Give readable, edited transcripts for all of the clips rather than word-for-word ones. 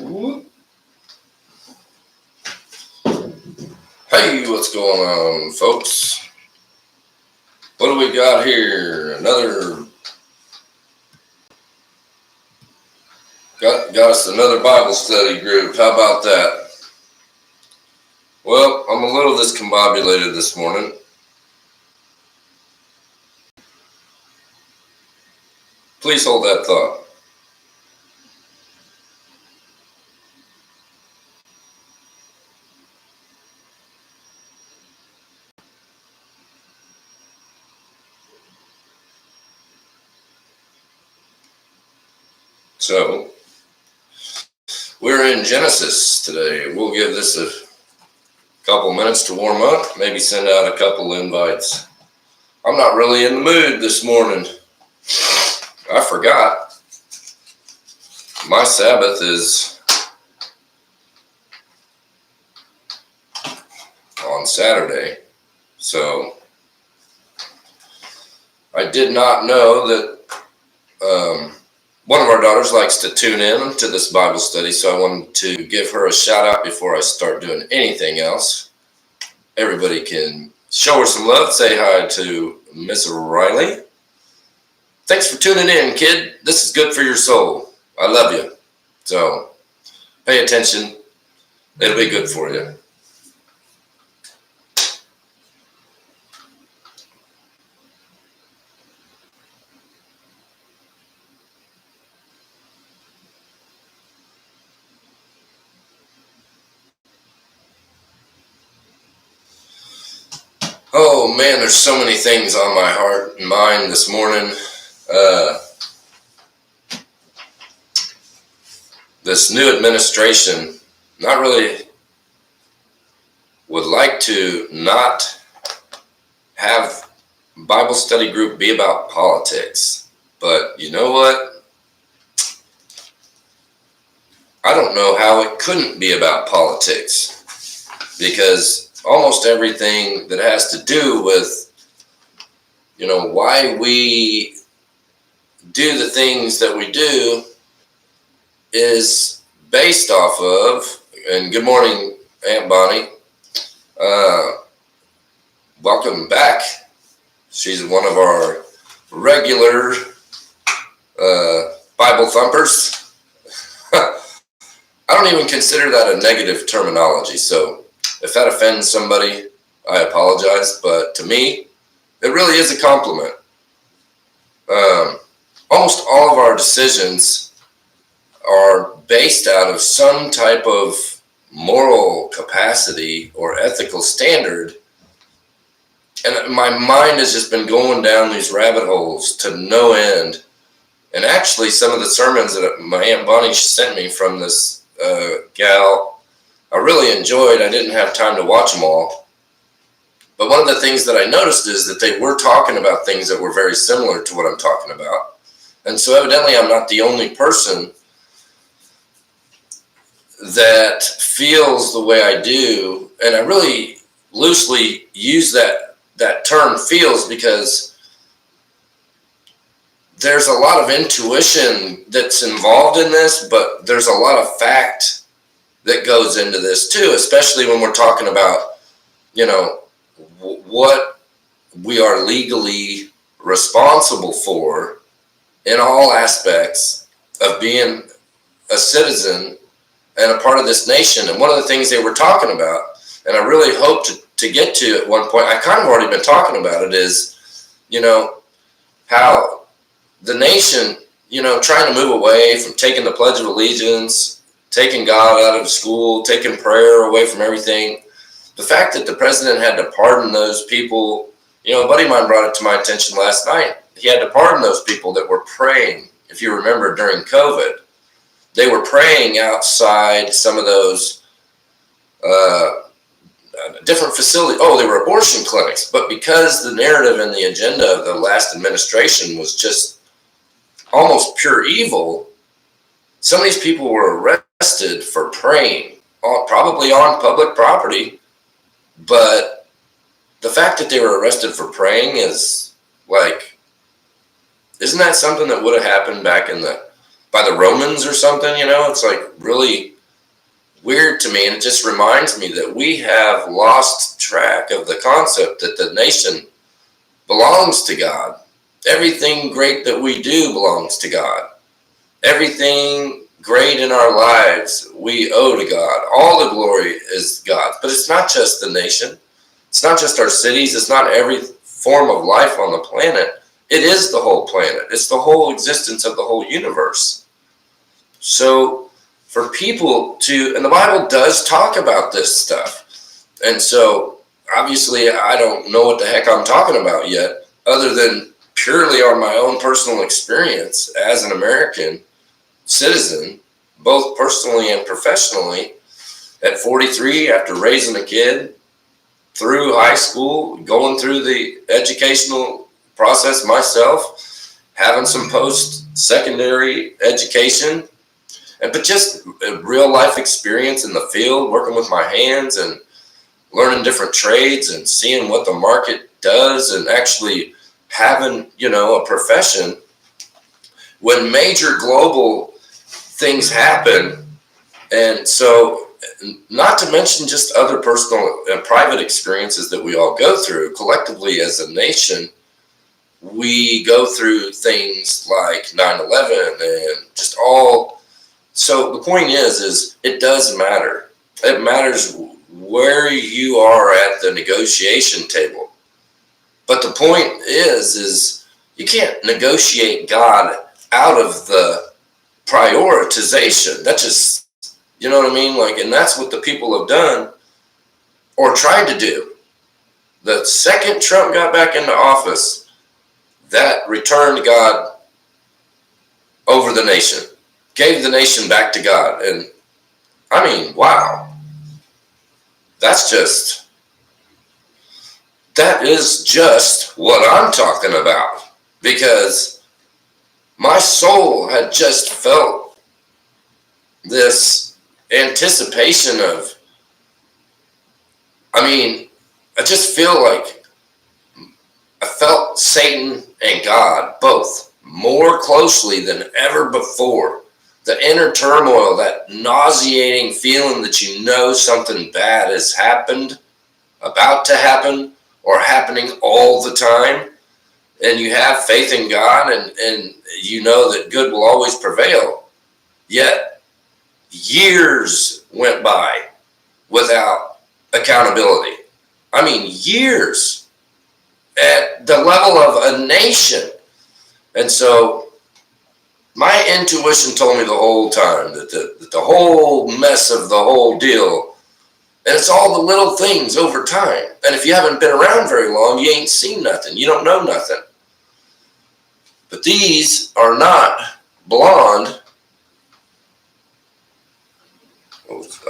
Hey, what's going on, folks? What do we got here? Got us another Bible study group. How about that? Well, I'm a little discombobulated this morning. Please hold that thought. So, we're in Genesis today. We'll give this a couple minutes to warm up, maybe send out a couple invites. I'm not really in the mood this morning. I forgot. My Sabbath is on Saturday, so I did not know that one of our daughters likes to tune in to this Bible study, so I wanted to give her a shout out before I start doing anything else. Everybody can show her some love. Say hi to Miss Riley. Thanks for tuning in, kid. This is good for your soul. I love you. So pay attention. It'll be good for you. Oh man, there's so many things on my heart and mind this morning. This new administration not really would like to not have Bible study group be about politics. But you know what? I don't know how it couldn't be about politics, because almost everything that has to do with, why we do the things that we do is based off of, and good morning, Aunt Bonnie. Welcome back. She's one of our regular Bible thumpers. I don't even consider that a negative terminology, so if that offends somebody, I apologize, but to me, it really is a compliment. Almost all of our decisions are based out of some type of moral capacity or ethical standard, and my mind has just been going down these rabbit holes to no end. And actually, some of the sermons that my Aunt Bonnie sent me from this gal, I really enjoyed. I didn't have time to watch them all. But one of the things that I noticed is that they were talking about things that were very similar to what I'm talking about. And so evidently I'm not the only person that feels the way I do. And I really loosely use that term feels, because there's a lot of intuition that's involved in this, but there's a lot of fact that goes into this too, especially when we're talking about, what we are legally responsible for in all aspects of being a citizen and a part of this nation. And one of the things they were talking about, and I really hope to get to at one point, I kind of already been talking about it, is, how the nation, trying to move away from taking the Pledge of Allegiance, taking God out of school, taking prayer away from everything. The fact that the president had to pardon those people, a buddy of mine brought it to my attention last night. He had to pardon those people that were praying. If you remember, during COVID, they were praying outside some of those different facilities. Oh, they were abortion clinics. But because the narrative and the agenda of the last administration was just almost pure evil, some of these people were arrested for praying, probably on public property. But the fact that they were arrested for praying is like, isn't that something that would have happened back by the Romans or something? It's like really weird to me, and it just reminds me that we have lost track of the concept that the nation belongs to God. Everything great that we do belongs to God. Everything great in our lives we owe to God. All the glory is God's. But it's not just the nation. It's not just our cities. It's not every form of life on the planet. It is the whole planet. It's the whole existence of the whole universe. So for people to, and the Bible does talk about this stuff. And so obviously I don't know what the heck I'm talking about yet, other than purely on my own personal experience as an American citizen, both personally and professionally. At 43, after raising a kid through high school, going through the educational process myself, having some post-secondary education, but just a real life experience in the field, working with my hands and learning different trades and seeing what the market does, and actually having, a profession. When major global things happen, and so not to mention just other personal and private experiences that we all go through collectively as a nation, we go through things like 9/11 and just all. So the point is it does matter. It matters where you are at the negotiation table. But the point is you can't negotiate God out of the prioritization. That just, you know what I mean? And that's what the people have done or tried to do. The second Trump got back into office, that returned God over the nation, gave the nation back to God. And I mean, wow. That is just what I'm talking about, because my soul had just felt this anticipation of, I just feel like I felt Satan and God both more closely than ever before. The inner turmoil, that nauseating feeling that something bad has happened, about to happen, or happening all the time. And you have faith in God, and you know that good will always prevail. Yet years went by without accountability. Years at the level of a nation. And so my intuition told me the whole time that the whole mess of the whole deal, and it's all the little things over time. And if you haven't been around very long, you ain't seen nothing. You don't know nothing. But these are not blonde.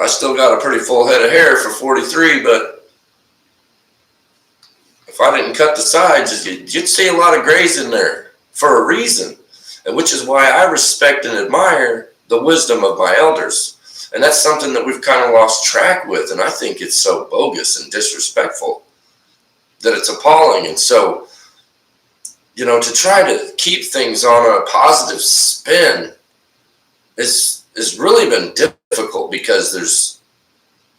I still got a pretty full head of hair for 43, but if I didn't cut the sides, you'd see a lot of grays in there for a reason. And which is why I respect and admire the wisdom of my elders. And that's something that we've kind of lost track with. And I think it's so bogus and disrespectful that it's appalling. And so, to try to keep things on a positive spin is really been difficult, because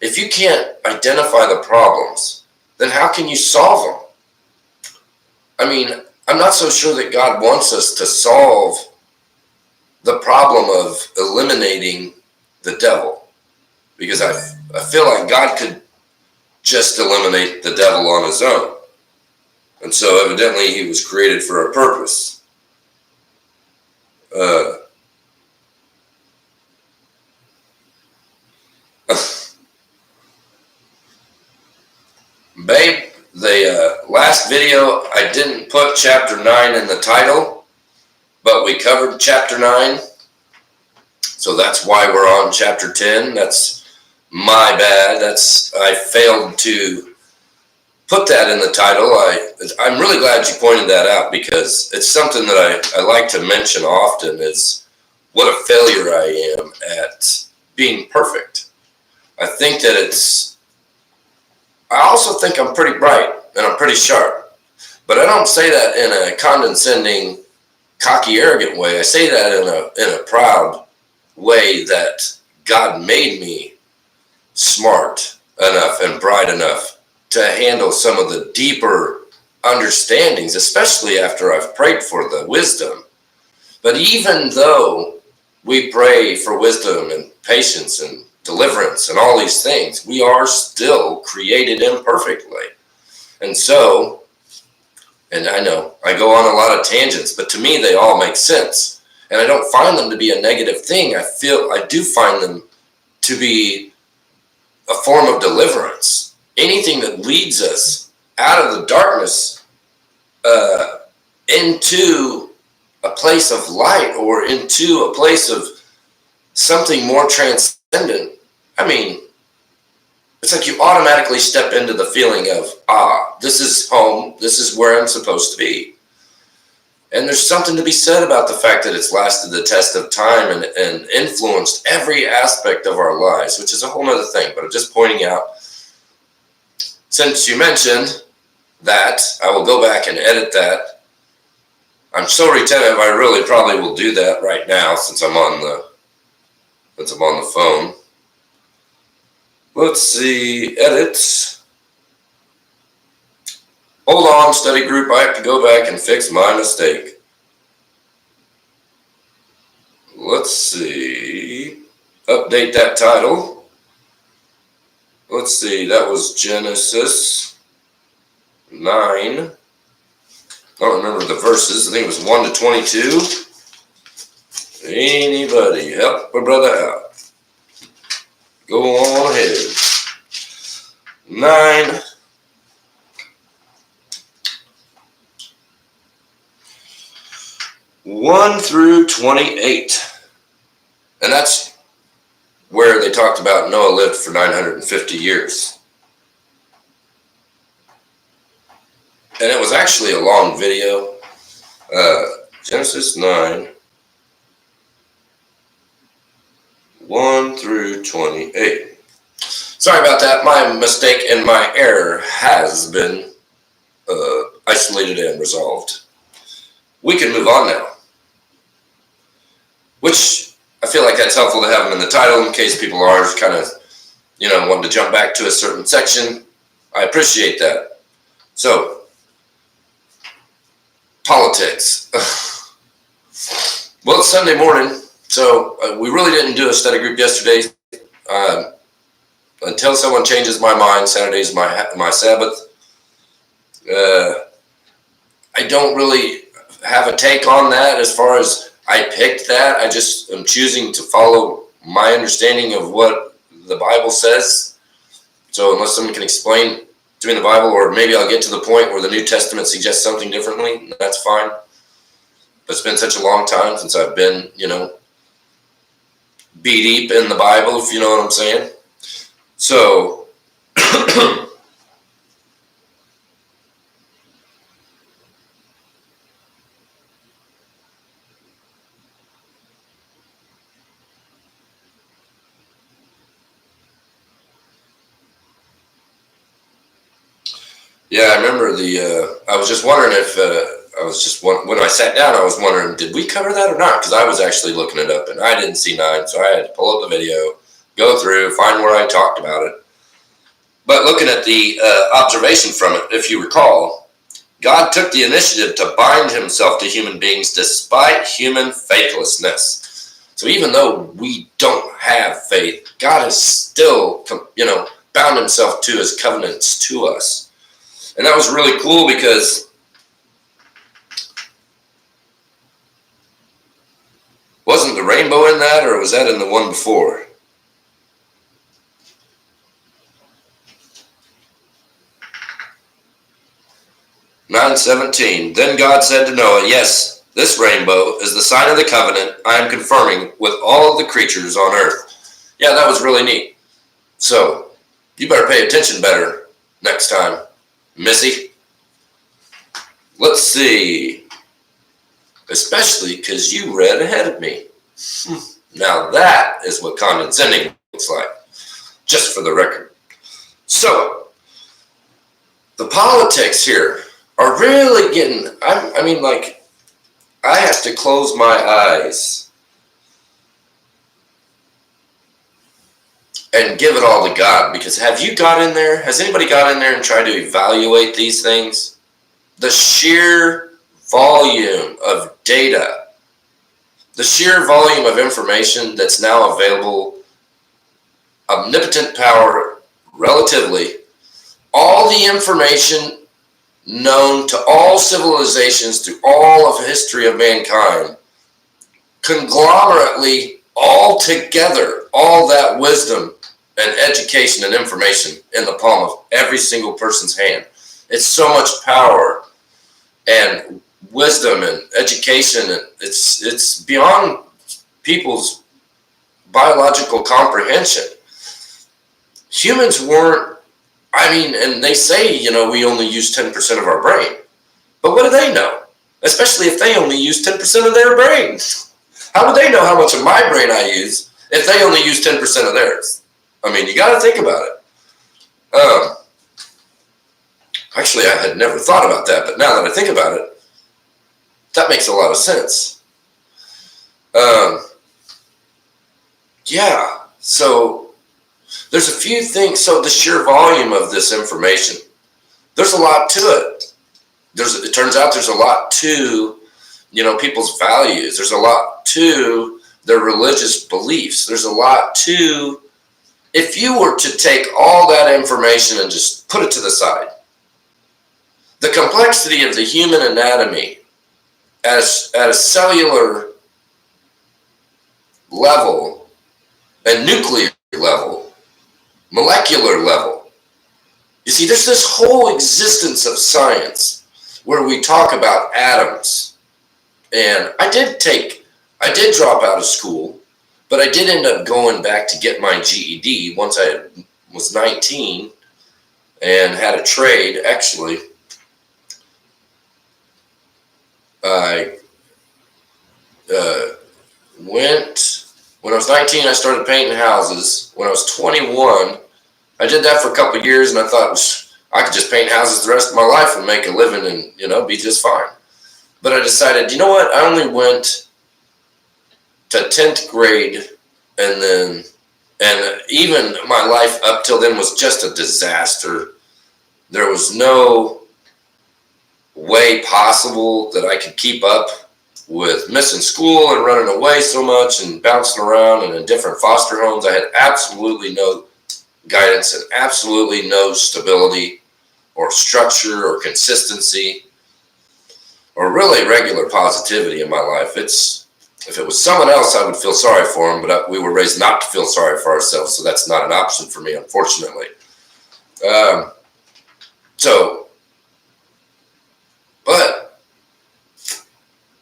if you can't identify the problems, then how can you solve them? I'm not so sure that God wants us to solve the problem of eliminating the devil, because I feel like God could just eliminate the devil on his own. And so evidently he was created for a purpose. Babe, the last video, I didn't put chapter 9 in the title, but we covered chapter 9. So that's why we're on chapter 10. That's my bad. I failed to put that in the title. I'm really glad you pointed that out, because it's something that I like to mention often, is what a failure I am at being perfect. I think that I also think I'm pretty bright and I'm pretty sharp, but I don't say that in a condescending, cocky, arrogant way. I say that in a proud way that God made me smart enough and bright enough to handle some of the deeper understandings, especially after I've prayed for the wisdom. But even though we pray for wisdom and patience and deliverance and all these things, we are still created imperfectly. And so, and I know I go on a lot of tangents, but to me, they all make sense. And I don't find them to be a negative thing. I do find them to be a form of deliverance. Anything that leads us out of the darkness into a place of light or into a place of something more transcendent. I mean, it's like you automatically step into the feeling of, this is home, this is where I'm supposed to be. And there's something to be said about the fact that it's lasted the test of time and influenced every aspect of our lives, which is a whole other thing. But I'm just pointing out, since you mentioned that, I will go back and edit that. I'm so retentive, I really probably will do that right now since I'm on the phone. Let's see, edit. Hold on, study group, I have to go back and fix my mistake. Let's see, update that title. Let's see, that was Genesis 9. I don't remember the verses, I think it was 1 to 22. Anybody help a brother out? Go on ahead. 9. One through 28. And that's where they talked about Noah lived for 950 years. And it was actually a long video. Genesis 9. 1 through 28. Sorry about that. My mistake and my error has been isolated and resolved. We can move on now. Which I feel like that's helpful to have them in the title in case people are kind of, wanting to jump back to a certain section. I appreciate that. So, politics. Well, it's Sunday morning. So we really didn't do a study group yesterday. Until someone changes my mind, Saturday's my Sabbath. I don't really have a take on that as far as I picked that. I just am choosing to follow my understanding of what the Bible says. So unless someone can explain to me the Bible, or maybe I'll get to the point where the New Testament suggests something differently, that's fine. But it's been such a long time since I've been, be deep in the Bible, if you know what I'm saying. So, yeah, I remember I was just wondering if, when I sat down, I was wondering, did we cover that or not? Because I was actually looking it up and I didn't see 9, so I had to pull up the video, go through, find where I talked about it. But looking at the observation from it, if you recall, God took the initiative to bind himself to human beings despite human faithlessness. So even though we don't have faith, God has still, bound himself to his covenants to us. And that was really cool because wasn't the rainbow in that, or was that in the one before? Verse 17. Then God said to Noah, yes, this rainbow is the sign of the covenant I am confirming with all the creatures on earth. Yeah, that was really neat. So, you better pay attention better next time, Missy. Let's see. Especially because you read ahead of me. Now that is what condescending looks like, just for the record. So, the politics here are really getting, I have to close my eyes and give it all to God. Because have you got in there? Has anybody got in there and tried to evaluate these things? The sheer volume of data, the sheer volume of information that's now available, omnipotent power, relatively, all the information known to all civilizations through all of history of mankind, conglomerately, all together, all that wisdom and education and information in the palm of every single person's hand. It's so much power and wisdom and education, and it's beyond people's biological comprehension. Humans weren't, and they say, we only use 10% of our brain. But what do they know? Especially if they only use 10% of their brain. How would they know how much of my brain I use if they only use 10% of theirs? You got to think about it. Actually, I had never thought about that, but now that I think about it, that makes a lot of sense. Yeah, so there's a few things. So the sheer volume of this information, there's a lot to it. It turns out there's a lot to, people's values. There's a lot to their religious beliefs. There's a lot to, if you were to take all that information and just put it to the side, the complexity of the human anatomy at a cellular level and nuclear level, molecular level. You see, there's this whole existence of science where we talk about atoms. And I did drop out of school, but I did end up going back to get my GED once I was 19 and had a trade. Actually, I when I was 19, I started painting houses. When I was 21, I did that for a couple of years, and I thought I could just paint houses the rest of my life and make a living and, be just fine. But I decided, you know what? I only went to 10th grade, and even my life up till then was just a disaster. There was no way possible that I could keep up with missing school and running away so much and bouncing around and in different foster homes. I had absolutely no guidance and absolutely no stability or structure or consistency or really regular positivity in my life. If it was someone else, I would feel sorry for them, but we were raised not to feel sorry for ourselves, so that's not an option for me, unfortunately.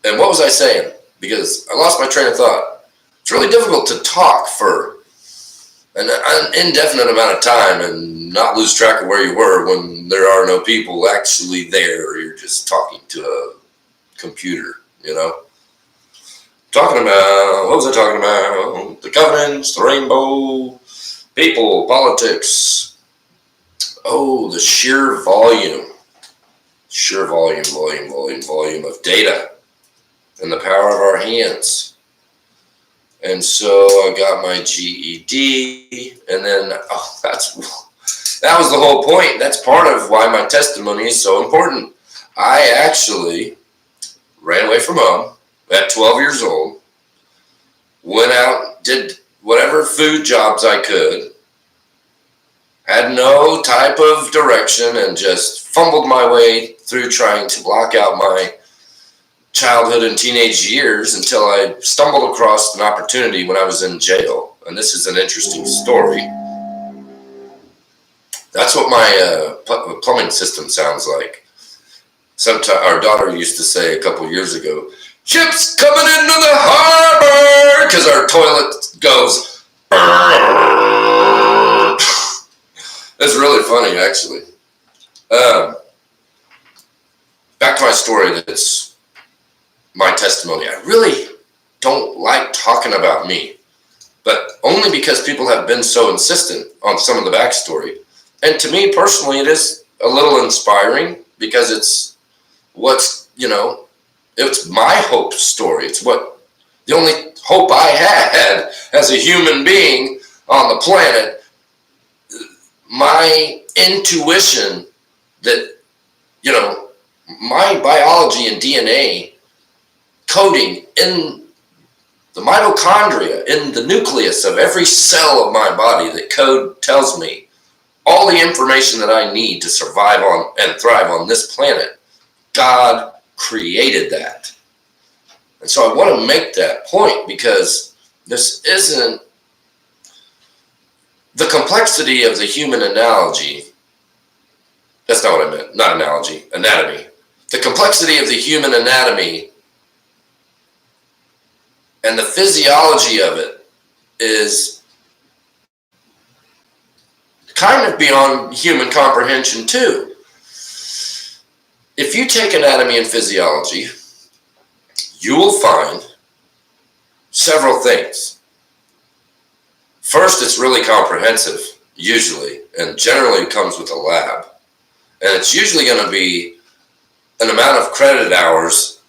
And what was I saying? Because I lost my train of thought. It's really difficult to talk for an indefinite amount of time and not lose track of where you were when there are no people actually there, or you're just talking to a computer, Talking about, what was I talking about? The covenants, the rainbow, people, politics. Oh, the sheer volume of data in the power of our hands. And so I got my GED, and then that was the whole point. That's part of why my testimony is so important. I actually ran away from home at 12 years old, went out, did whatever food jobs I could, had no type of direction, and just fumbled my way through trying to block out my childhood and teenage years until I stumbled across an opportunity when I was in jail. And this is an interesting story. That's what my plumbing system sounds like. Sometimes our daughter used to say a couple years ago, "Ships coming into the harbor," because our toilet goes. It's really funny, actually. Back to my story. That's my testimony. I really don't like talking about me, but only because people have been so insistent on some of the backstory. And to me personally, it is a little inspiring because it's it's my hope story. It's the only hope I had as a human being on the planet my intuition that, you know, my biology and DNA coding in the mitochondria, in the nucleus of every cell of my body, that code tells me all the information that I need to survive on and thrive on this planet. God created that. And so I want to make that point, because this isn't the complexity of the human analogy. That's not what I meant. Not analogy, anatomy. The complexity of the human anatomy and the physiology of it is kind of beyond human comprehension too. If you take anatomy and physiology, you will find several things. First, it's really comprehensive, usually, and generally comes with a lab. And it's usually going to be an amount of credit hours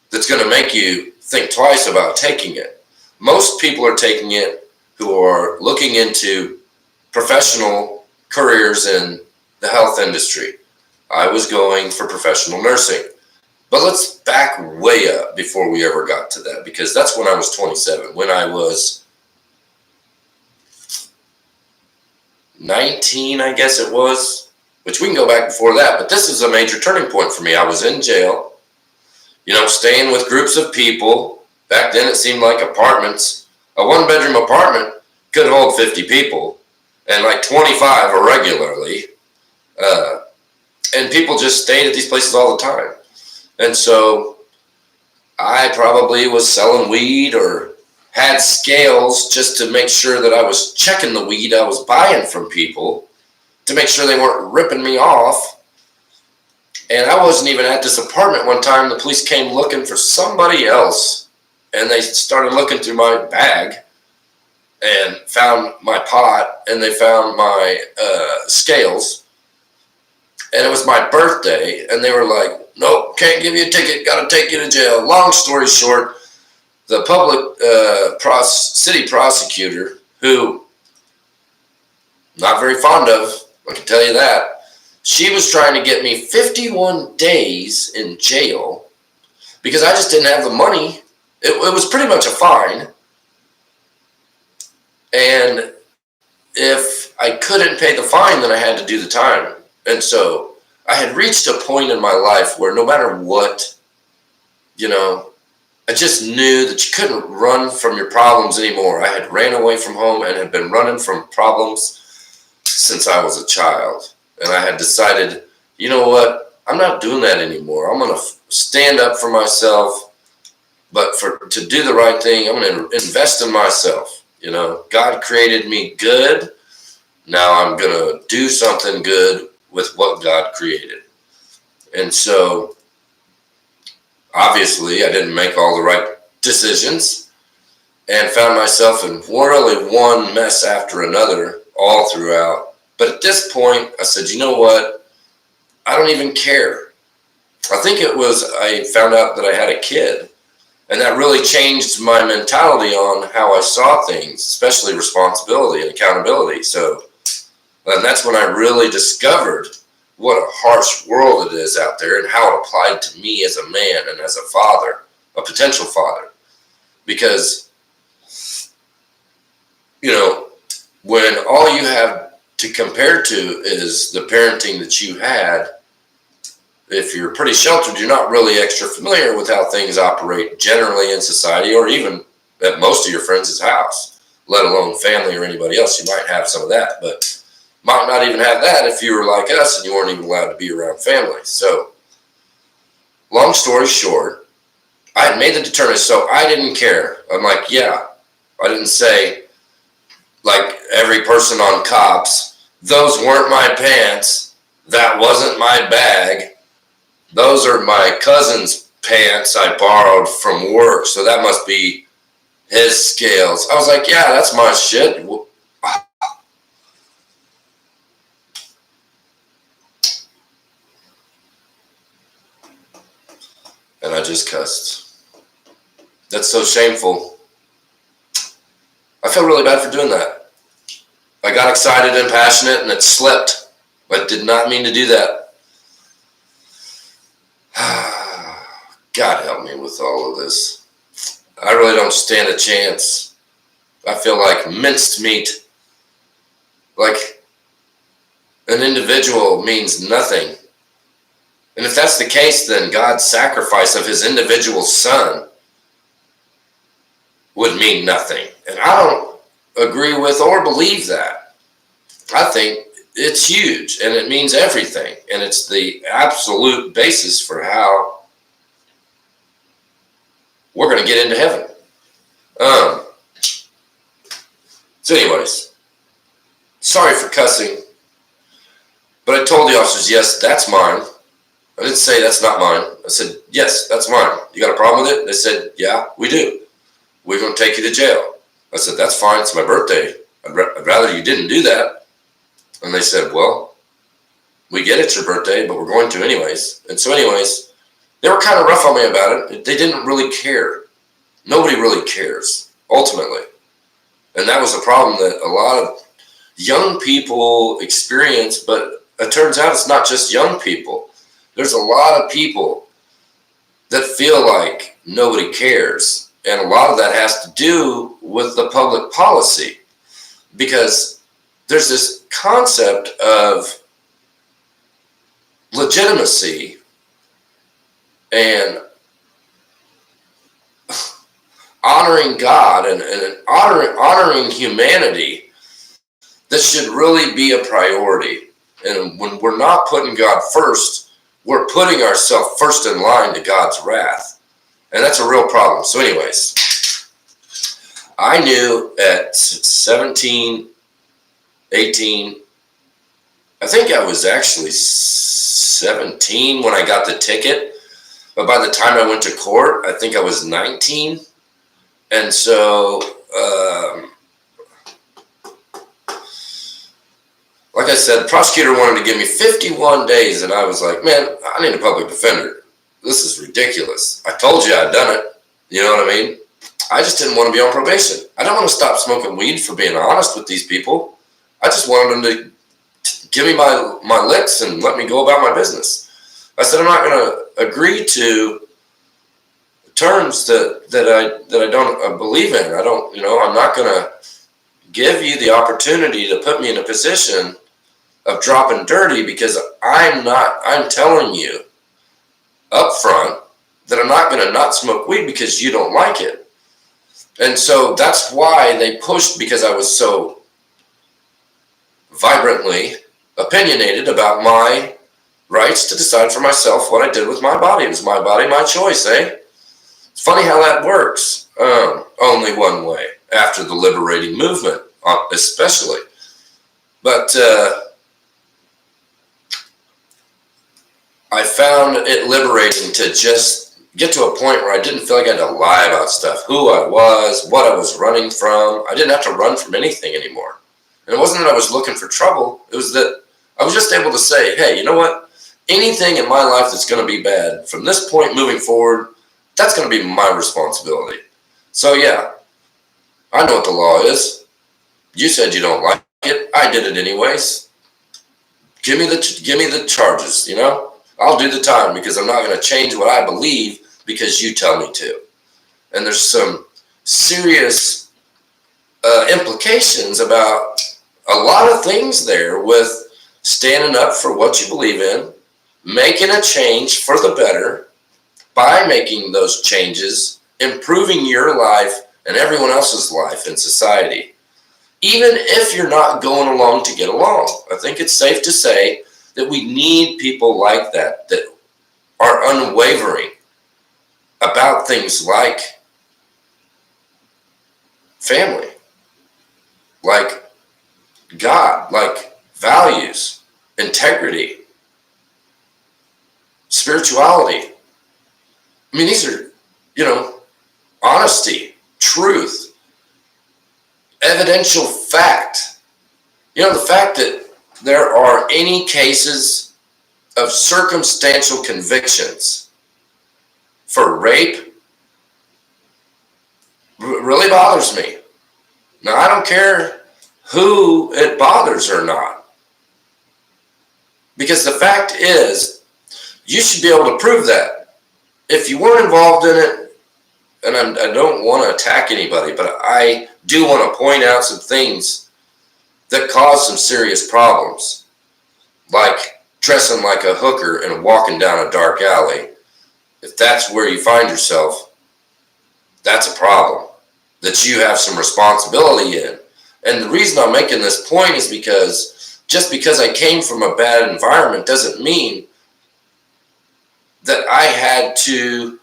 that's going to make you think twice about taking it. Most people are taking it who are looking into professional careers in the health industry. I was going for professional nursing. But let's back way up before we ever got to that, because that's when I was 27. When I was 19, I guess it was, which we can go back before that, but this is a major turning point for me. I was in jail, you know, staying with groups of people. Back then it seemed like apartments. A one-bedroom apartment could hold 50 people, and like 25 irregularly. And people just stayed at these places all the time. And so I probably was selling weed or had scales just to make sure that I was checking the weed I was buying from people to make sure they weren't ripping me off. And I wasn't even at this apartment one time. The police came looking for somebody else, and they started looking through my bag and found my pot, and they found my scales. And it was my birthday, and they were like, nope, can't give you a ticket, got to take you to jail. Long story short, the public city prosecutor, who I'm not very fond of, I can tell you that, she was trying to get me 51 days in jail because I just didn't have the money. It was pretty much a fine. And if I couldn't pay the fine, then I had to do the time. And so I had reached a point in my life where no matter what, you know, I just knew that you couldn't run from your problems anymore. I had ran away from home and had been running from problems since I was a child. And I had decided, you know what, I'm not doing that anymore. I'm going to stand up for myself, but to do the right thing, I'm going to invest in myself. You know, God created me good. Now I'm going to do something good with what God created. And so obviously I didn't make all the right decisions and found myself in really one mess after another all throughout. But at this point I said, you know what? I don't even care. I think it was, I found out that I had a kid, and that really changed my mentality on how I saw things, especially responsibility and accountability. So, and that's when I really discovered what a harsh world it is out there and how it applied to me as a man and as a father, a potential father. Because, you know, when all you have to compare to is the parenting that you had, if you're pretty sheltered, you're not really extra familiar with how things operate generally in society, or even at most of your friends' house, let alone family or anybody else. You might have some of that, but might not even have that if you were like us and you weren't even allowed to be around family. So, long story short, I had made the determination, so I didn't care. I'm like, yeah, I didn't say, like every person on Cops, those weren't my pants, that wasn't my bag, those are my cousin's pants I borrowed from work, so that must be his scales. I was like, yeah, that's my shit. And I just cussed. That's so shameful. I feel really bad for doing that. I I got excited and passionate and it slipped. I did not mean to do that. God help me with all of this. I really don't stand a chance. I feel like minced meat. Like an individual means nothing. And if that's the case, then God's sacrifice of his individual son would mean nothing. And I don't agree with or believe that. I think it's huge and it means everything. And it's the absolute basis for how we're going to get into heaven. So anyways, sorry for cussing, but I told the officers, yes, that's mine. I didn't say that's not mine. I said, yes, that's mine. You got a problem with it? They said, yeah, we do. We're going to take you to jail. I said, that's fine. It's my birthday. I'd rather you didn't do that. And they said, well, we get it's your birthday, but we're going to anyways. And so anyways, they were kind of rough on me about it. They didn't really care. Nobody really cares, ultimately. And that was a problem that a lot of young people experience, but it turns out it's not just young people. There's a lot of people that feel like nobody cares. And a lot of that has to do with the public policy, because there's this concept of legitimacy and honoring God and honoring humanity that should really be a priority. And when we're not putting God first, we're putting ourselves first in line to God's wrath. And that's a real problem. So anyways, I knew at 17, 18, I think I was actually 17 when I got the ticket. But by the time I went to court, I think I was 19. And so, like I said, the prosecutor wanted to give me 51 days. And I was like, man, I need a public defender. This is ridiculous. I told you I'd done it. You know what I mean? I just didn't want to be on probation. I don't want to stop smoking weed for being honest with these people. I just wanted them to give me my licks and let me go about my business. I said, I'm not going to agree to terms that I don't believe in. I'm not going to give you the opportunity to put me in a position of dropping dirty, because I'm telling you up front that I'm not going to not smoke weed because you don't like it. And so that's why they pushed, because I was so vibrantly opinionated about my rights to decide for myself what I did with my body. It was my body, my choice, eh? It's funny how that works. Only one way, after the liberating movement, especially. But I found it liberating to just get to a point where I didn't feel like I had to lie about stuff, who I was, what I was running from. I didn't have to run from anything anymore. And it wasn't that I was looking for trouble. It was that I was just able to say, hey, you know what? Anything in my life that's going to be bad, from this point moving forward, that's going to be my responsibility. So yeah, I know what the law is. You said you don't like it. I did it anyways. Give me the charges, you know? I'll do the time, because I'm not going to change what I believe because you tell me to. And there's some serious implications about a lot of things there with standing up for what you believe in, making a change for the better, by making those changes, improving your life and everyone else's life in society. Even if you're not going along to get along. I think it's safe to say that we need people like that are unwavering about things like family, like God, like values, integrity, spirituality. I mean, these are, honesty, truth, evidential fact. The fact that there are any cases of circumstantial convictions for rape really bothers me. Now, I don't care who it bothers or not. Because the fact is, you should be able to prove that. If you weren't involved in it, and I don't want to attack anybody, but I do want to point out some things that cause some serious problems, like dressing like a hooker and walking down a dark alley. If that's where you find yourself, that's a problem that you have some responsibility in. And the reason I'm making this point is because just because I came from a bad environment doesn't mean that I had to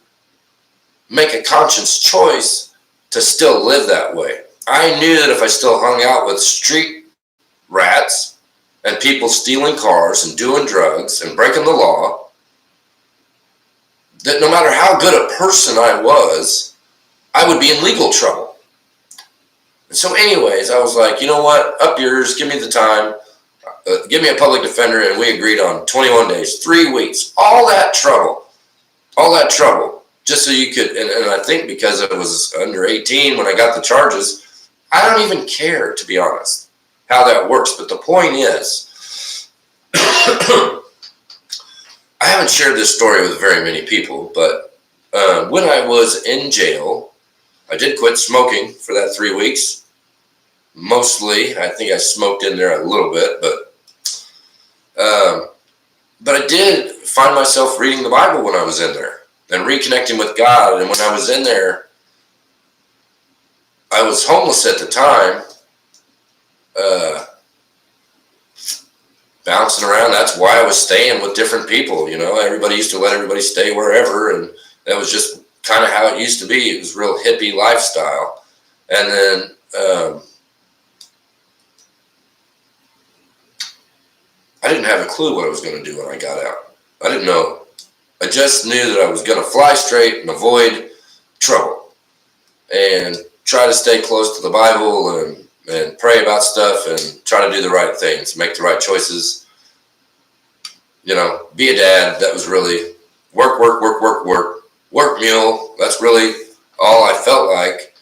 make a conscious choice to still live that way. I knew that if I still hung out with street rats and people stealing cars and doing drugs and breaking the law, that no matter how good a person I was, I would be in legal trouble. And so anyways, I was like, you know what, up yours, give me the time, give me a public defender, and we agreed on 21 days, 3 weeks, all that trouble, just so you could, and I think because I was under 18 when I got the charges, I don't even care, to be honest, how that works. But the point is, I haven't shared this story with very many people, but when I was in jail, I did quit smoking for that 3 weeks. Mostly, I think I smoked in there a little bit, but I did find myself reading the Bible when I was in there and reconnecting with God. And when I was in there, I was homeless at the time, bouncing around. That's why I was staying with different people. You know, everybody used to let everybody stay wherever, and that was just kind of how it used to be. It was real hippie lifestyle. And then I didn't have a clue what I was going to do when I got out. I didn't know. I just knew that I was going to fly straight and avoid trouble and try to stay close to the Bible and pray about stuff and try to do the right things, make the right choices. You know, be a dad. That was really work mule. That's really all I felt like.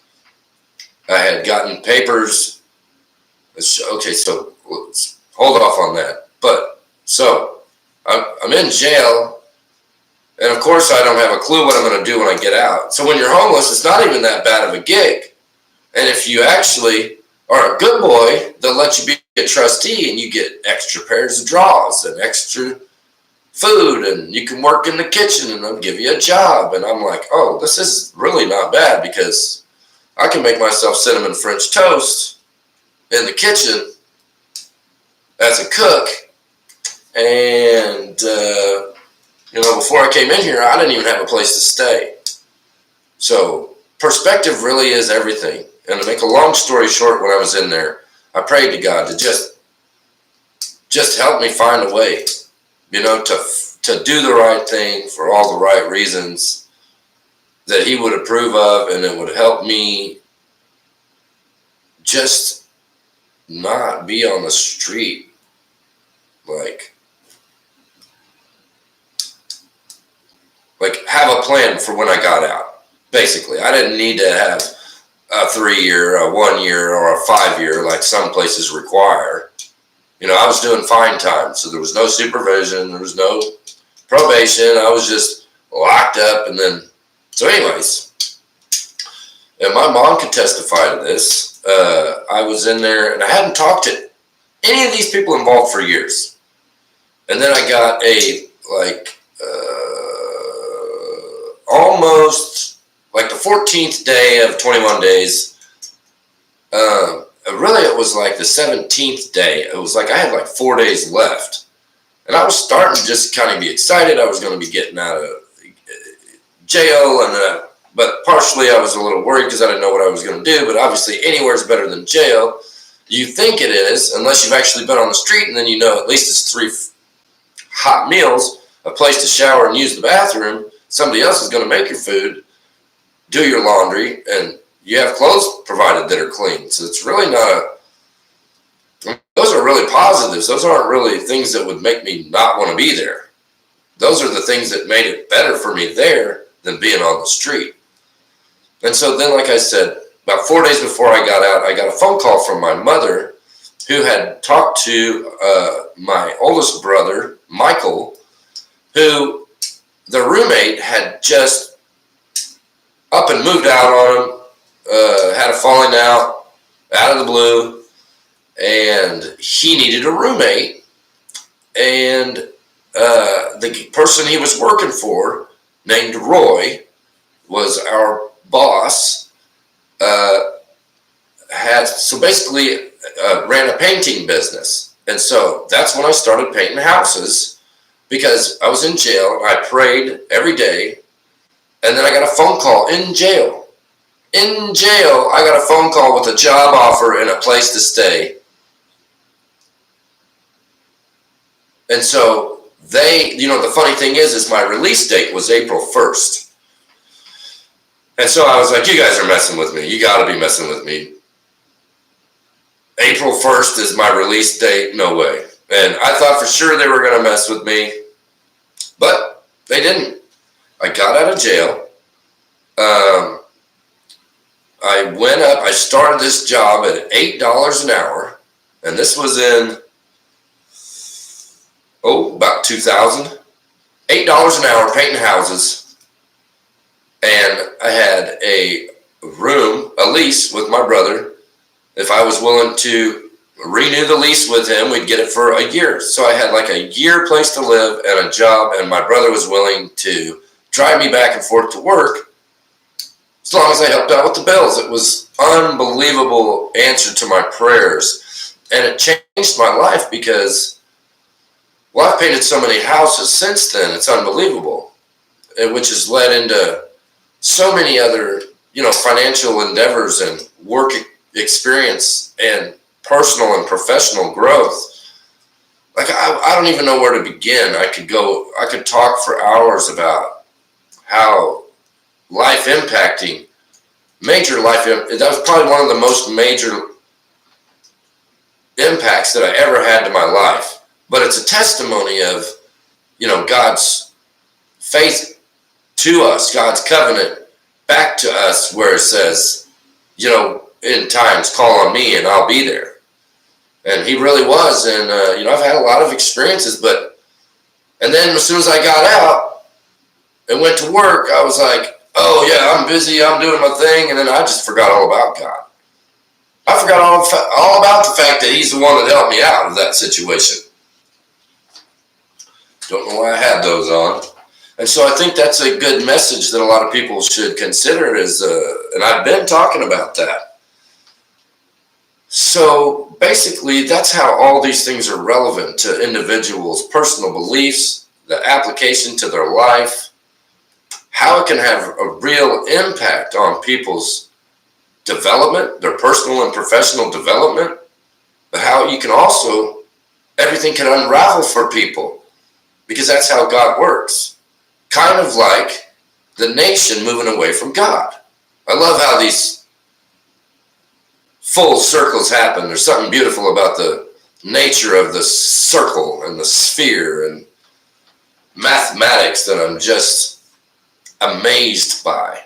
I had gotten papers. Okay, so let's hold off on that. But so I'm in jail, and of course I don't have a clue what I'm going to do when I get out. So when you're homeless, it's not even that bad of a gig. And if you actually are a good boy, they'll let you be a trustee, and you get extra pairs of drawers and extra food, and you can work in the kitchen, and they'll give you a job. And I'm like, oh, this is really not bad, because I can make myself cinnamon French toast in the kitchen as a cook. And, you know, before I came in here, I didn't even have a place to stay. So perspective really is everything. And to make a long story short, when I was in there, I prayed to God to just help me find a way, you know, to do the right thing for all the right reasons that he would approve of, and it would help me just not be on the street. Like have a plan for when I got out. Basically, I didn't need to have a 3-year, a 1 year, or a 5 year like some places require. You know, I was doing fine time, so there was no supervision, there was no probation. I was just locked up, and then so anyways, and my mom could testify to this. I was in there, and I hadn't talked to any of these people involved for years, and then I got a almost like the 14th day of 21 days. Really, it was like the 17th day. It was like I had like 4 days left, and I was starting to just kind of be excited. I was going to be getting out of jail, and but partially I was a little worried because I didn't know what I was going to do. But obviously, anywhere is better than jail. You think it is, unless you've actually been on the street, and then you know at least it's 3 hot meals, a place to shower and use the bathroom. Somebody else is going to make your food, do your laundry, and you have clothes provided that are clean. So it's really not those are really positives. Those aren't really things that would make me not want to be there. Those are the things that made it better for me there than being on the street. And so then, like I said, about 4 days before I got out, I got a phone call from my mother, who had talked to my oldest brother, Michael, who the roommate had just up and moved out on him, had a falling out of the blue, and he needed a roommate. And the person he was working for, named Roy, was our boss. Ran a painting business. And so that's when I started painting houses, because I was in jail. I prayed every day. And then I got a phone call in jail. In jail, I got a phone call with a job offer and a place to stay. And so the funny thing is my release date was April 1st. And so I was like, you guys are messing with me. You got to be messing with me. April 1st is my release date. No way. And I thought for sure they were going to mess with me, but they didn't. I got out of jail. I went up. I started this job at $8 an hour. And this was in, about 2000. $8 an hour painting houses. And I had a lease with my brother. If I was willing to renew the lease with him, we'd get it for a year. So I had like a year place to live and a job, and my brother was willing to drive me back and forth to work as long as I helped out with the bills. It was unbelievable answer to my prayers. And it changed my life because, I've painted so many houses since then. It's unbelievable, which has led into so many other, financial endeavors and work experience and personal and professional growth. Like, I don't even know where to begin. I could talk for hours about how that was probably one of the most major impacts that I ever had to my life. But it's a testimony of, God's faith to us, God's covenant back to us, where it says, in times, call on me and I'll be there. And he really was. And, I've had a lot of experiences, and then as soon as I got out and went to work, I was like, oh yeah, I'm busy, I'm doing my thing. And then I just forgot all about God. I forgot all about the fact that he's the one that helped me out of that situation. Don't know why I had those on. And so I think that's a good message that a lot of people should consider and I've been talking about that. So basically, that's how all these things are relevant to individuals' personal beliefs, the application to their life, how it can have a real impact on people's development, their personal and professional development, but how you can also, everything can unravel for people, because that's how God works. Kind of like the nation moving away from God. I love how these full circles happen. There's something beautiful about the nature of the circle and the sphere and mathematics that I'm just amazed by.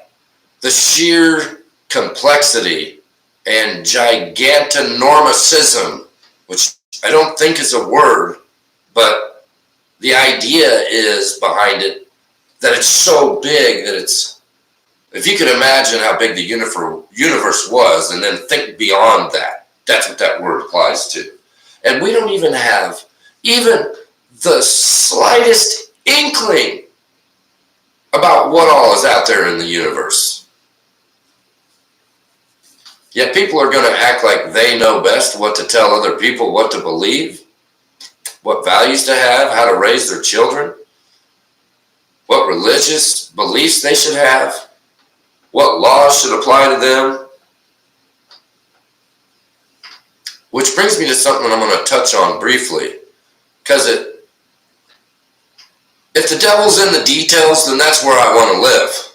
The sheer complexity and gigantonormousism, which I don't think is a word, but the idea is behind it, that it's so big that if you could imagine how big the universe was and then think beyond that, that's what that word applies to. And we don't even have even the slightest inkling about what all is out there in the universe. Yet people are going to act like they know best what to tell other people, what to believe, what values to have, how to raise their children, what religious beliefs they should have, what laws should apply to them. Which brings me to something I'm going to touch on briefly, because if the devil's in the details, then that's where I want to live.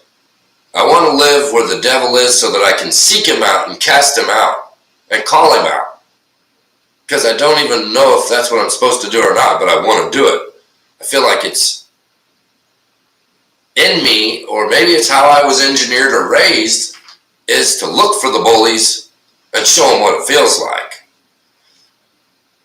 I want to live where the devil is so that I can seek him out and cast him out and call him out. Because I don't even know if that's what I'm supposed to do or not, but I want to do it. I feel like it's in me, or maybe it's how I was engineered or raised, is to look for the bullies and show them what it feels like.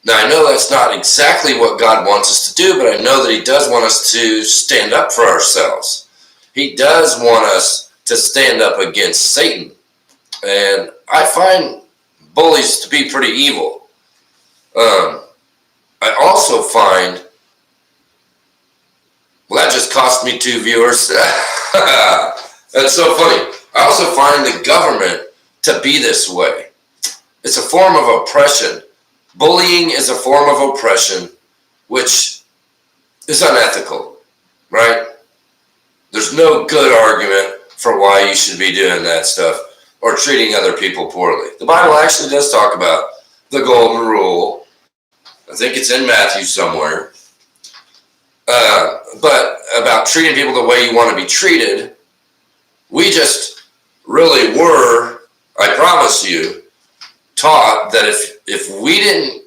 Now, I know that's not exactly what God wants us to do, but I know that he does want us to stand up for ourselves. He does want us to stand up against Satan. And I find bullies to be pretty evil. I also find, well, that just cost me 2 viewers. That's so funny. I also find the government to be this way. It's a form of oppression. Bullying is a form of oppression, which is unethical, right? There's no good argument for why you should be doing that stuff or treating other people poorly. The Bible actually does talk about the golden rule. I think it's in Matthew somewhere. But about treating people the way you want to be treated, we just really were, I promise you, taught that if we didn't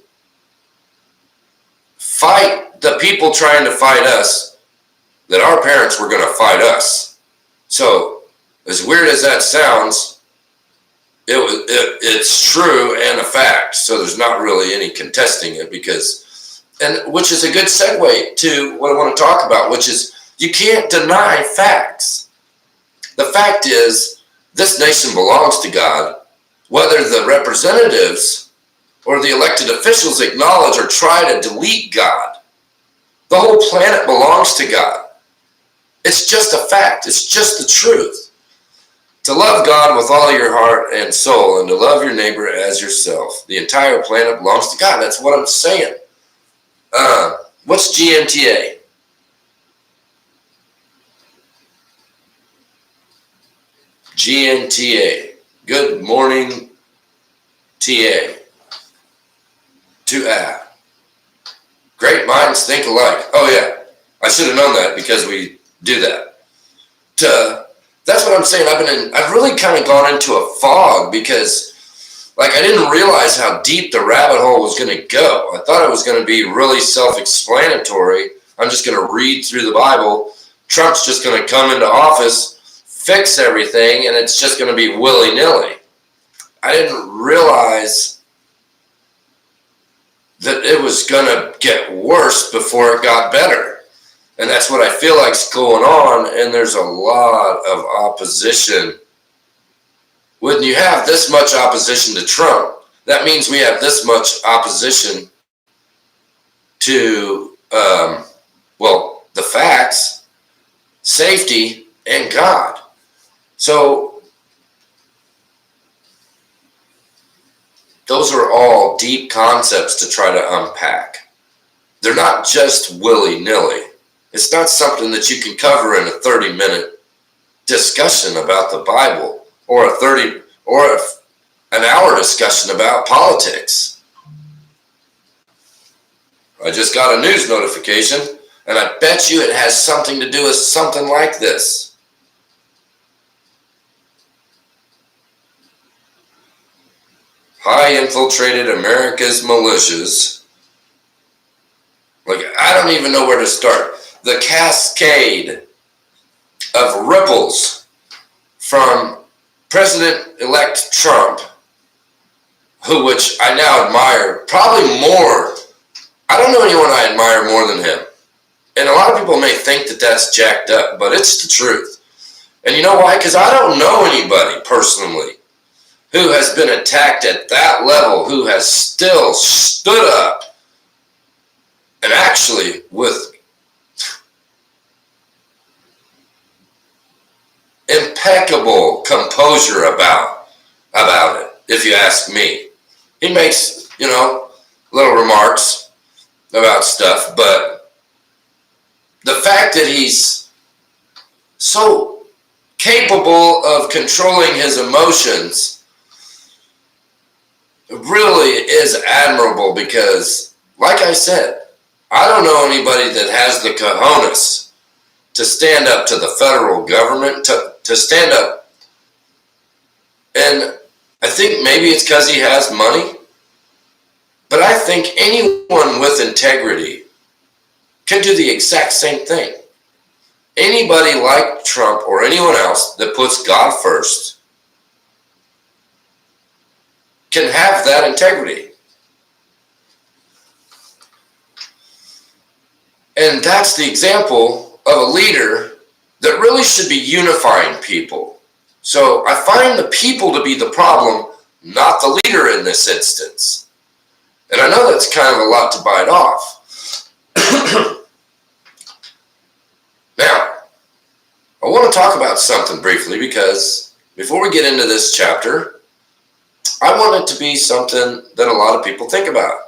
fight the people trying to fight us, that our parents were going to fight us. So, as weird as that sounds, it's true and a fact. So there's not really any contesting it, because, and which is a good segue to what I want to talk about, which is you can't deny facts. The fact is, this nation belongs to God. Whether the representatives or the elected officials acknowledge or try to delete God, the whole planet belongs to God. It's just a fact. It's just the truth. To love God with all your heart and soul, and to love your neighbor as yourself. The entire planet belongs to God. That's what I'm saying. What's GMTA? GMTA. Good morning, TA. Great minds think alike. Oh yeah, I should have known that because we do that. That's what I'm saying. I've really kind of gone into a fog because, like, I didn't realize how deep the rabbit hole was going to go. I thought it was going to be really self-explanatory. I'm just going to read through the Bible. Trump's just going to come into office, fix everything, and it's just going to be willy-nilly. I didn't realize that it was going to get worse before it got better. And that's what I feel like's going on, and there's a lot of opposition. When you have this much opposition to Trump, that means we have this much opposition to, the facts, safety, and God. So those are all deep concepts to try to unpack. They're not just willy-nilly. It's not something that you can cover in a 30-minute discussion about the Bible or an hour discussion about politics. I just got a news notification, and I bet you it has something to do with something like this. High infiltrated America's militias. Like, I don't even know where to start. The cascade of ripples from President-elect Trump, which I now admire, probably more. I don't know anyone I admire more than him. And a lot of people may think that that's jacked up, but it's the truth. And you know why? Because I don't know anybody personally who has been attacked at that level, who has still stood up and actually with impeccable composure about it, if you ask me. He makes, little remarks about stuff, but the fact that he's so capable of controlling his emotions really is admirable, because, like I said, I don't know anybody that has the cojones to stand up to the federal government, to stand up. And I think maybe it's because he has money, but I think anyone with integrity can do the exact same thing. Anybody like Trump or anyone else that puts God first can have that integrity. And that's the example of a leader that really should be unifying people. So I find the people to be the problem, not the leader in this instance. And I know that's kind of a lot to bite off. Now, I want to talk about something briefly, because before we get into this chapter, I want it to be something that a lot of people think about.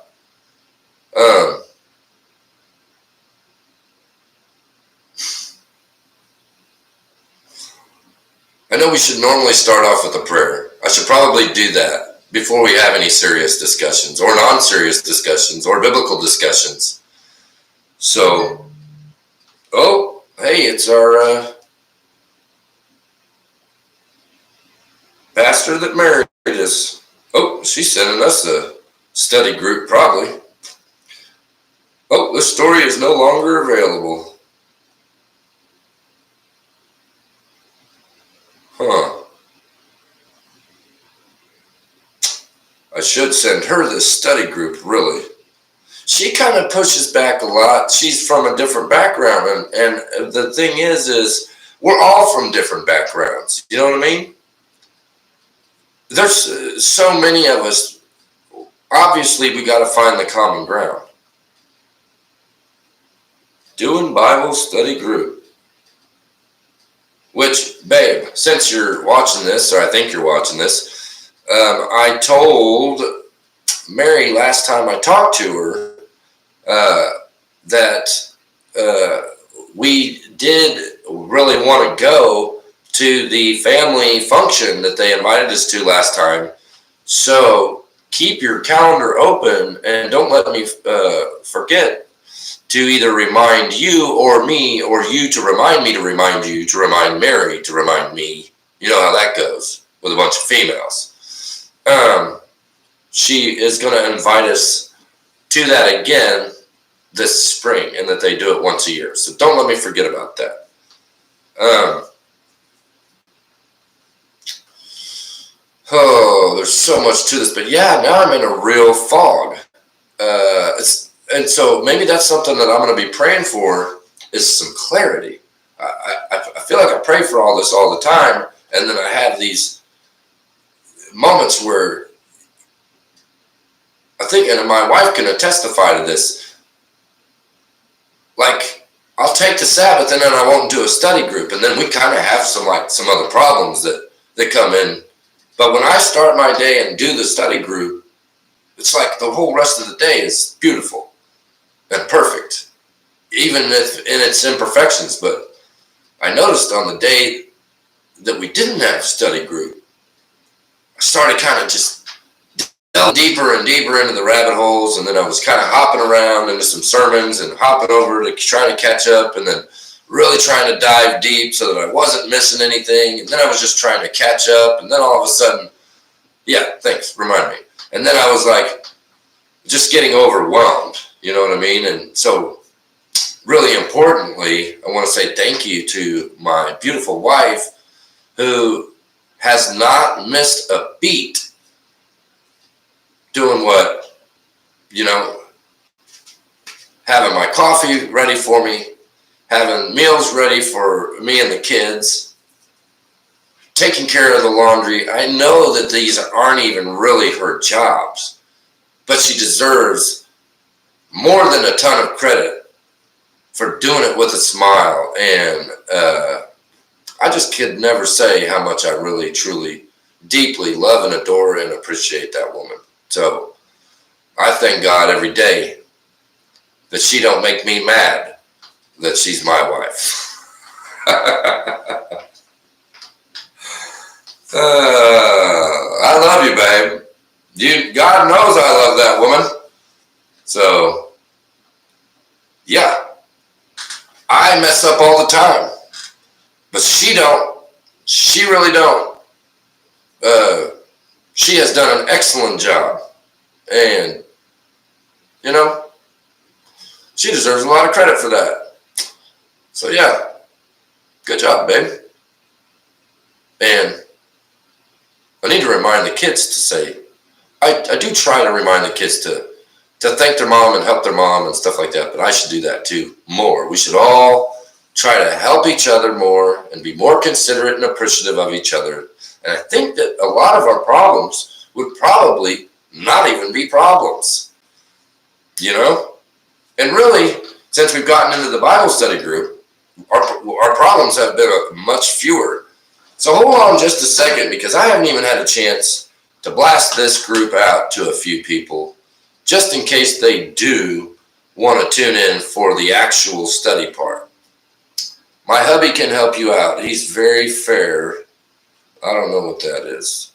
I know we should normally start off with a prayer. I should probably do that before we have any serious discussions or non-serious discussions or biblical discussions. So, oh, hey, it's our pastor that married us. Oh, she's sending us a study group, probably. Oh, this story is no longer available. Huh. I should send her this study group, really. She kind of pushes back a lot. She's from a different background, and the thing is we're all from different backgrounds. You know what I mean? There's so many of us. Obviously, we got to find the common ground. Doing Bible study group. Which, babe, since you're watching this, or I think you're watching this, I told Mary last time I talked to her that we did really want to go to the family function that they invited us to last time. So keep your calendar open and don't let me forget to either remind you or me, or you to remind me to remind you, to remind Mary to remind me. You know how that goes with a bunch of females. She is going to invite us to that again this spring, and that they do it once a year. So don't let me forget about that. Oh, there's so much to this, but yeah, now I'm in a real fog. And so maybe that's something that I'm going to be praying for, is some clarity. I feel like I pray for all this all the time, and then I have these moments where I think, and my wife can testify to this, like I'll take the Sabbath and then I won't do a study group, and then we kind of have some other problems that come in. But when I start my day and do the study group, it's like the whole rest of the day is beautiful and perfect, even if in its imperfections. But I noticed on the day that we didn't have study group, I started kind of just delving deeper and deeper into the rabbit holes, and then I was kind of hopping around into some sermons and hopping over to trying to catch up, and then really trying to dive deep so that I wasn't missing anything, and then I was just trying to catch up, and then all of a sudden, yeah, thanks, remind me. And then I was like, just getting overwhelmed, you know what I mean? And so, really importantly, I want to say thank you to my beautiful wife, who has not missed a beat doing what, you know, having my coffee ready for me, having meals ready for me and the kids, taking care of the laundry. I know that these aren't even really her jobs, but she deserves more than a ton of credit for doing it with a smile. And I just could never say how much I really, truly, deeply love and adore and appreciate that woman. So I thank God every day that she don't make me mad that she's my wife. I love you, babe. God knows I love that woman. So, yeah, I mess up all the time, but she don't. She really don't. She has done an excellent job, and you know, she deserves a lot of credit for that. So yeah, good job, babe. And I need to remind the kids to say, I do try to remind the kids to to thank their mom and help their mom and stuff like that. But I should do that too more. We should all try to help each other more and be more considerate and appreciative of each other. And I think that a lot of our problems would probably not even be problems, you know? And really, since we've gotten into the Bible study group, our problems have been much fewer. So hold on just a second, because I haven't even had a chance to blast this group out to a few people, just in case they do want to tune in for the actual study part. My hubby can help you out. He's very fair. I don't know what that is.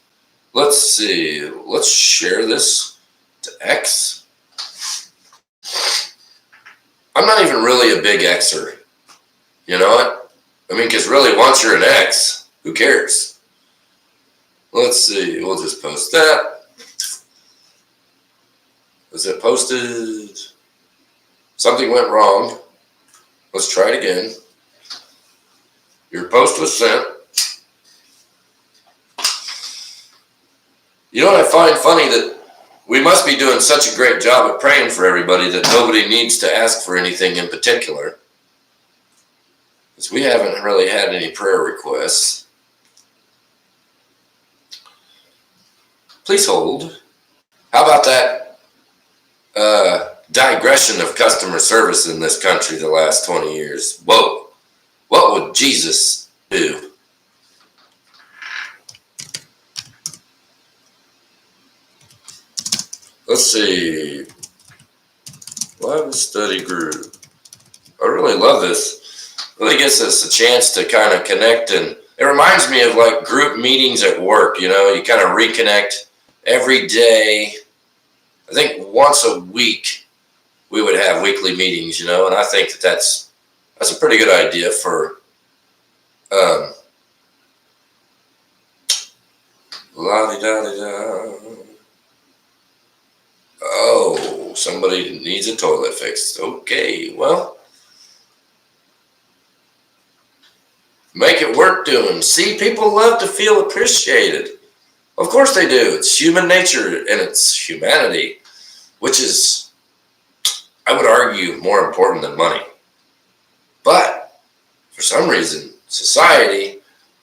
Let's see. Let's share this to X. I'm not even really a big Xer. You know what? I mean, because really, once you're an X, who cares? Let's see. We'll just post that. Is it posted? Something went wrong. Let's try it again. Your post was sent. You know what I find funny? That we must be doing such a great job at praying for everybody that nobody needs to ask for anything in particular. Because we haven't really had any prayer requests. Please hold. How about that digression of customer service in this country the last 20 years? Whoa. What would Jesus do? Let's see. Bible study group. I really love this. Really gives us a chance to kind of connect, and it reminds me of like group meetings at work. You know, you kind of reconnect every day. I think once a week we would have weekly meetings, you know, and I think that that's a pretty good idea for la-di-da-di-da. Oh, somebody needs a toilet fixed. Okay, well, make it worth doing. See, people love to feel appreciated. Of course they do. It's human nature and it's humanity, which is, I would argue, more important than money. But for some reason, society,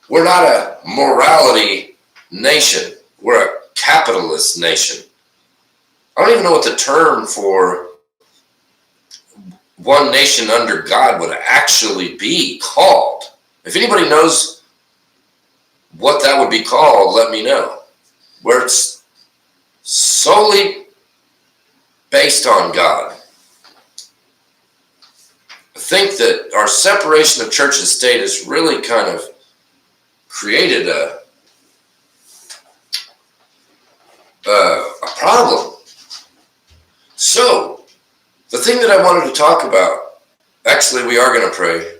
we're not a morality nation. We're a capitalist nation. I don't even know what the term for one nation under God would actually be called. If anybody knows what that would be called, let me know. Where it's solely based on God. I think that our separation of church and state has really kind of created a problem. So, the thing that I wanted to talk about, actually we are going to pray.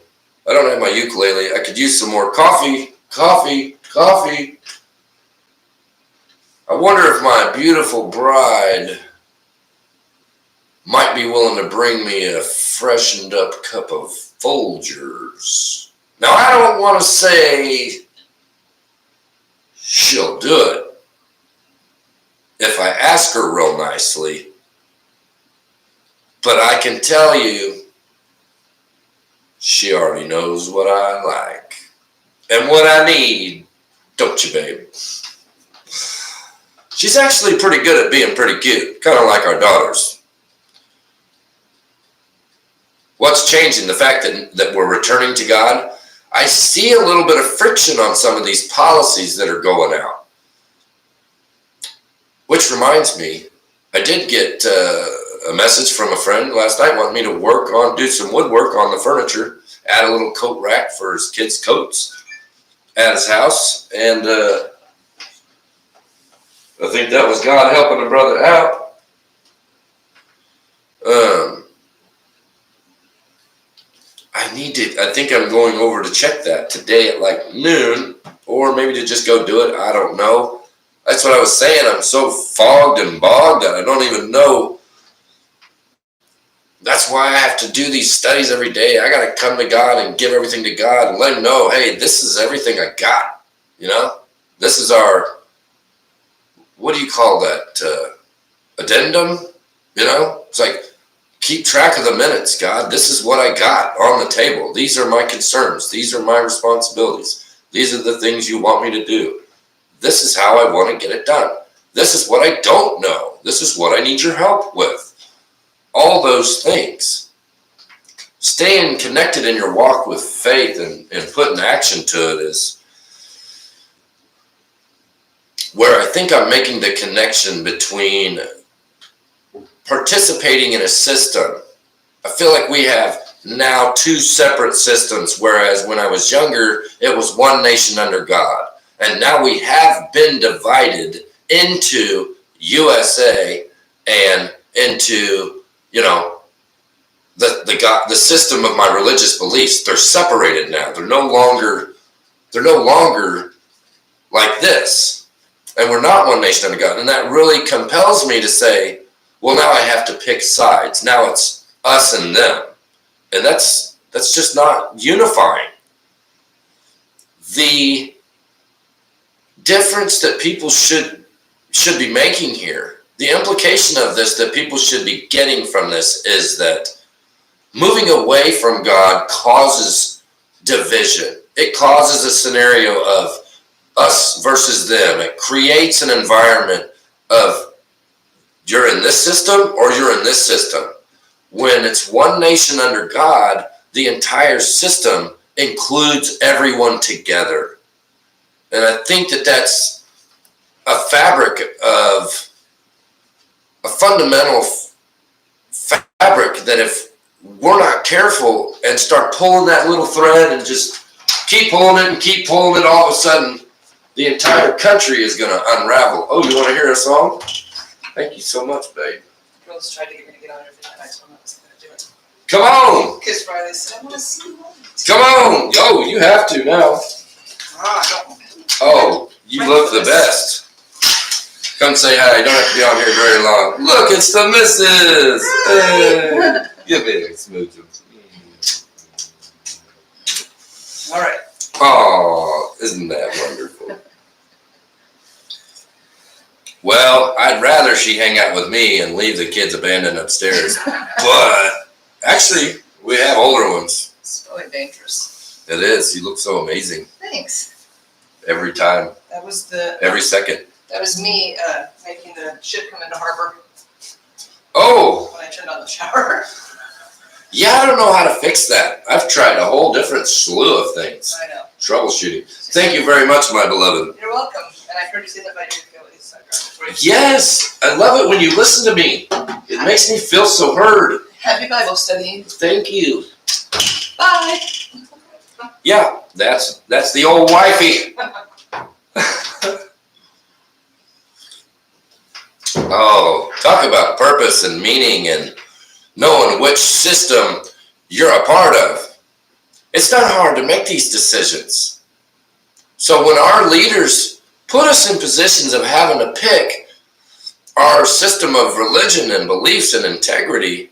I don't have my ukulele. I could use some more coffee. I wonder if my beautiful bride might be willing to bring me a freshened up cup of Folgers. Now, I don't want to say she'll do it if I ask her real nicely, but I can tell you she already knows what I like and what I need, don't you, babe? She's actually pretty good at being pretty cute, kind of like our daughters. What's changing? The fact that we're returning to God. I see a little bit of friction on some of these policies that are going out. Which reminds me, I did get a message from a friend last night wanting me to do some woodwork on the furniture, add a little coat rack for his kids' coats at his house. And I think that was God helping a brother out. I think I'm going over to check that today at like noon, or maybe to just go do it. I don't know. That's what I was saying. I'm so fogged and bogged that I don't even know. That's why I have to do these studies every day. I got to come to God and give everything to God and let him know, hey, this is everything I got. You know, this is our, what do you call that? Addendum? It's like, keep track of the minutes, God. This is what I got on the table. These are my concerns. These are my responsibilities. These are the things you want me to do. This is how I want to get it done. This is what I don't know. This is what I need your help with. All those things. Staying connected in your walk with faith and putting action to it is where I think I'm making the connection between participating in a system. I feel like we have now two separate systems, whereas when I was younger, it was one nation under God. And now we have been divided into USA and into, the system of my religious beliefs. They're separated now. They're no longer like this. And we're not one nation under God. And that really compels me to say, well, now I have to pick sides. Now it's us and them. And that's just not unifying. The difference that people should be making here, the implication of this that people should be getting from this is that moving away from God causes division. It causes a scenario of us versus them. It creates an environment of you're in this system or you're in this system. When it's one nation under God, the entire system includes everyone together. And I think that that's a fabric of a fundamental fabric that if we're not careful and start pulling that little thread and just keep pulling it, all of a sudden the entire country is going to unravel. Oh, you want to hear a song? Thank you so much, babe. Girls tried to get me to get on everything, and I told them I wasn't going to do it. Come on! Because Friday said, I want to see you. Come on! Oh, you have to now. I don't. Oh, you look the best. Come say hi. You don't have to be on here very long. Look, it's the missus. Hey. Give me a smooch. All right. Oh, isn't that wonderful? Well, I'd rather she hang out with me and leave the kids abandoned upstairs. But actually, we have older ones. It's really dangerous. It is. You look so amazing. Thanks. Every time. That was every second. That was me making the ship come into harbor. Oh. When I turned on the shower. Yeah, I don't know how to fix that. I've tried a whole different slew of things. I know. Troubleshooting. Thank you very much, my beloved. You're welcome. And I heard you say that by your abilities. Yes, I love it when you listen to me. It makes me feel so heard. Happy Bible study. Thank you. Bye. Yeah, that's the old wifey. Oh, talk about purpose and meaning and knowing which system you're a part of. It's not hard to make these decisions. So when our leaders put us in positions of having to pick our system of religion and beliefs and integrity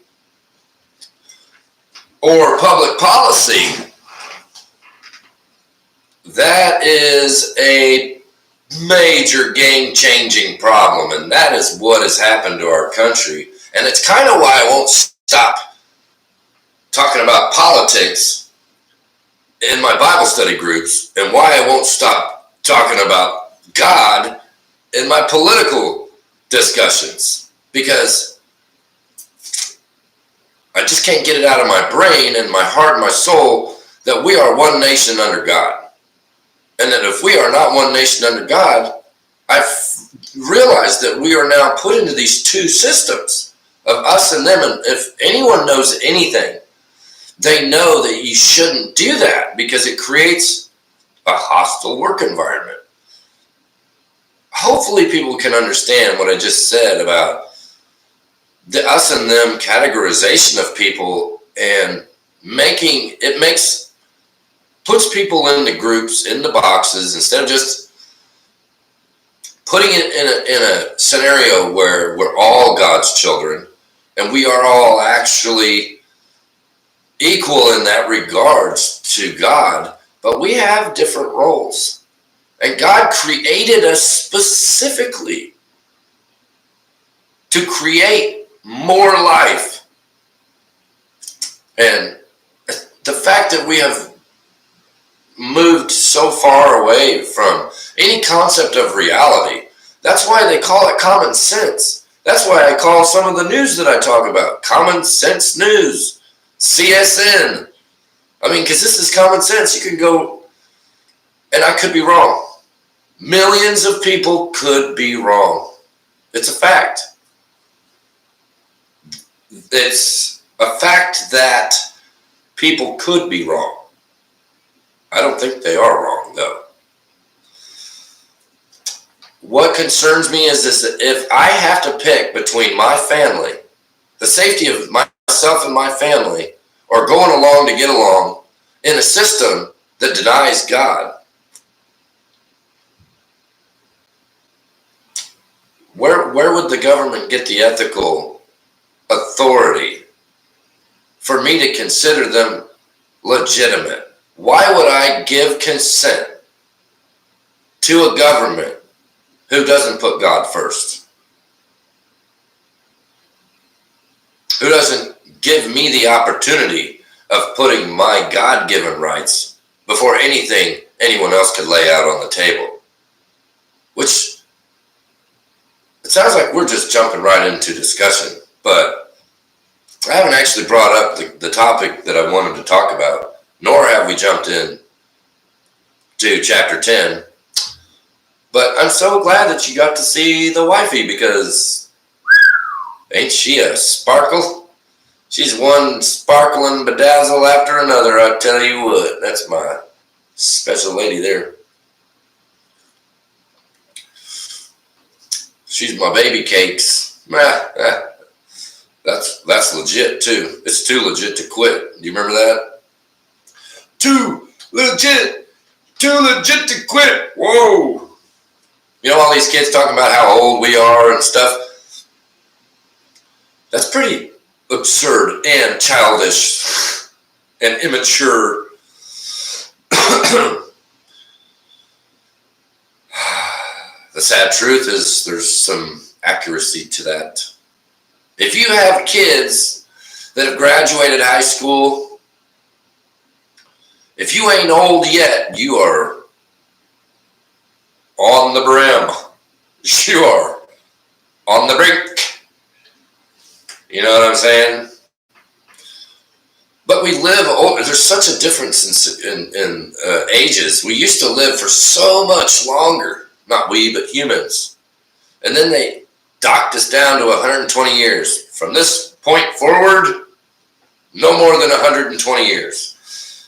or public policy, that is a major game-changing problem, and that is what has happened to our country. And it's kind of why I won't stop talking about politics in my Bible study groups, and why I won't stop talking about God in my political discussions, because I just can't get it out of my brain and my heart and my soul that we are one nation under God. And that if we are not one nation under God, I've realized that we are now put into these two systems of us and them. And if anyone knows anything, they know that you shouldn't do that, because it creates a hostile work environment. Hopefully people can understand what I just said about the us and them categorization of people, and puts people into groups, into boxes, instead of just putting it in a scenario where we're all God's children and we are all actually equal in that regards to God, but we have different roles. And God created us specifically to create more life. And the fact that we have moved so far away from any concept of reality, that's why they call it common sense. That's why I call some of the news that I talk about common sense news, CSN. I mean, because this is common sense. You can go, and I could be wrong. Millions of people could be wrong. It's a fact. It's a fact that people could be wrong. I don't think they are wrong, though. What concerns me is this: that if I have to pick between my family, the safety of myself and my family, or going along to get along in a system that denies God, where would the government get the ethical authority for me to consider them legitimate? Why would I give consent to a government who doesn't put God first? Who doesn't give me the opportunity of putting my God-given rights before anything anyone else could lay out on the table? Which, it sounds like we're just jumping right into discussion, but I haven't actually brought up the topic that I wanted to talk about, nor have we jumped in to chapter 10. But I'm so glad that you got to see the wifey, because ain't she a sparkle? She's one sparkle and bedazzle after another, I tell you what. That's my special lady there. She's my baby cakes. That's legit too. It's too legit to quit. Do you remember that? Too legit to quit. Whoa. You know, all these kids talking about how old we are and stuff. That's pretty absurd and childish and immature. The sad truth is there's some accuracy to that. If you have kids that have graduated high school, if you ain't old yet, you are on the brim. You are on the brink. You know what I'm saying? But we live, there's such a difference in ages. We used to live for so much longer. Not we, but humans. And then they docked us down to 120 years. From this point forward, no more than 120 years.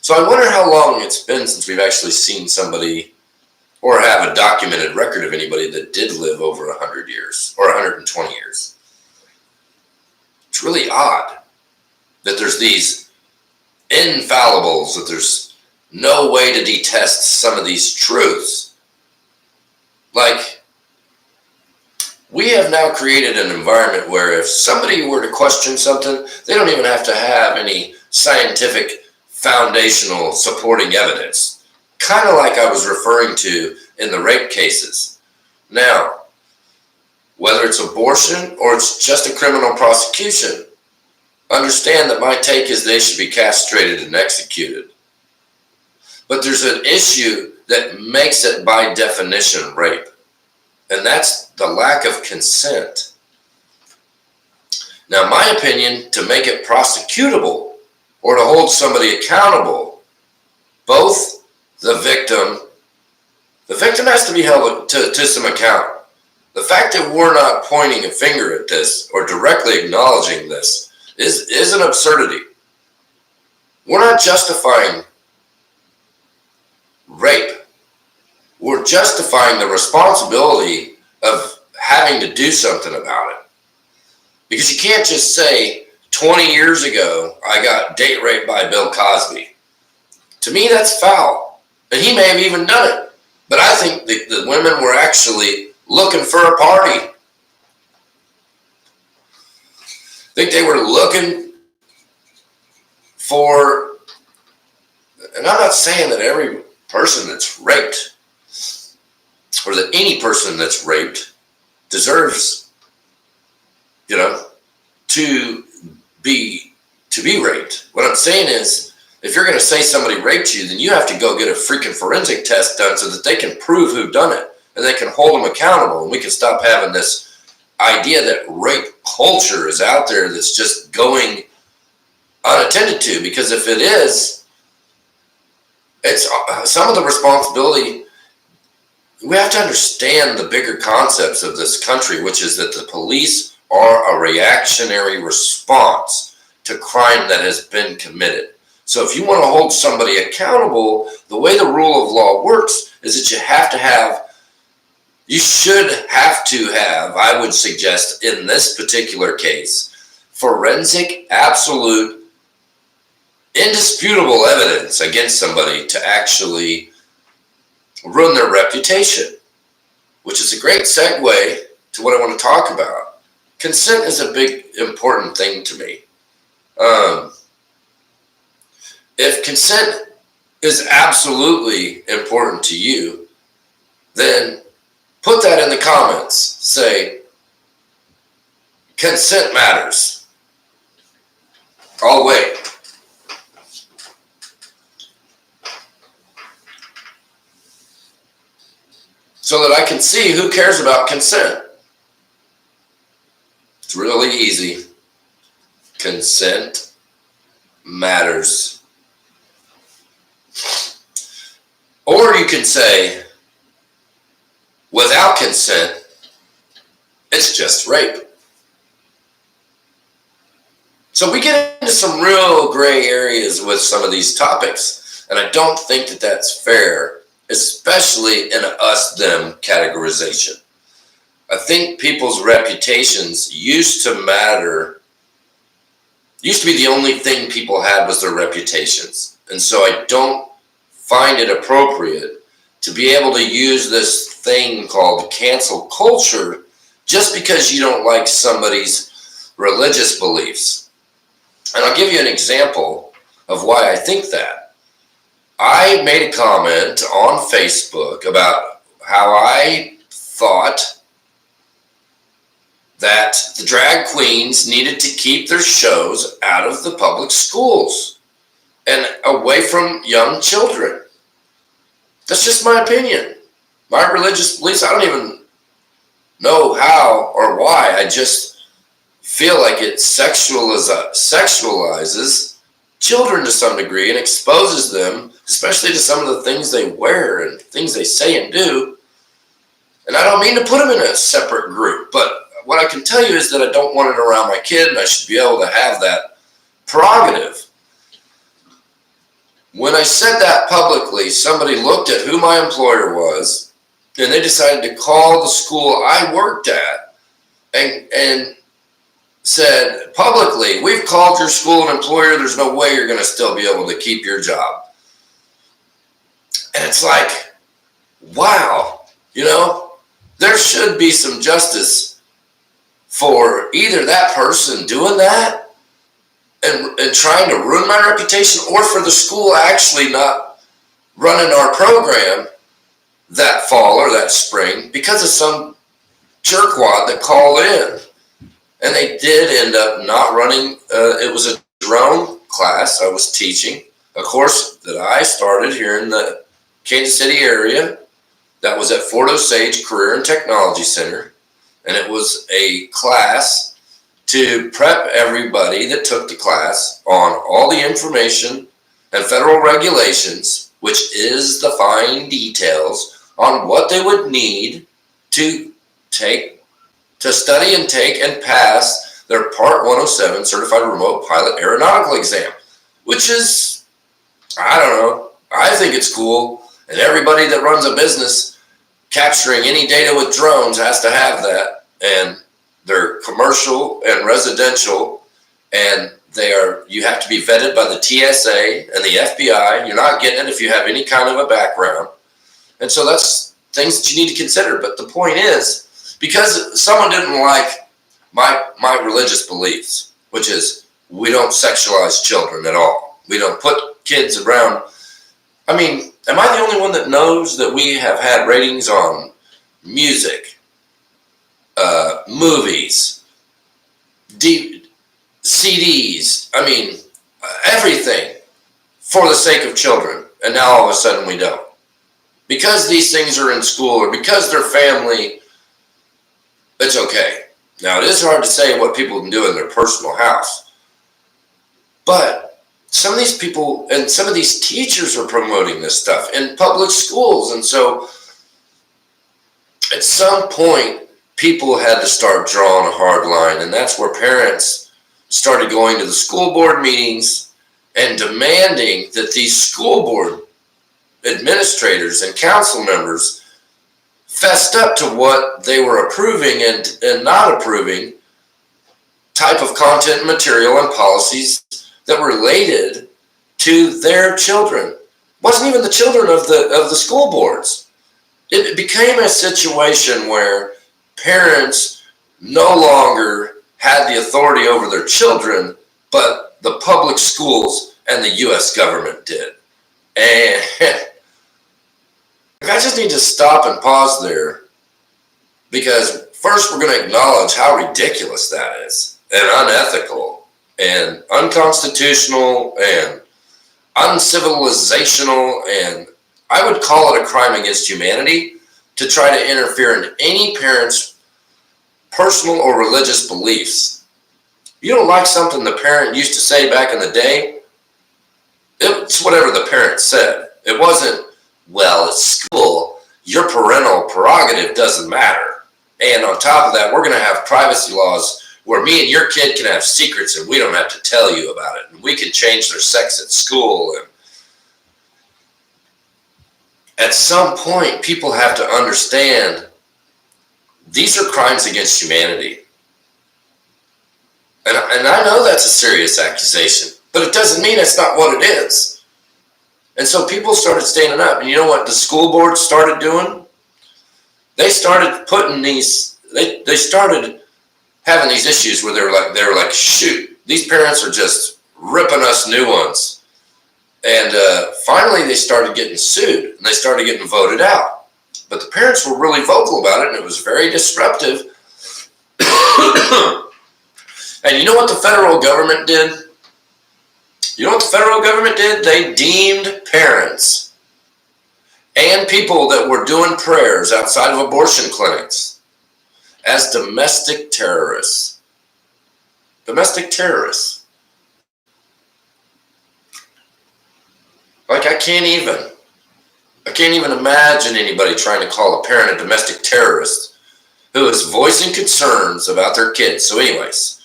So I wonder how long it's been since we've actually seen somebody or have a documented record of anybody that did live over 100 years or 120 years. It's really odd that there's these infallibles, that there's no way to detest some of these truths. Like, we have now created an environment where if somebody were to question something, they don't even have to have any scientific foundational supporting evidence. Kind of like I was referring to in the rape cases. Now, whether it's abortion or it's just a criminal prosecution, understand that my take is they should be castrated and executed. But there's an issue that makes it by definition rape, and that's the lack of consent. Now, my opinion, to make it prosecutable or to hold somebody accountable, both the victim has to be held to some account. The fact that we're not pointing a finger at this or directly acknowledging this is an absurdity. We're not justifying rape. We're justifying the responsibility of having to do something about it. Because you can't just say, 20 years ago, I got date raped by Bill Cosby. To me, that's foul. And he may have even done it. But I think the women were actually looking for a party. I think they were looking for, and I'm not saying that every person that's raped or that any person that's raped deserves, to be raped. What I'm saying is, if you're going to say somebody raped you, then you have to go get a freaking forensic test done so that they can prove who done it and they can hold them accountable, and we can stop having this idea that rape culture is out there that's just going unattended to. Because if it is, it's some of the responsibility. We have to understand the bigger concepts of this country, which is that the police are a reactionary response to crime that has been committed. So if you want to hold somebody accountable, the way the rule of law works is that you should have to have, I would suggest in this particular case, forensic, absolute, indisputable evidence against somebody to actually ruin their reputation, which is a great segue to what I want to talk about. Consent is a big, important thing to me. If consent is absolutely important to you, then put that in the comments. Say, consent matters. I'll wait. So that I can see who cares about consent. It's really easy. Consent matters. Or you can say, without consent, it's just rape. So we get into some real gray areas with some of these topics, and I don't think that that's fair, especially in a us-them categorization. I think people's reputations used to matter. Used to be the only thing people had was their reputations. And so I don't find it appropriate to be able to use this thing called cancel culture just because you don't like somebody's religious beliefs. And I'll give you an example of why I think that. I made a comment on Facebook about how I thought that the drag queens needed to keep their shows out of the public schools and away from young children. That's just my opinion. My religious beliefs, I don't even know how or why. I just feel like it sexualizes children to some degree and exposes them, especially to some of the things they wear and things they say and do. And I don't mean to put them in a separate group, but what I can tell you is that I don't want it around my kid, and I should be able to have that prerogative. When I said that publicly, somebody looked at who my employer was, and they decided to call the school I worked at and said publicly, we've called your school an employer, there's no way you're going to still be able to keep your job. And it's like, wow, there should be some justice for either that person doing that and trying to ruin my reputation, or for the school actually not running our program that fall or that spring because of some jerkwad that called in. And they did end up not running. It was a drone class I was teaching, a course that I started here in the Kansas City area that was at Fort Osage Career and Technology Center. And it was a class to prep everybody that took the class on all the information and federal regulations, which is the fine details on what they would need to study and take and pass their Part 107 Certified Remote Pilot Aeronautical Exam, which is, I don't know, I think it's cool. And everybody that runs a business capturing any data with drones has to have that. And they're commercial and residential, and you have to be vetted by the TSA and the FBI. You're not getting it if you have any kind of a background. And so that's things that you need to consider. But the point is, because someone didn't like my religious beliefs, which is we don't sexualize children at all. We don't put kids around. I mean, am I the only one that knows that we have had ratings on music, movies, CDs, I mean, everything for the sake of children. And now all of a sudden we don't. Because these things are in school or because they're family, it's okay. Now, it is hard to say what people can do in their personal house. But some of these people and some of these teachers are promoting this stuff in public schools. And so at some point, people had to start drawing a hard line. And that's where parents started going to the school board meetings and demanding that these school board administrators and council members fessed up to what they were approving and not approving type of content, material, and policies that related to their children. It wasn't even the children of the school boards. It became a situation where parents no longer had the authority over their children, but the public schools and the U.S. government did. And I just need to stop and pause there, because first we're going to acknowledge how ridiculous that is, and unethical, and unconstitutional, and uncivilizational, and I would call it a crime against humanity to try to interfere in any parent's personal or religious beliefs. You don't like something the parent used to say back in the day, it's whatever the parent said. It wasn't, well, it's school, your parental prerogative doesn't matter. And on top of that, we're going to have privacy laws where me and your kid can have secrets and we don't have to tell you about it. And we can change their sex at school. And at some point, people have to understand these are crimes against humanity. And I know that's a serious accusation, but it doesn't mean it's not what it is. And so people started standing up. And you know what the school board started doing? They started putting these, they started having these issues where they were like, shoot, these parents are just ripping us new ones. And finally they started getting sued and they started getting voted out. But the parents were really vocal about it, and it was very disruptive. And you know what the federal government did? You know what the federal government did? They deemed parents and people that were doing prayers outside of abortion clinics as domestic terrorists. Domestic terrorists. Like, I can't even imagine anybody trying to call a parent a domestic terrorist who is voicing concerns about their kids. So anyways,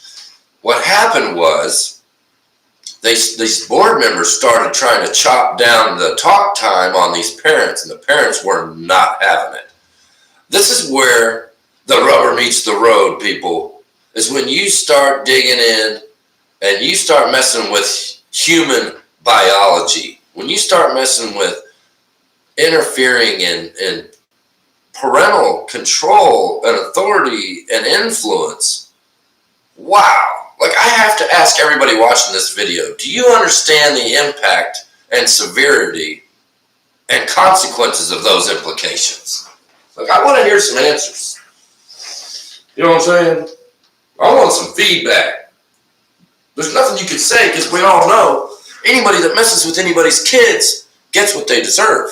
what happened was these board members started trying to chop down the talk time on these parents, and the parents were not having it. This is where the rubber meets the road, people, is when you start digging in and you start messing with human biology. When you start messing with interfering in parental control and authority and influence, wow. Like, I have to ask everybody watching this video, do you understand the impact and severity and consequences of those implications? Like, I want to hear some answers. You know what I'm saying? I want some feedback. There's nothing you can say, because we all know anybody that messes with anybody's kids gets what they deserve.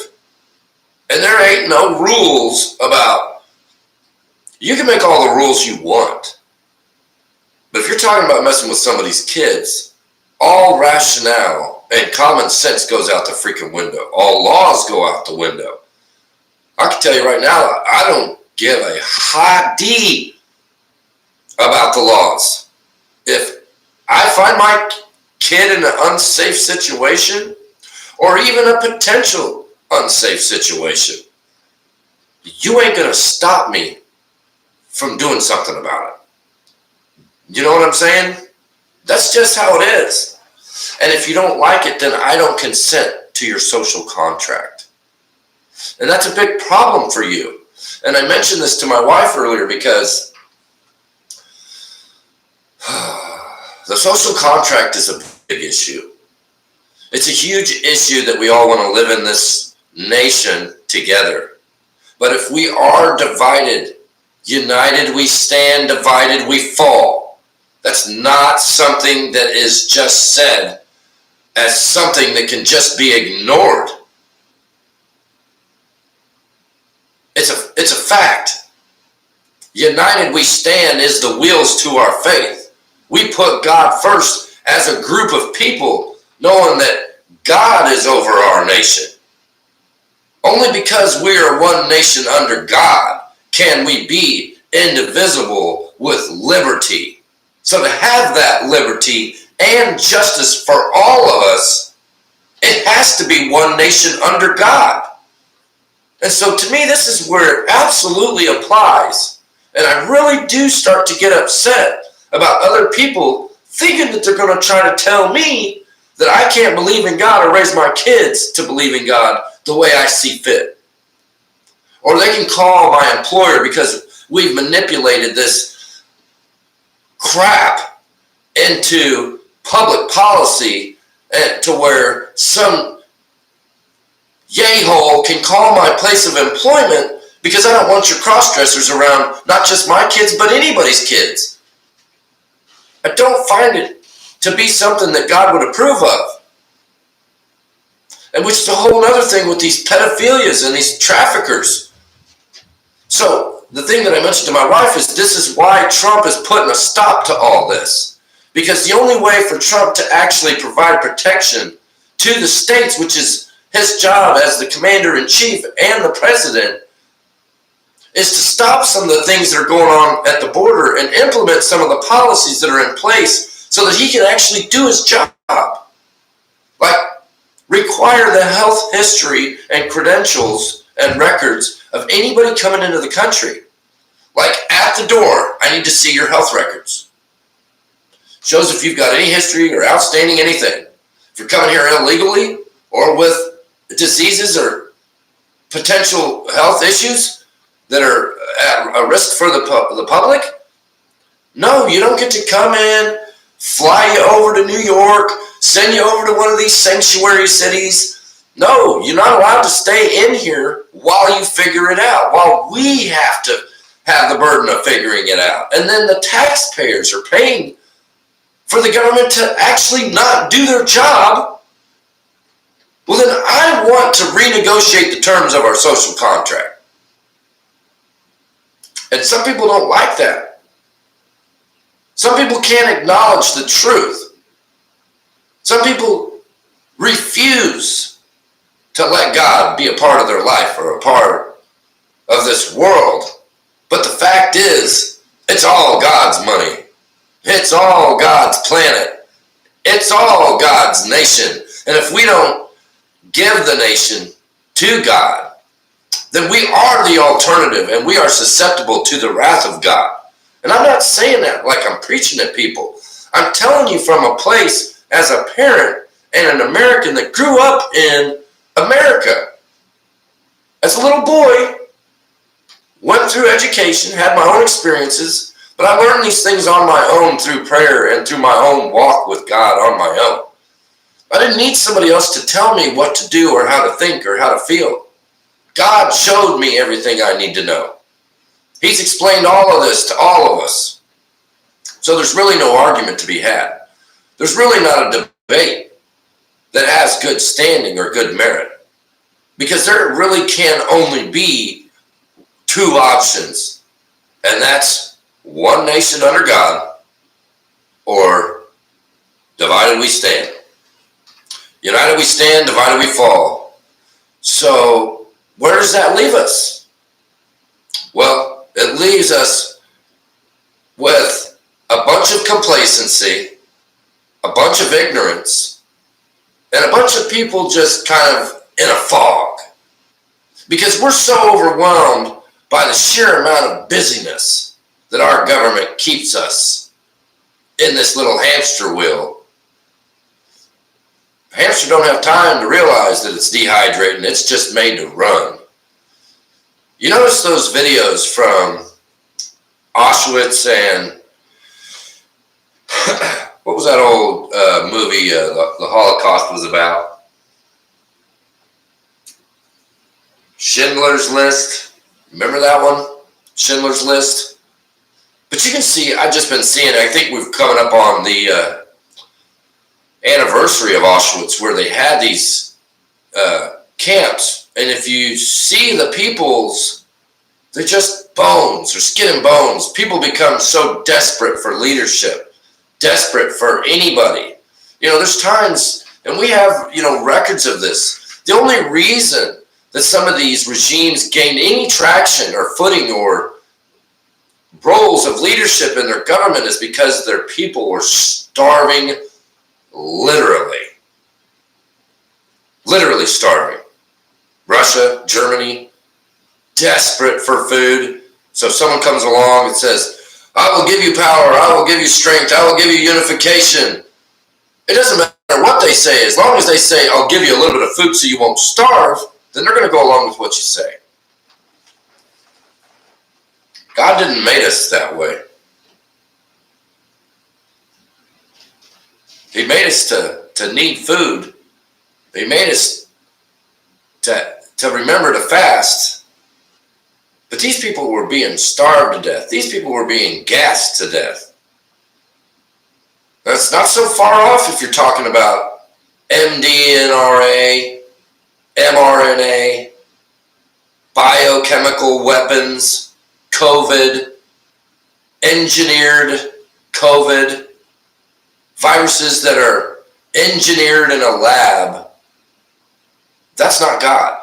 And there ain't no rules about, you can make all the rules you want. But if you're talking about messing with somebody's kids, all rationale and common sense goes out the freaking window. All laws go out the window. I can tell you right now, I don't give a hot D about the laws. If I find my kid in an unsafe situation, or even a potential unsafe situation, you ain't gonna stop me from doing something about it. You know what I'm saying? That's just how it is. And if you don't like it, then I don't consent to your social contract. And that's a big problem for you. And I mentioned this to my wife earlier because the social contract is a big issue. It's a huge issue that we all want to live in this nation together. But if we are divided, united we stand, divided we fall. That's not something that is just said as something that can just be ignored. It's a fact. United we stand is the wheels to our faith. We put God first as a group of people, knowing that God is over our nation. Only because we are one nation under God can we be indivisible with liberty. So to have that liberty and justice for all of us, it has to be one nation under God. And so to me, this is where it absolutely applies. And I really do start to get upset about other people thinking that they're going to try to tell me that I can't believe in God or raise my kids to believe in God the way I see fit. Or they can call my employer because we've manipulated this crap into public policy to where some yay-hole can call my place of employment because I don't want your cross-dressers around not just my kids, but anybody's kids. I don't find it to be something that God would approve of. And which is a whole other thing with these pedophilias and these traffickers. So the thing that I mentioned to my wife is this is why Trump is putting a stop to all this. Because the only way for Trump to actually provide protection to the states, which is his job as the commander-in-chief and the president, is to stop some of the things that are going on at the border and implement some of the policies that are in place so that he can actually do his job. Like, require the health history and credentials and records of anybody coming into the country. Like, at the door, I need to see your health records. Shows if you've got any history or outstanding anything. If you're coming here illegally or with diseases or potential health issues that are at a risk for the public, no, you don't get to come in, fly you over to New York, send you over to one of these sanctuary cities. No, you're not allowed to stay in here while you figure it out, while we have to have the burden of figuring it out. And then the taxpayers are paying for the government to actually not do their job. Well, then I want to renegotiate the terms of our social contract. And some people don't like that. Some people can't acknowledge the truth. Some people refuse to let God be a part of their life or a part of this world. But the fact is, it's all God's money. It's all God's planet. It's all God's nation. And if we don't give the nation to God, then we are the alternative and we are susceptible to the wrath of God. And I'm not saying that like I'm preaching at people. I'm telling you from a place as a parent and an American that grew up in America. As a little boy, went through education, had my own experiences, but I learned these things on my own through prayer and through my own walk with God on my own. I didn't need somebody else to tell me what to do or how to think or how to feel. God showed me everything I need to know. He's explained all of this to all of us. So there's really no argument to be had. There's really not a debate that has good standing or good merit. Because there really can only be two options. And that's one nation under God or divided we stand. United we stand, divided we fall. So where does that leave us? Well, it leaves us with a bunch of complacency, a bunch of ignorance, and a bunch of people just kind of in a fog. Because we're so overwhelmed by the sheer amount of busyness that our government keeps us in this little hamster wheel. Hamster don't have time to realize that it's dehydrating. It's just made to run. You notice those videos from Auschwitz and what was that old movie the Holocaust was about? Schindler's List. Remember that one? Schindler's List. But you can see, I've just been seeing, I think we've coming up on the anniversary of Auschwitz, where they had these camps. And if you see the people's, they're just bones or skin and bones. People become so desperate for leadership, desperate for anybody. There's times, and we have, records of this. The only reason that some of these regimes gained any traction or footing or roles of leadership in their government is because their people were starving, literally starving. Russia, Germany, desperate for food. So if someone comes along and says, I will give you power, I will give you strength, I will give you unification. It doesn't matter what they say, as long as they say, I'll give you a little bit of food so you won't starve, then they're going to go along with what you say. God didn't make us that way. He made us to need food. He made us to remember to fast. But these people were being starved to death. These people were being gassed to death. That's not so far off if you're talking about MDNRA, mRNA, biochemical weapons, COVID, engineered COVID, viruses that are engineered in a lab. That's not God.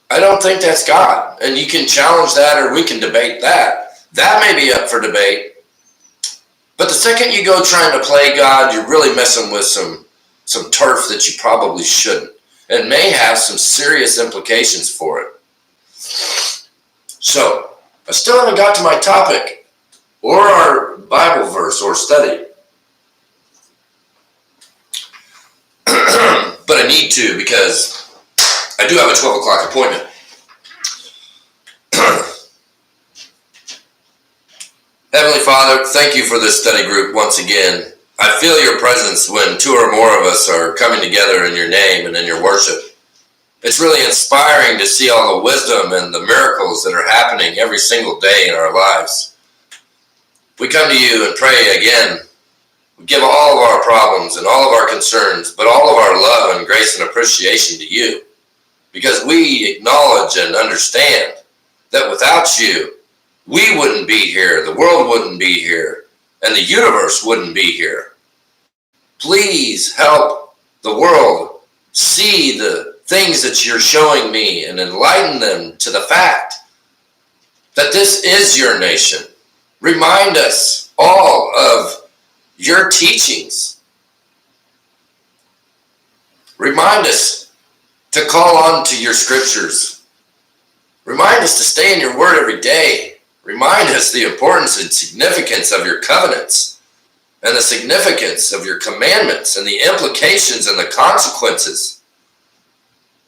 I don't think that's God. And you can challenge that, or we can debate that. That may be up for debate. But the second you go trying to play God, you're really messing with some turf that you probably shouldn't, and may have some serious implications for it. So, I still haven't got to my topic or our Bible verse or study. But I need to, because I do have a 12 o'clock appointment. Heavenly Father, thank you for this study group once again. I feel your presence when two or more of us are coming together in your name and in your worship. It's really inspiring to see all the wisdom and the miracles that are happening every single day in our lives. We come to you and pray again. We give all of our problems and all of our concerns, but all of our love and grace and appreciation to you, because we acknowledge and understand that without you, we wouldn't be here, the world wouldn't be here, and the universe wouldn't be here. Please help the world see the things that you're showing me and enlighten them to the fact that this is your nation. Remind us all of your teachings. Remind us to call on to your scriptures. Remind us to stay in your word every day. Remind us the importance and significance of your covenants and the significance of your commandments and the implications and the consequences.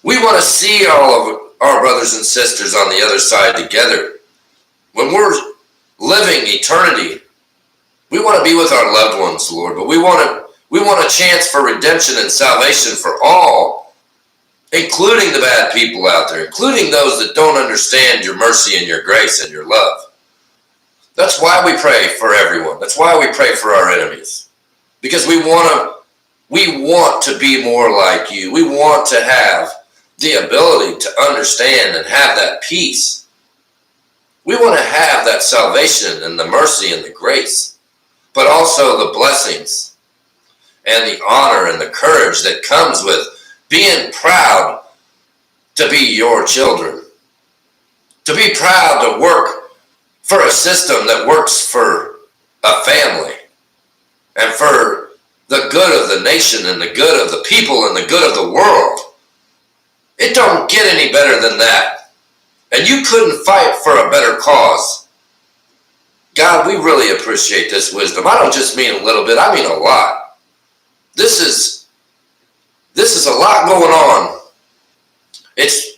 We want to see all of our brothers and sisters on the other side together. When we're living eternity, we want to be with our loved ones, Lord, but we want a chance for redemption and salvation for all, including the bad people out there, including those that don't understand your mercy and your grace and your love. That's why we pray for everyone. That's why we pray for our enemies. Because we want to be more like you. We want to have the ability to understand and have that peace. We want to have that salvation and the mercy and the grace, but also the blessings and the honor and the courage that comes with being proud to be your children. To be proud to work for a system that works for a family and for the good of the nation and the good of the people and the good of the world. It don't get any better than that. And you couldn't fight for a better cause. God, we really appreciate this wisdom. I don't just mean a little bit, I mean a lot. This is a lot going on. It's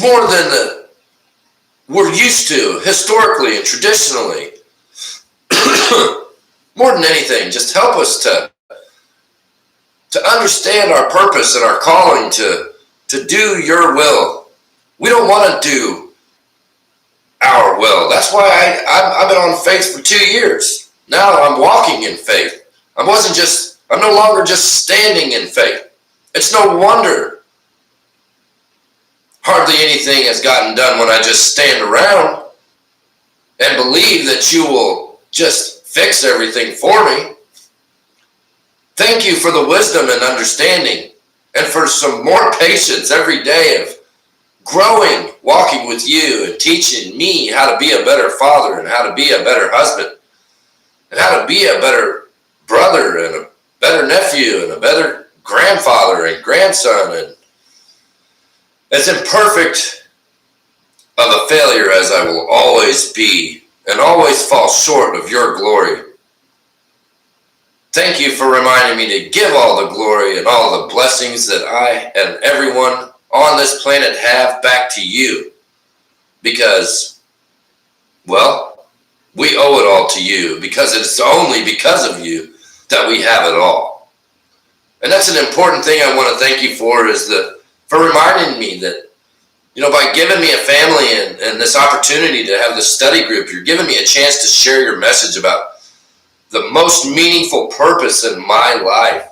more than we're used to historically and traditionally. More than anything, just help us to understand our purpose and our calling to do your will. We don't want to do our will. That's why I've been on faith for 2 years. Now I'm walking in faith. I'm no longer just standing in faith. It's no wonder hardly anything has gotten done when I just stand around and believe that you will just fix everything for me. Thank you for the wisdom and understanding and for some more patience every day of growing, walking with you and teaching me how to be a better father and how to be a better husband and how to be a better brother and a better nephew and a better grandfather and grandson, and as imperfect of a failure as I will always be and always fall short of your glory. Thank you for reminding me to give all the glory and all the blessings that I and everyone on this planet have back to you, because, well, we owe it all to you, because it's only because of you that we have it all. And that's an important thing I want to thank you for, for reminding me that, by giving me a family and this opportunity to have this study group, you're giving me a chance to share your message about the most meaningful purpose in my life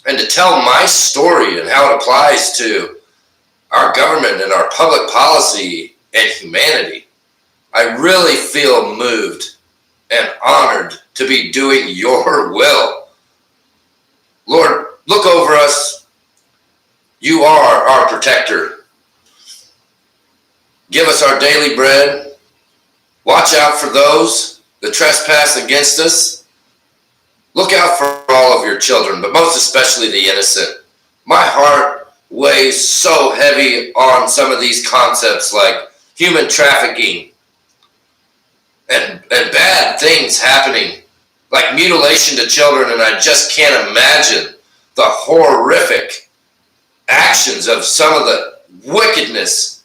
and to tell my story and how it applies to our government and our public policy and humanity. I really feel moved and honored to be doing your will. Lord, look over us. You are our protector. Give us our daily bread. Watch out for those that trespass against us. Look out for all of your children, but most especially the innocent. My heart weighs so heavy on some of these concepts like human trafficking and bad things happening, like mutilation to children, and I just can't imagine the horrific actions of some of the wickedness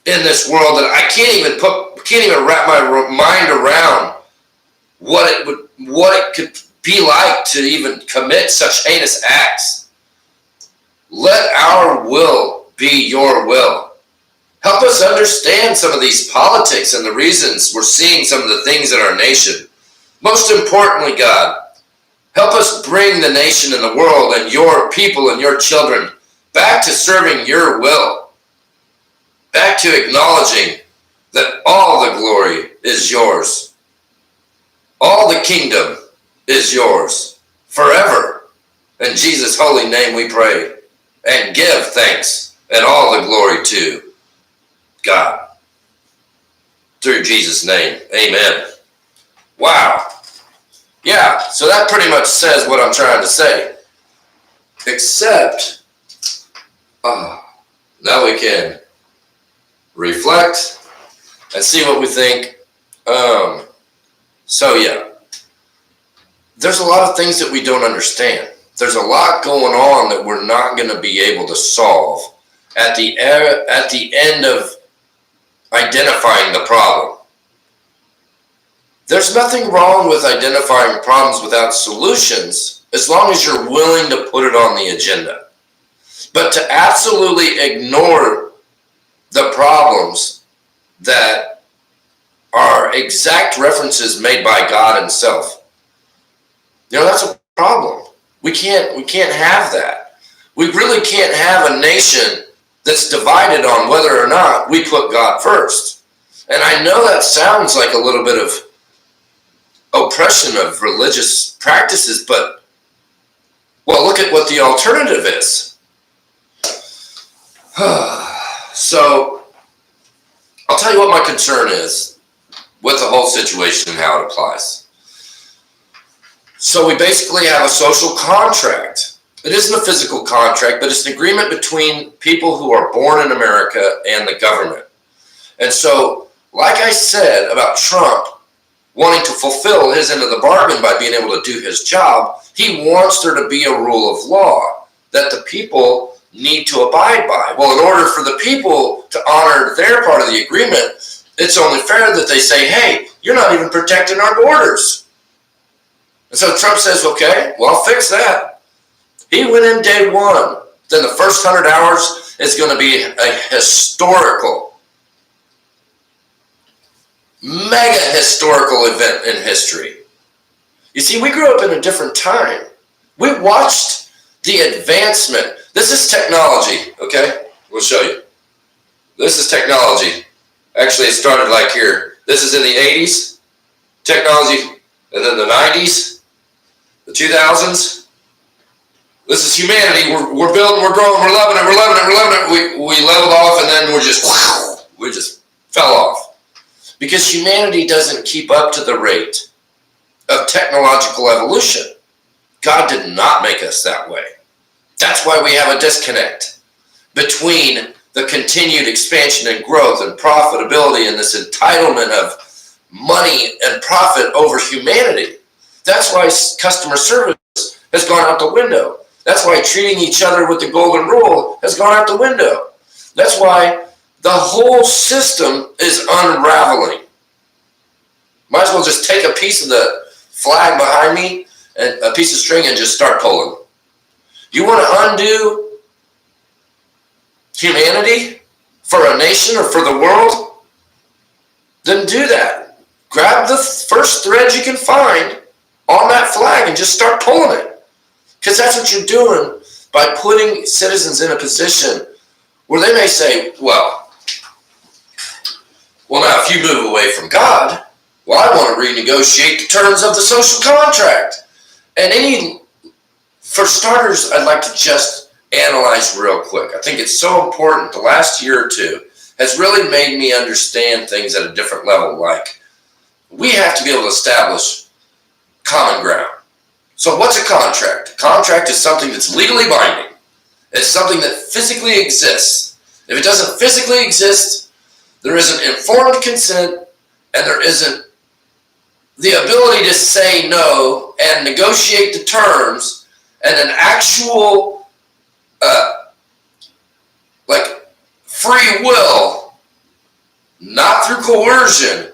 in this world that I can't even wrap my mind around what it could be like to even commit such heinous acts. Let our will be your will. Help us understand some of these politics and the reasons we're seeing some of the things in our nation. Most importantly, God, help us bring the nation and the world and your people and your children back to serving your will, back to acknowledging that all the glory is yours. All the kingdom is yours forever. In Jesus' holy name we pray and give thanks and all the glory to God. Through Jesus' name, amen. Wow. Yeah, so that pretty much says what I'm trying to say. Except, now we can reflect and see what we think. So yeah, there's a lot of things that we don't understand. There's a lot going on that we're not going to be able to solve at the end of identifying the problem. There's nothing wrong with identifying problems without solutions, as long as you're willing to put it on the agenda. But to absolutely ignore the problems that are exact references made by God himself, that's a problem. We can't have that. We really can't have a nation that's divided on whether or not we put God first. And I know that sounds like a little bit of oppression of religious practices, but, well, look at what the alternative is. So, I'll tell you what my concern is with the whole situation and how it applies. So we basically have a social contract. It isn't a physical contract, but it's an agreement between people who are born in America and the government. And so, like I said about Trump wanting to fulfill his end of the bargain by being able to do his job, he wants there to be a rule of law that the people need to abide by. Well, in order for the people to honor their part of the agreement, it's only fair that they say, hey, you're not even protecting our borders. And so Trump says, okay, well, I'll fix that. He went in day one. Then the first 100 hours is going to be a historical mega historical event in history. You see, we grew up in a different time. We watched the advancement. This is technology, okay? We'll show you. This is technology. Actually, it started like here. This is in the 80s, technology, and then the 90s, the 2000s. This is humanity. We're building, we're growing, we're loving it. We leveled off, and then we just fell off. Because humanity doesn't keep up to the rate of technological evolution. God did not make us that way. That's why we have a disconnect between the continued expansion and growth and profitability and this entitlement of money and profit over humanity. That's why customer service has gone out the window. That's why treating each other with the golden rule has gone out the window. That's why the whole system is unraveling. Might as well just take a piece of the flag behind me and a piece of string and just start pulling. You want to undo humanity for a nation or for the world? Then do that. Grab the first thread you can find on that flag and just start pulling it. Because that's what you're doing by putting citizens in a position where they may say, well, now if you move away from God, well, I want to renegotiate the terms of the social contract. And for starters, I'd like to just analyze real quick. I think it's so important. The last year or two has really made me understand things at a different level. Like, we have to be able to establish common ground. So what's a contract? A contract is something that's legally binding. It's something that physically exists. If it doesn't physically exist, there isn't informed consent, and there isn't the ability to say no and negotiate the terms and an actual free will, not through coercion,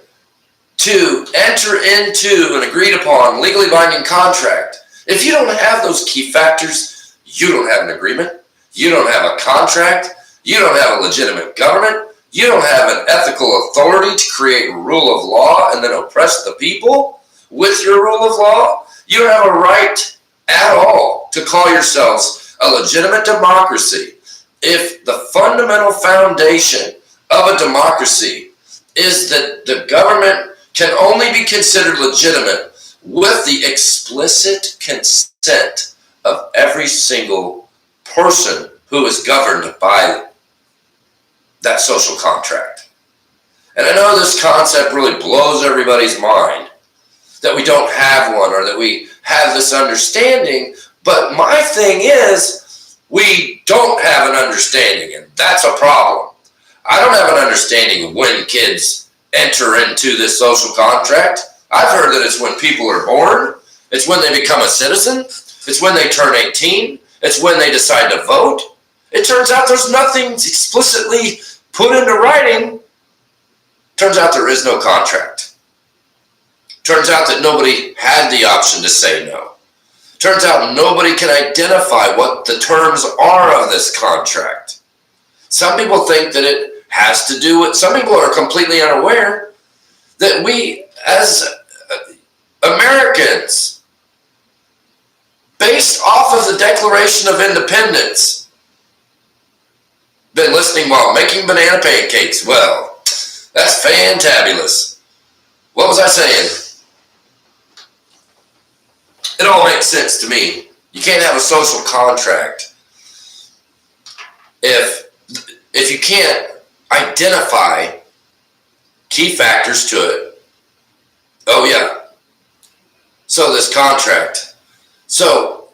to enter into an agreed upon legally binding contract. If you don't have those key factors, you don't have an agreement, you don't have a contract, you don't have a legitimate government, you don't have an ethical authority to create a rule of law and then oppress the people with your rule of law. You don't have a right at all to call yourselves a legitimate democracy if the fundamental foundation of a democracy is that the government can only be considered legitimate with the explicit consent of every single person who is governed by that social contract. And I know this concept really blows everybody's mind, that we don't have one or that we have this understanding, but my thing is, we don't have an understanding, and that's a problem. I don't have an understanding of when kids enter into this social contract. I've heard that it's when people are born, it's when they become a citizen, it's when they turn 18, it's when they decide to vote. It turns out there's nothing explicitly put into writing. Turns out there is no contract. Turns out that nobody had the option to say no. Turns out nobody can identify what the terms are of this contract. Some people think that it has to do with, some people are completely unaware that we as Americans, based off of the Declaration of Independence, been listening while making banana pancakes. Well, that's fantabulous. What was I saying? It all makes sense to me. You can't have a social contract if you can't identify key factors to it. Oh yeah. So this contract. So,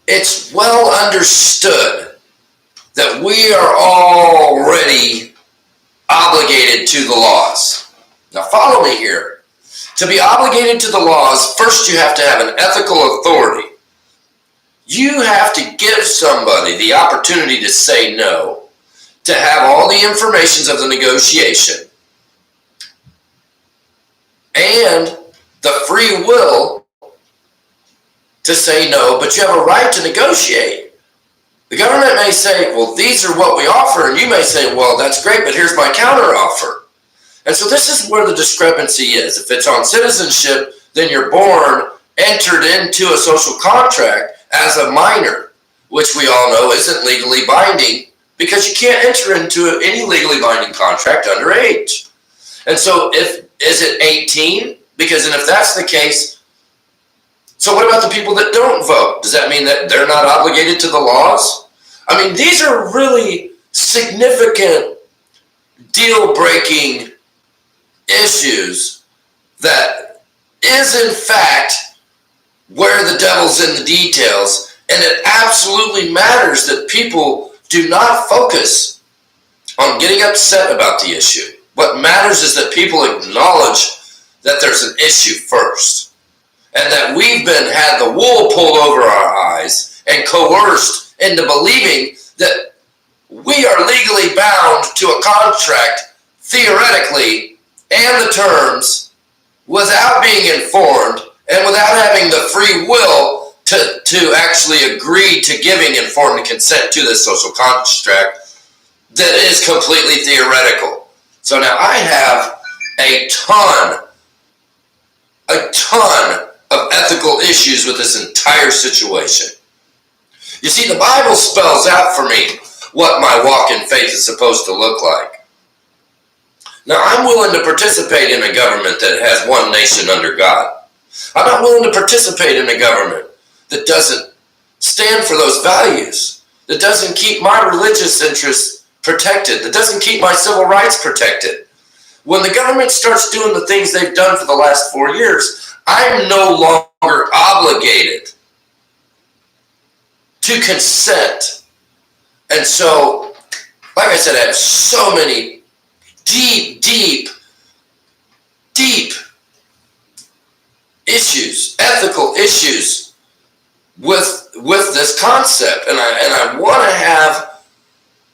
it's well understood that we are already obligated to the laws. Now follow me here. To be obligated to the laws, first you have to have an ethical authority. You have to give somebody the opportunity to say no, to have all the information of the negotiation, and the free will to say no, but you have a right to negotiate. The government may say, well, these are what we offer, and you may say, well, that's great, but here's my counter offer. And so this is where the discrepancy is. If it's on citizenship, then you're born, entered into a social contract as a minor, which we all know isn't legally binding, because you can't enter into any legally binding contract underage. And so is it 18? Because if that's the case, so what about the people that don't vote? Does that mean that they're not obligated to the laws? I mean, these are really significant deal-breaking issues that is in fact where the devil's in the details, and it absolutely matters that people do not focus on getting upset about the issue. What matters is that people acknowledge that there's an issue first, and that we've had the wool pulled over our eyes and coerced into believing that we are legally bound to a contract, theoretically, and the terms, without being informed and without having the free will to actually agree to giving informed consent to this social contract that is completely theoretical. So now I have a ton of ethical issues with this entire situation. You see, the Bible spells out for me what my walk in faith is supposed to look like. Now, I'm willing to participate in a government that has one nation under God. I'm not willing to participate in a government that doesn't stand for those values, that doesn't keep my religious interests protected, that doesn't keep my civil rights protected. When the government starts doing the things they've done for the last 4 years, I'm no longer obligated to consent. And so, like I said, I have so many deep issues, ethical issues with this concept, and I want to have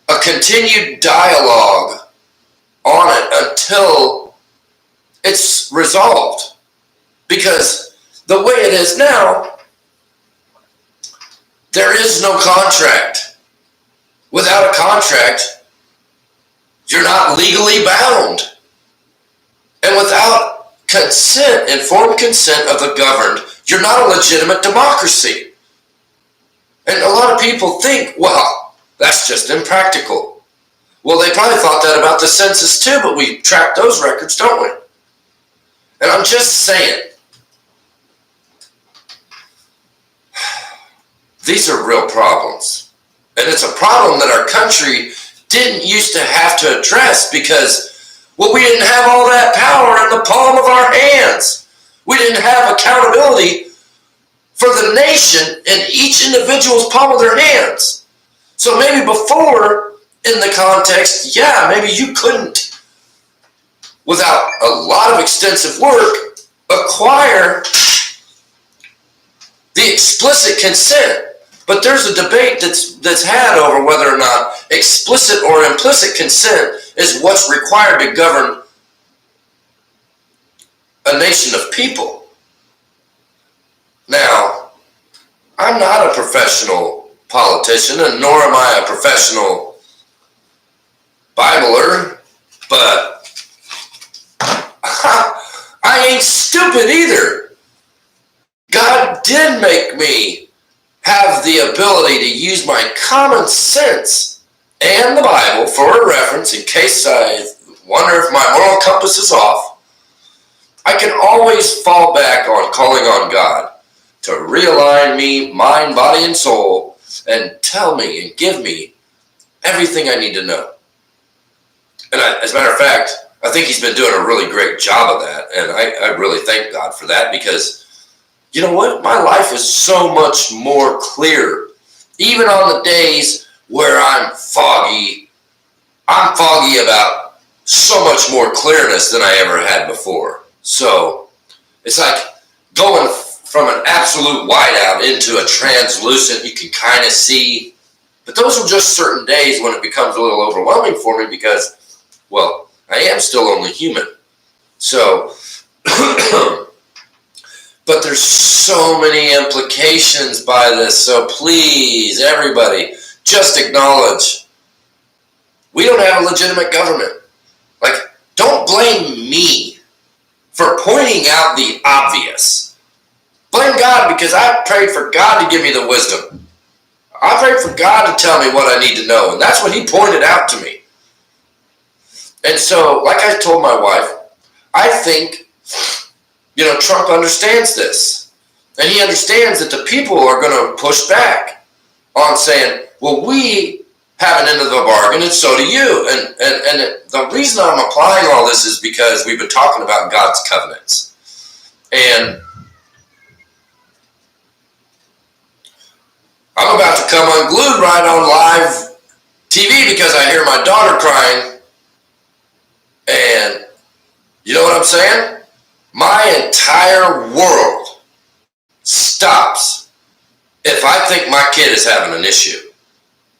a continued dialogue on it until it's resolved. Because the way it is now, there is no contract. Without a contract, you're not legally bound. And without consent, informed consent of the governed, you're not a legitimate democracy. And a lot of people think, well, that's just impractical. Well, they probably thought that about the census too, but we track those records, don't we? And I'm just saying, these are real problems. And it's a problem that our country didn't used to have to address because, well, we didn't have all that power in the palm of our hands. We didn't have accountability for the nation in each individual's palm of their hands. So maybe before, in the context, yeah, maybe you couldn't, without a lot of extensive work, acquire the explicit consent. But there's a debate that's had over whether or not explicit or implicit consent is what's required to govern a nation of people. Now, I'm not a professional politician, and nor am I a professional Bibler, but I ain't stupid either. God did make me have the ability to use my common sense and the Bible for a reference in case I wonder if my moral compass is off. I can always fall back on calling on God to realign me, mind, body, and soul, and tell me and give me everything I need to know. And as a matter of fact, I think he's been doing a really great job of that, and I really thank God for that, because you know what? My life is so much more clear. Even on the days where I'm foggy about so much more clearness than I ever had before. So it's like going from an absolute whiteout into a translucent, you can kind of see. But those are just certain days when it becomes a little overwhelming for me because, well, I am still only human. So but there's so many implications by this, so please, everybody, just acknowledge we don't have a legitimate government. Like, don't blame me for pointing out the obvious. Blame God, because I prayed for God to give me the wisdom. I prayed for God to tell me what I need to know, and that's what he pointed out to me. And so, like I told my wife, I think, Trump understands this. And he understands that the people are going to push back on saying, well, we have an end of the bargain, and so do you. And the reason I'm applying all this is because we've been talking about God's covenants. And I'm about to come unglued right on live TV because I hear my daughter crying. And you know what I'm saying? My entire world stops if I think my kid is having an issue.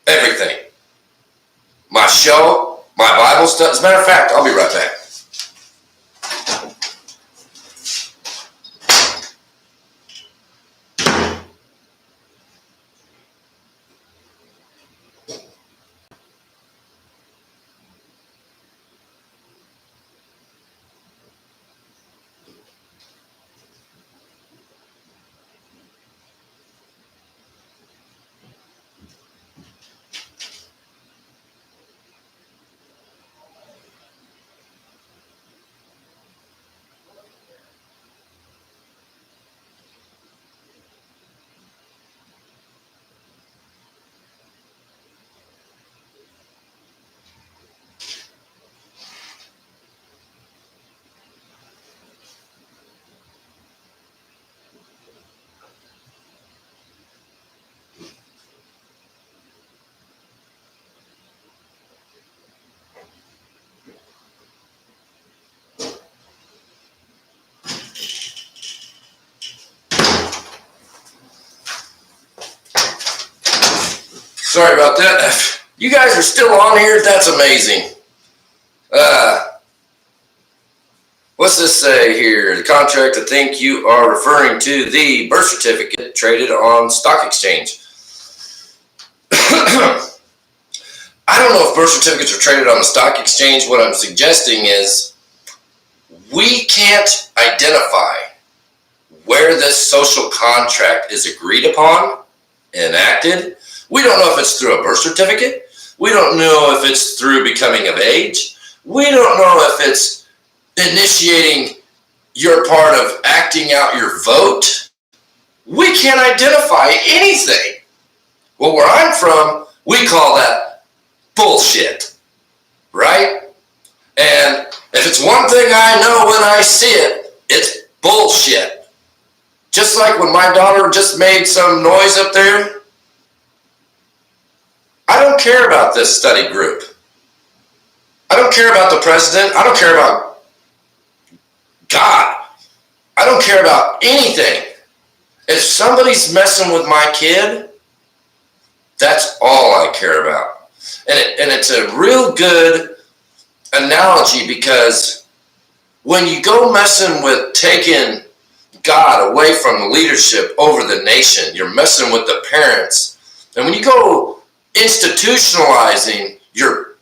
Everything. My show, my Bible study. As a matter of fact, I'll be right back. Sorry about that. You guys are still on here? That's amazing. What's this say here? The contract, I think you are referring to the birth certificate traded on stock exchange. I don't know if birth certificates are traded on the stock exchange. What I'm suggesting is we can't identify where this social contract is agreed upon, enacted. We don't know if it's through a birth certificate. We don't know if it's through becoming of age. We don't know if it's initiating your part of acting out your vote. We can't identify anything. Well, where I'm from, we call that bullshit, right? And if it's one thing I know when I see it, it's bullshit. Just like when my daughter just made some noise up there, I don't care about this study group. I don't care about the president. I don't care about God. I don't care about anything. If somebody's messing with my kid, that's all I care about. And it's a real good analogy, because when you go messing with taking God away from the leadership over the nation, you're messing with the parents. And when you go institutionalizing your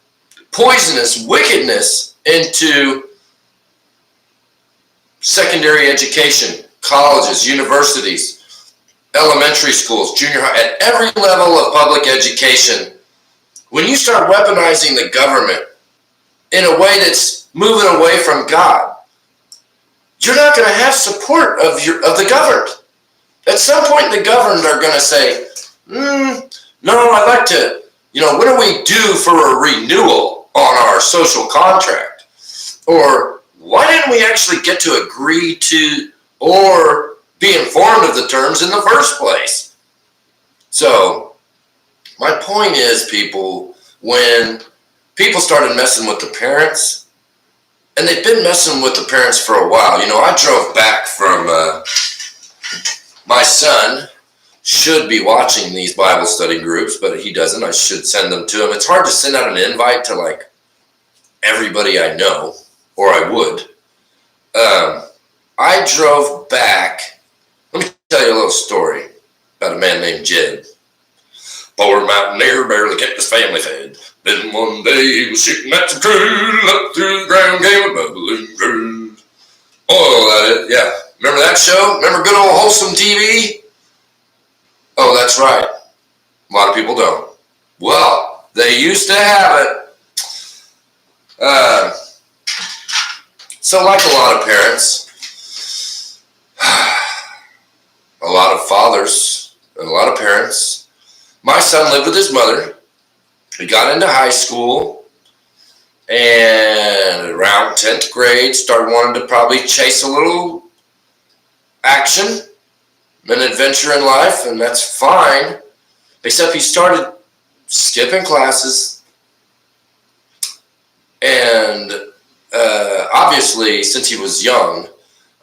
poisonous wickedness into secondary education, colleges, universities, elementary schools, junior high, at every level of public education, when you start weaponizing the government in a way that's moving away from God, you're not going to have support of the governed. At some point, the governed are going to say, no, I'd like to, what do we do for a renewal on our social contract? Or why didn't we actually get to agree to or be informed of the terms in the first place? So my point is, people, when people started messing with the parents, and they've been messing with the parents for a while. I drove back from my son should be watching these Bible study groups, but he doesn't. I should send them to him. It's hard to send out an invite to like everybody I know, or I would. I drove back. Let me tell you a little story about a man named Jed. Poor mountaineer barely kept his family fed. Then one day he was shooting at the tree, looked through the ground game of bubbling cruise. Oh, yeah. Remember that show? Remember good old wholesome TV? Oh, that's right. A lot of people don't. Well, they used to have it. So like a lot of parents, a lot of fathers, and a lot of parents, my son lived with his mother. He got into high school, and around 10th grade, started wanting to probably chase a little action, an adventure in life, and that's fine, except he started skipping classes, and obviously, since he was young,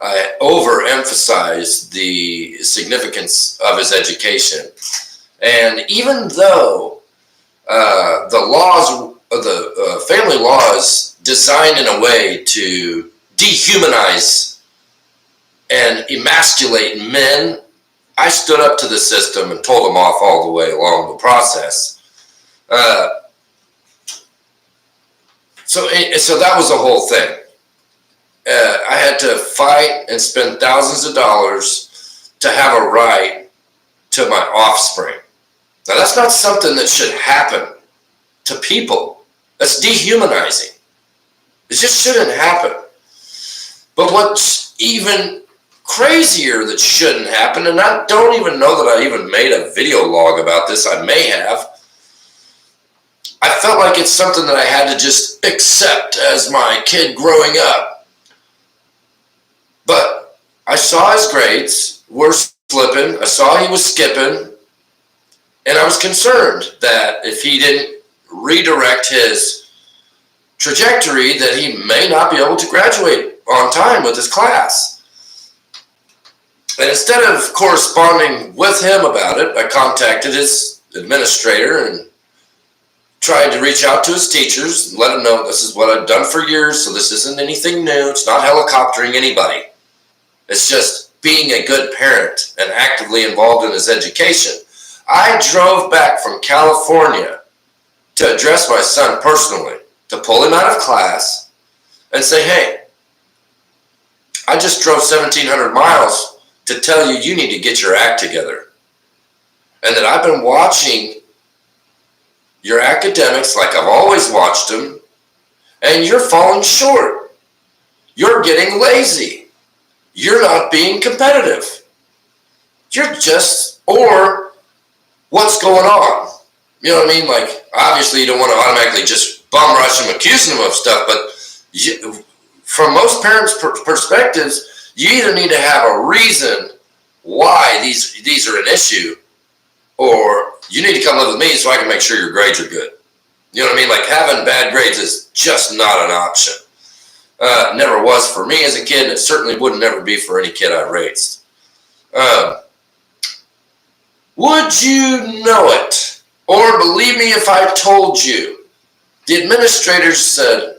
I overemphasized the significance of his education. And even though the laws, the family law is designed in a way to dehumanize and emasculate men, I stood up to the system and told them off all the way along the process. So that was the whole thing. I had to fight and spend thousands of dollars to have a right to my offspring. Now, that's not something that should happen to people. That's dehumanizing. It just shouldn't happen. But what's even crazier that shouldn't happen, and I don't even know that I even made a video log about this, I may have, I felt like it's something that I had to just accept as my kid growing up. But I saw his grades were slipping. I saw he was skipping. And I was concerned that if he didn't redirect his trajectory, that he may not be able to graduate on time with his class. And instead of corresponding with him about it, I contacted his administrator and tried to reach out to his teachers and let them know this is what I've done for years, so this isn't anything new. It's not helicoptering anybody. It's just being a good parent and actively involved in his education. I drove back from California to address my son personally, to pull him out of class and say, hey, I just drove 1,700 miles to tell you you need to get your act together. And that I've been watching your academics like I've always watched them, and you're falling short. You're getting lazy. You're not being competitive. You're just, or what's going on? You know what I mean? Like, obviously you don't want to automatically just bum rush them, accusing them of stuff, but from most parents' perspectives, you either need to have a reason why these are an issue, or you need to come live with me so I can make sure your grades are good. You know what I mean? Like, having bad grades is just not an option. Never was for me as a kid, and it certainly would never be for any kid I raised. Would you know it? Or believe me if I told you? The administrators said,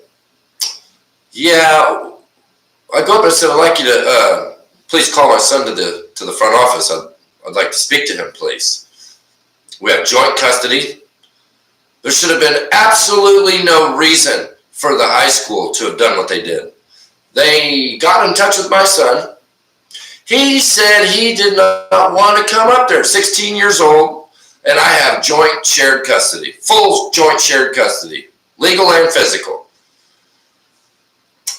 yeah, I go up and I said, I'd like you to please call my son to the front office. I'd like to speak to him, please. We have joint custody. There should have been absolutely no reason for the high school to have done what they did. They got in touch with my son. He said he did not want to come up there, 16 years old, and I have joint shared custody, full joint shared custody, legal and physical.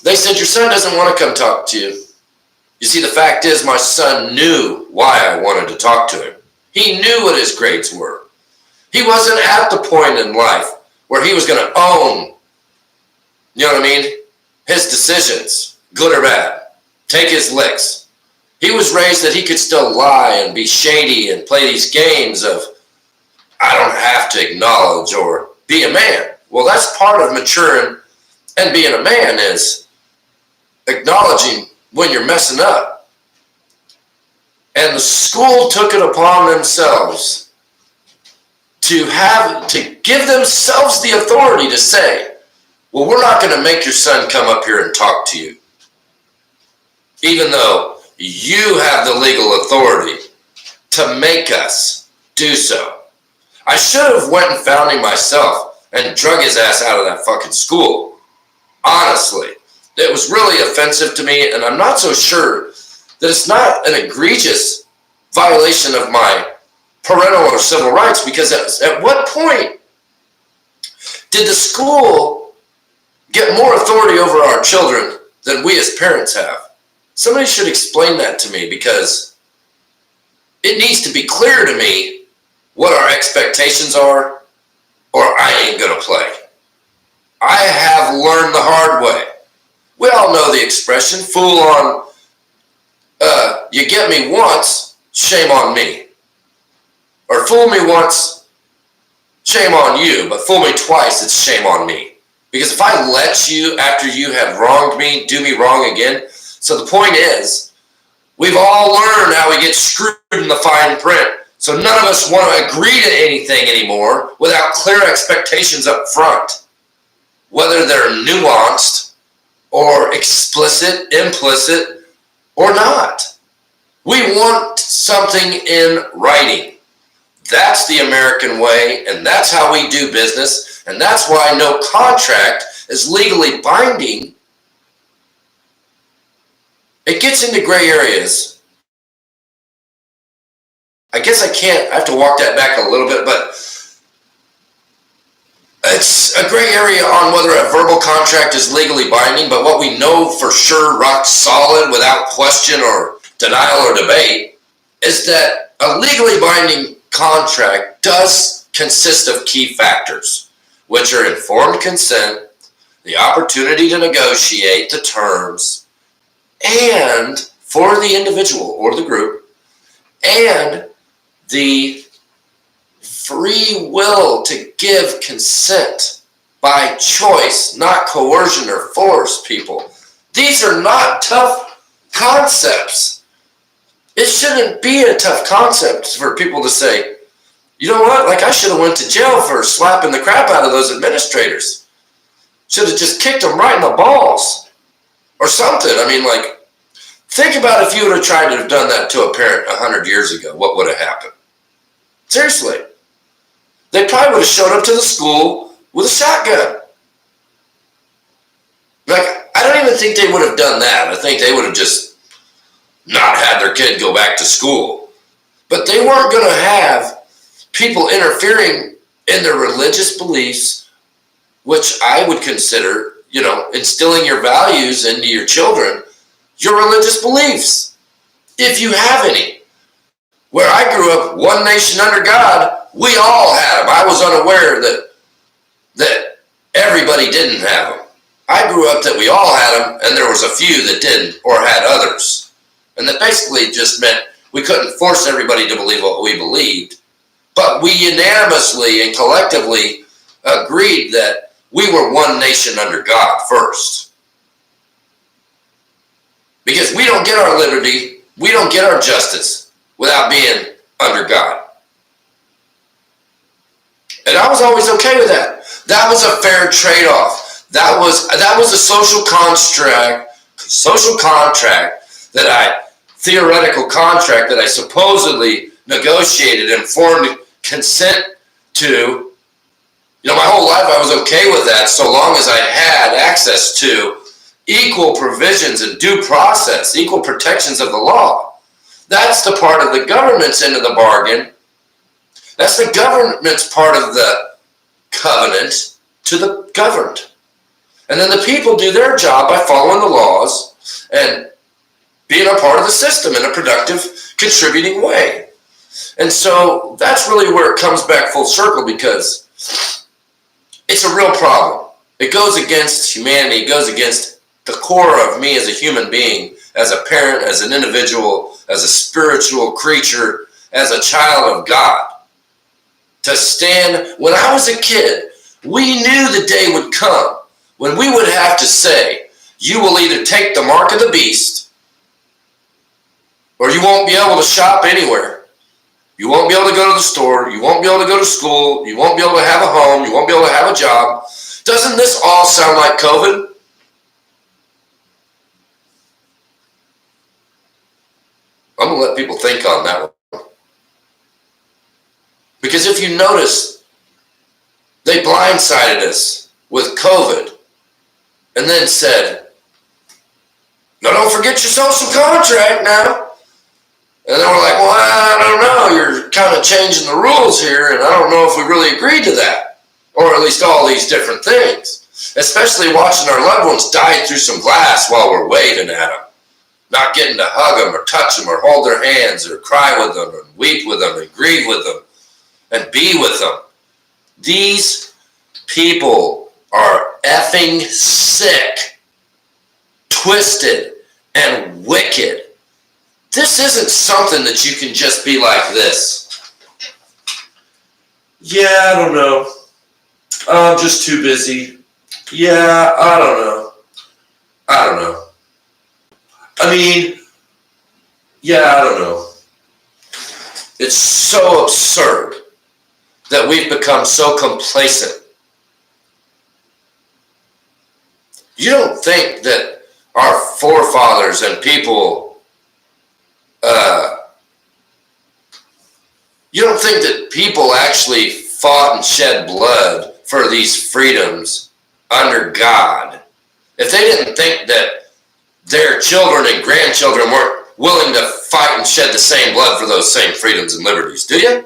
They said, your son doesn't want to come talk to you. You see, the fact is my son knew why I wanted to talk to him. He knew what his grades were. He wasn't at the point in life where he was going to own, you know what I mean, his decisions, good or bad, take his licks. He was raised that he could still lie and be shady and play these games of, I don't have to acknowledge or be a man. Well, that's part of maturing and being a man, is acknowledging when you're messing up. And the school took it upon themselves to give themselves the authority to say, well, we're not going to make your son come up here and talk to you, even though you have the legal authority to make us do so. I should have went and found him myself and drug his ass out of that fucking school. Honestly, it was really offensive to me, and I'm not so sure that it's not an egregious violation of my parental or civil rights, because at what point did the school get more authority over our children than we as parents have? Somebody should explain that to me, because it needs to be clear to me what our expectations are, or I ain't gonna play. I have learned the hard way. We all know the expression, fool on, you get me once, shame on me. Or fool me once, shame on you, but fool me twice, it's shame on me. Because if I let you, after you have wronged me, do me wrong again. So the point is, we've all learned how we get screwed in the fine print. So none of us want to agree to anything anymore without clear expectations up front, whether they're nuanced or explicit, implicit, or not. We want something in writing. That's the American way, and that's how we do business, and that's why no contract is legally binding. It gets into gray areas. I guess I have to walk that back a little bit, but it's a gray area on whether a verbal contract is legally binding, but what we know for sure, rock solid, without question or denial or debate, is that a legally binding contract does consist of key factors, which are informed consent, the opportunity to negotiate the terms, and for the individual or the group, and the free will to give consent by choice, not coercion or force, people. These are not tough concepts. It shouldn't be a tough concept for people to say, you know what, like I should have went to jail for slapping the crap out of those administrators. Should have just kicked them right in the balls or something. I mean, like, think about if you would have tried to have done that to a parent 100 years ago, what would have happened? Seriously. They probably would have showed up to the school with a shotgun. Like, I don't even think they would have done that. I think they would have just not had their kid go back to school. But they weren't going to have people interfering in their religious beliefs, which I would consider, you know, instilling your values into your children, your religious beliefs, if you have any. Where I grew up, one nation under God, we all had them. I was unaware that everybody didn't have them. I grew up that we all had them, and there was a few that didn't or had others. And that basically just meant we couldn't force everybody to believe what we believed. But we unanimously and collectively agreed that we were one nation under God first. Because we don't get our liberty, we don't get our justice without being under God. And I was always okay with that. That was a fair trade-off. That was a social theoretical contract that I supposedly negotiated and formed consent to. You know, my whole life I was okay with that so long as I had access to equal provisions and due process, equal protections of the law. That's the part of the government's end of the bargain. That's the government's part of the covenant to the governed. And then the people do their job by following the laws and being a part of the system in a productive, contributing way. And so that's really where it comes back full circle, because it's a real problem. It goes against humanity. It goes against the core of me as a human being, as a parent, as an individual, as a spiritual creature, as a child of God. To stand, when I was a kid, we knew the day would come when we would have to say, you will either take the mark of the beast, or you won't be able to shop anywhere. You won't be able to go to the store. You won't be able to go to school. You won't be able to have a home. You won't be able to have a job. Doesn't this all sound like COVID? I'm going to let people think on that one. Because if you notice, they blindsided us with COVID and then said, no, don't forget your social contract now. And then we're like, well, I don't know. You're kind of changing the rules here, and I don't know if we really agreed to that. Or at least all these different things. Especially watching our loved ones die through some glass while we're waving at them. Not getting to hug them or touch them or hold their hands or cry with them and weep with them and grieve with them and be with them. These people are effing sick, twisted, and wicked. This isn't something that you can just be like this. Yeah, I don't know. I'm just too busy. Yeah, I don't know. I don't know. I mean, yeah, I don't know. It's so absurd that we've become so complacent. You don't think that our forefathers and people, you don't think that people actually fought and shed blood for these freedoms under God? If they didn't think that their children and grandchildren weren't willing to fight and shed the same blood for those same freedoms and liberties, do you?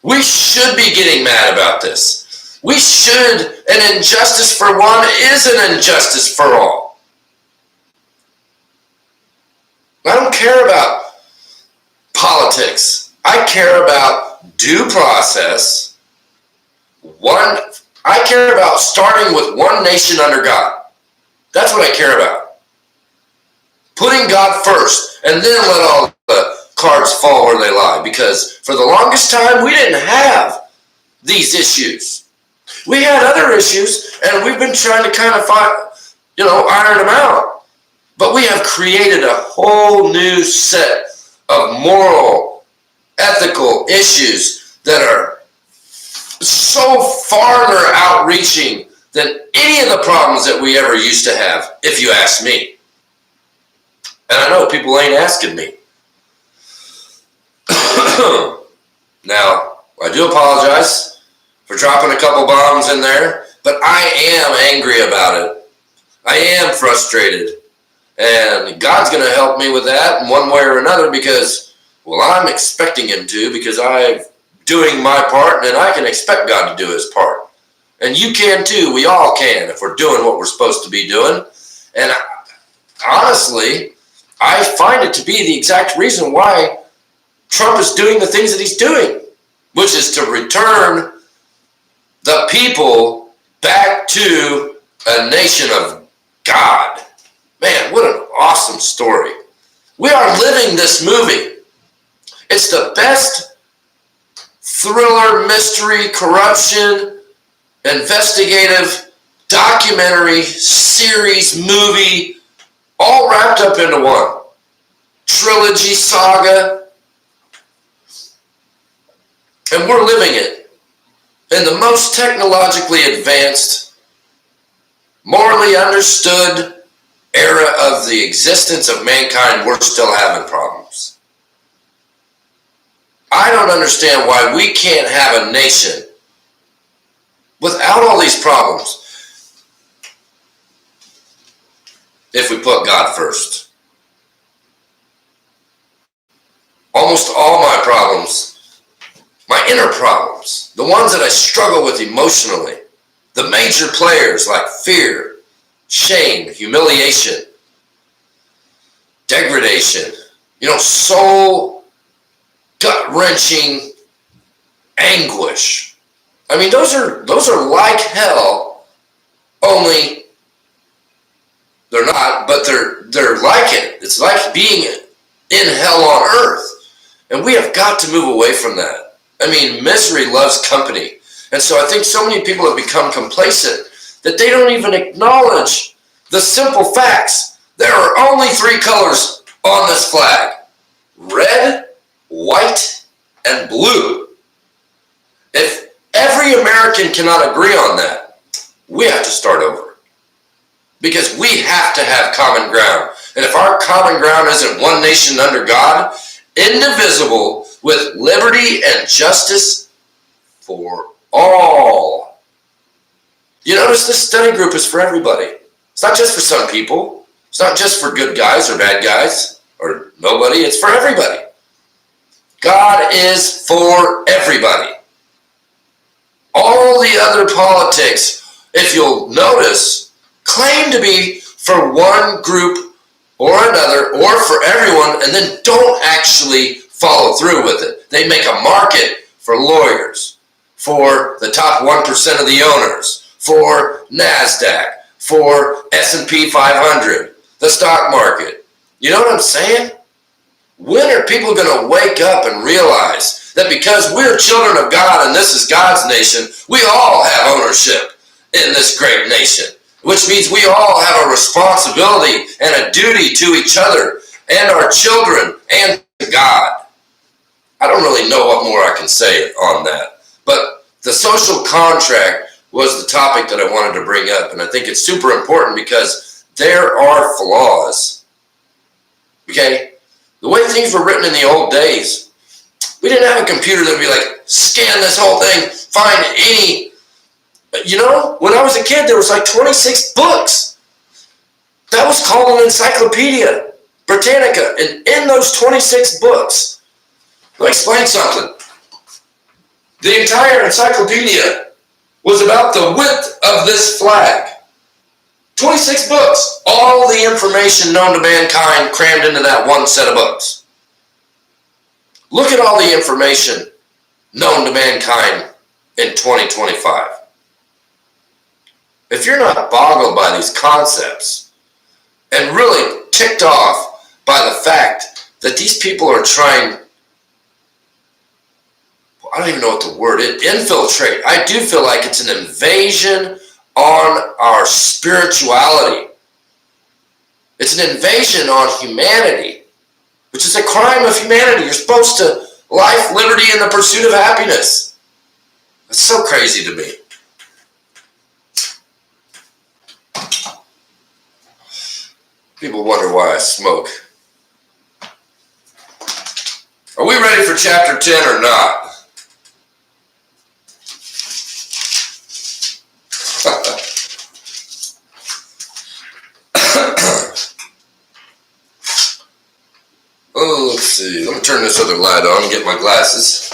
We should be getting mad about this. We should. An injustice for one is an injustice for all. I don't care about politics. I care about due process. I care about starting with one nation under God. That's what I care about. Putting God first, and then let all the cards fall where they lie. Because for the longest time, we didn't have these issues. We had other issues, and we've been trying to kind of iron them out. But we have created a whole new set of moral, ethical issues that are so farther outreaching than any of the problems that we ever used to have, if you ask me. And I know people ain't asking me. Now, I do apologize for dropping a couple bombs in there, but I am angry about it. I am frustrated. And God's going to help me with that in one way or another because, well, I'm expecting him to because I'm doing my part, and I can expect God to do his part. And you can too. We all can if we're doing what we're supposed to be doing. And honestly, I find it to be the exact reason why Trump is doing the things that he's doing, which is to return the people back to a nation of God. Man, what an awesome story. We are living this movie. It's the best thriller, mystery, corruption, investigative, documentary, series, movie, all wrapped up into one. Trilogy, saga. And we're living it in the most technologically advanced, morally understood era of the existence of mankind. We're still having problems. I don't understand why we can't have a nation without all these problems if we put God first. Almost all my problems, my inner problems, the ones that I struggle with emotionally, the major players like fear, shame, humiliation, degradation, soul gut-wrenching anguish. I mean, those are like hell, only they're not, but they're like it. It's like being in hell on earth. And we have got to move away from that. I mean, misery loves company. And so I think so many people have become complacent that they don't even acknowledge the simple facts. There are only 3 colors on this flag: red, white, and blue. If every American cannot agree on that, we have to start over. Because we have to have common ground. And if our common ground isn't one nation under God, indivisible, with liberty and justice for all. You notice this study group is for everybody. It's not just for some people. It's not just for good guys or bad guys or nobody. It's for everybody. God is for everybody. All the other politics, if you'll notice, claim to be for one group or another or for everyone, and then don't actually follow through with it. They make a market for lawyers, for the top 1% of the owners, for NASDAQ, for S&P 500, the stock market. You know what I'm saying? When are people going to wake up and realize that because we're children of God and this is God's nation, we all have ownership in this great nation, which means we all have a responsibility and a duty to each other and our children and to God. I don't really know what more I can say on that, but the social contract was the topic that I wanted to bring up, and I think it's super important because there are flaws. Okay? The way things were written in the old days, we didn't have a computer that would be like, scan this whole thing, find any. You know, when I was a kid, there was like 26 books. That was called an Encyclopedia Britannica. And in those 26 books, let me explain something. The entire encyclopedia was about the width of this flag. 26 books. All the information known to mankind crammed into that one set of books. Look at all the information known to mankind in 2025. If you're not boggled by these concepts and really ticked off by the fact that these people are trying, I don't even know what the word is, infiltrate. I do feel like it's an invasion on our spirituality. It's an invasion on humanity, which is a crime of humanity. You're supposed to life, liberty, and the pursuit of happiness. It's so crazy to me. People wonder why I smoke. Are we ready for chapter 10 or not? Oh, let's see. Let me turn this other light on and get my glasses.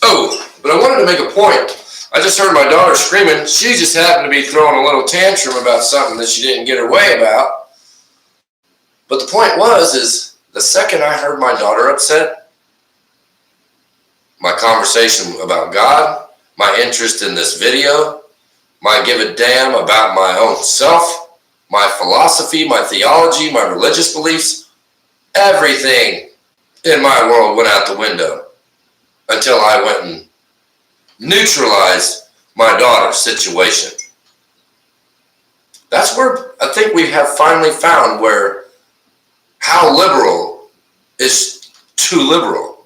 Oh, but I wanted to make a point. I just heard my daughter screaming. She just happened to be throwing a little tantrum about something that she didn't get her way about. But the point is the second I heard my daughter upset, my conversation about God, my interest in this video, my give a damn about my own self, my philosophy, my theology, my religious beliefs, everything in my world went out the window until I went and neutralized my daughter's situation. That's where I think we have finally found where how liberal is too liberal.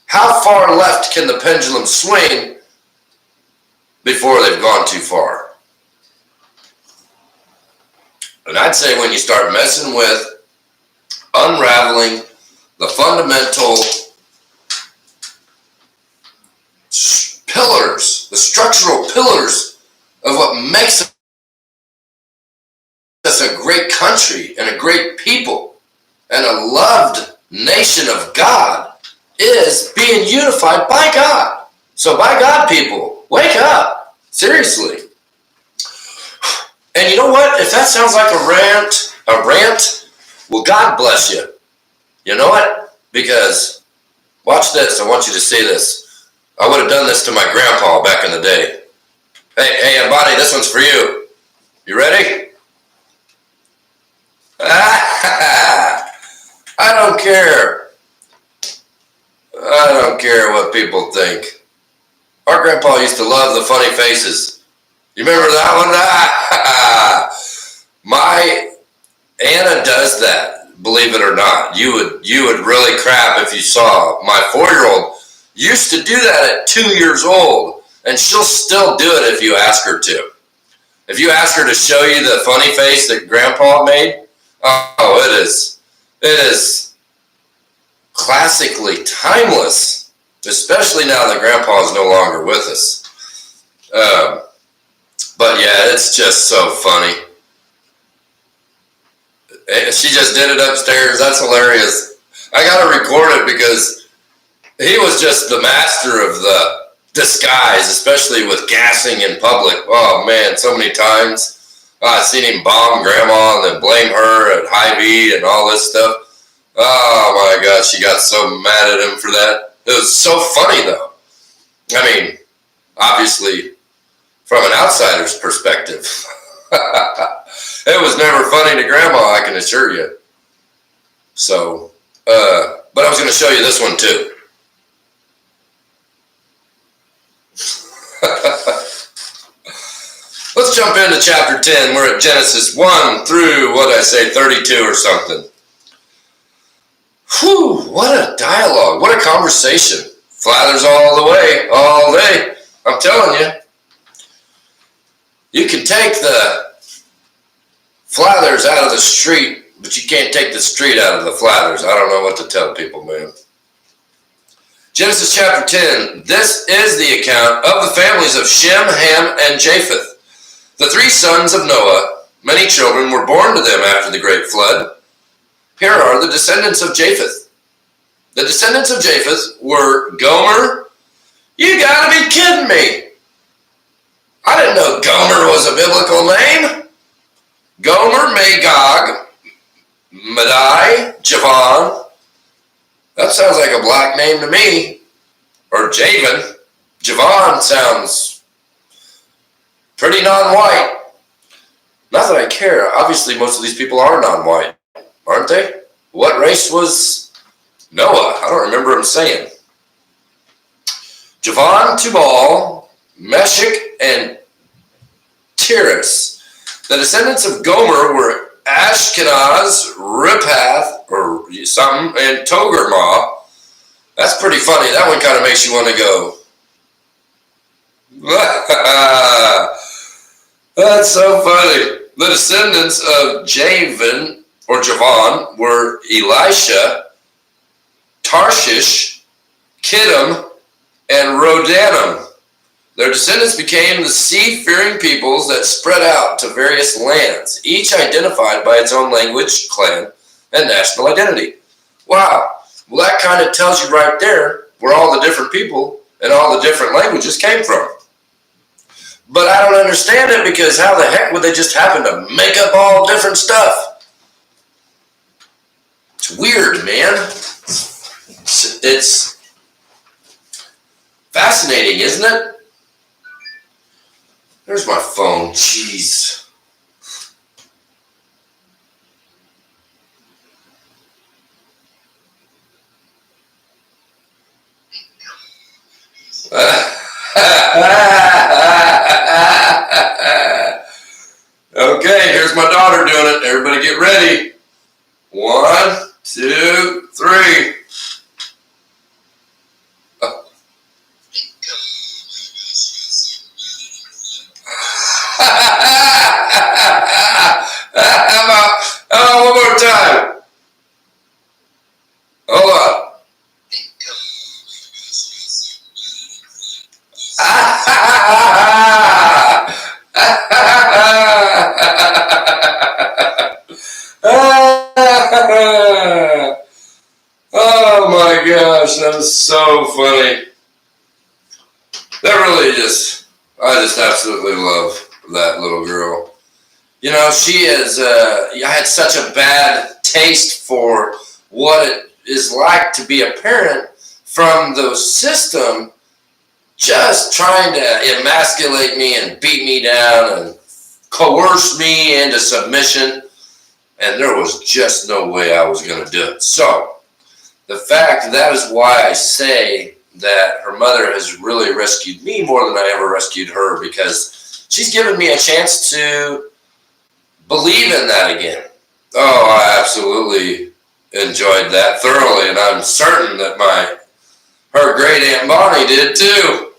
How far left can the pendulum swing before they've gone too far? And I'd say when you start messing with unraveling the fundamental pillars, the structural pillars of what makes us a great country and a great people and a loved nation of God, is being unified by God. So by God, people, wake up. Seriously. And you know what? If that sounds like a rant, well, God bless you. You know what? Because, watch this. I want you to see this. I would have done this to my grandpa back in the day. Hey, buddy, this one's for you. You ready? I don't care. I don't care what people think. Our grandpa used to love the funny faces. You remember that one? My Anna does that, believe it or not. You would really crap if you saw my 4-year-old used to do that at 2 years old, and she'll still do it if you ask her to. If you ask her to show you the funny face that Grandpa made, oh, It is classically timeless, especially now that Grandpa is no longer with us. But yeah, it's just so funny. She just did it upstairs. That's hilarious. I gotta record it because he was just the master of the disguise, especially with gassing in public. Oh man, so many times I've seen him bomb Grandma and then blame her at Hy-Vee and all this stuff. Oh my God, she got so mad at him for that. It was so funny though. I mean, obviously, from an outsider's perspective, it was never funny to Grandma, I can assure you. So, but I was going to show you this one too. Let's jump into chapter 10. We're at Genesis 1 through, 32 or something. Whew, what a dialogue. What a conversation. Flathers all the way, all day. I'm telling you. You can take the Flathers out of the street, but you can't take the street out of the Flathers. I don't know what to tell people, man. Genesis chapter 10. This is the account of the families of Shem, Ham, and Japheth. The three sons of Noah. Many children were born to them after the great flood. Here are the descendants of Japheth. The descendants of Japheth were Gomer. You gotta be kidding me. I didn't know Gomer was a biblical name. Gomer, Magog, Madai, Javan. That sounds like a black name to me. Or Javan. Javan sounds pretty non-white. Not that I care. Obviously, most of these people are non-white, aren't they? What race was Noah? I don't remember him saying. Javan, Tubal, Meshach, and Tiras. The descendants of Gomer were Ashkenaz, Riphath, or something, and Togarmah. That's pretty funny. That one kind of makes you want to go. That's so funny. The descendants of Javan or Javan were Elisha, Tarshish, Kittim, and Rodanim. Their descendants became the sea-faring peoples that spread out to various lands, each identified by its own language, clan, and national identity. Wow. Well, that kind of tells you right there where all the different people and all the different languages came from. But I don't understand it because how the heck would they just happen to make up all different stuff? It's weird, man. It's fascinating, isn't it? There's my phone. Jeez. Okay, here's my daughter doing it. Everybody get ready. 1, 2, 3. How about one more time? Hold on. Oh my gosh, that was so funny. That really I just absolutely love that little girl. You know, she is, I had such a bad taste for what it is like to be a parent from the system just trying to emasculate me and beat me down and coerce me into submission. And there was just no way I was going to do it. So, the fact that is why I say that her mother has really rescued me more than I ever rescued her, because she's given me a chance to believe in that again. Oh, I absolutely enjoyed that thoroughly, and I'm certain that her great Aunt Bonnie did too.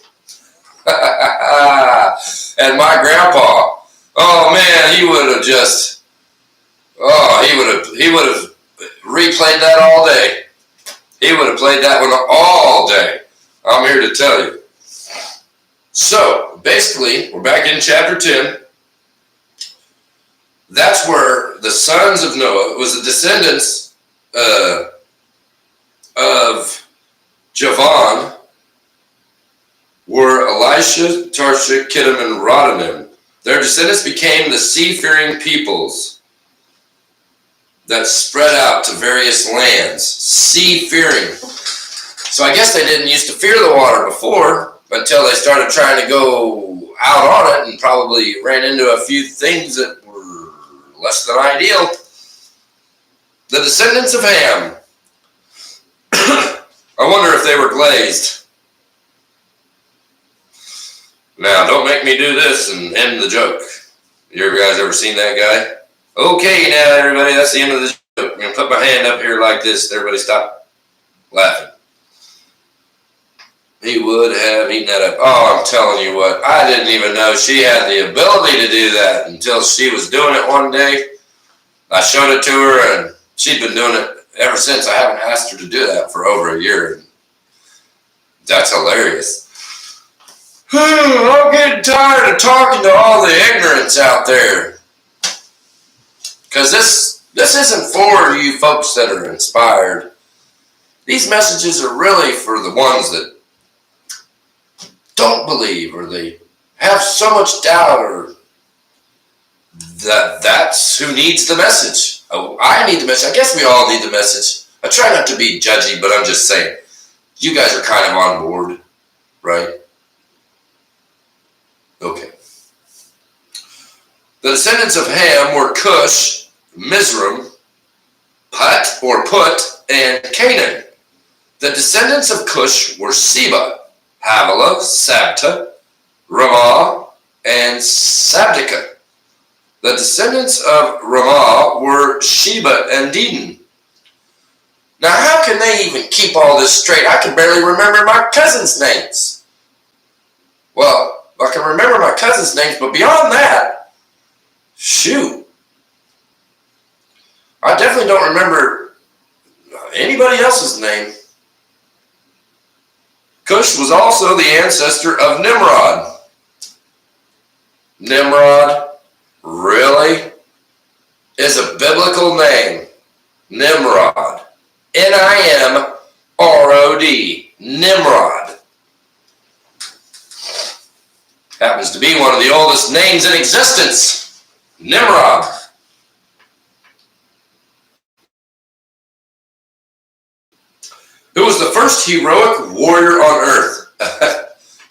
And my grandpa, oh man, he would have replayed that all day. He would have played that one all day. I'm here to tell you. So, basically, we're back in chapter 10. That's where the sons of Noah was the descendants of Javan were Elisha, Tarshish, Kittim, and Rodanim. Their descendants became the sea-faring peoples that spread out to various lands. Sea-faring. So I guess they didn't used to fear the water before until they started trying to go out on it and probably ran into a few things that were less than ideal. The descendants of Ham. I wonder if they were glazed. Now, don't make me do this and end the joke. You guys ever seen that guy? Okay, now, everybody, that's the end of the joke. I'm going to put my hand up here like this. Everybody stop laughing. He would have eaten that up. Oh, I'm telling you what. I didn't even know she had the ability to do that until she was doing it one day. I showed it to her, and she'd been doing it ever since. I haven't asked her to do that for over a year. That's hilarious. I'm getting tired of talking to all the ignorance out there. Because this isn't for you folks that are inspired. These messages are really for the ones that don't believe, or they have so much doubt, or that's who needs the message. Oh, I need the message. I guess we all need the message. I try not to be judgy, but I'm just saying, you guys are kind of on board, right? Okay. The descendants of Ham were Cush, Mizraim, Put or Put, and Canaan. The descendants of Cush were Seba, Havilah, Sabta, Ramah, and Sabdika. The descendants of Ramah were Sheba and Dedan. Now, how can they even keep all this straight? I can barely remember my cousins' names. Well, I can remember my cousins' names, but beyond that, shoot. I definitely don't remember anybody else's name. Cush was also the ancestor of Nimrod. Nimrod, really, is a biblical name. Nimrod. Nimrod. Nimrod. Happens to be one of the oldest names in existence. Nimrod. Who was the first heroic warrior on earth?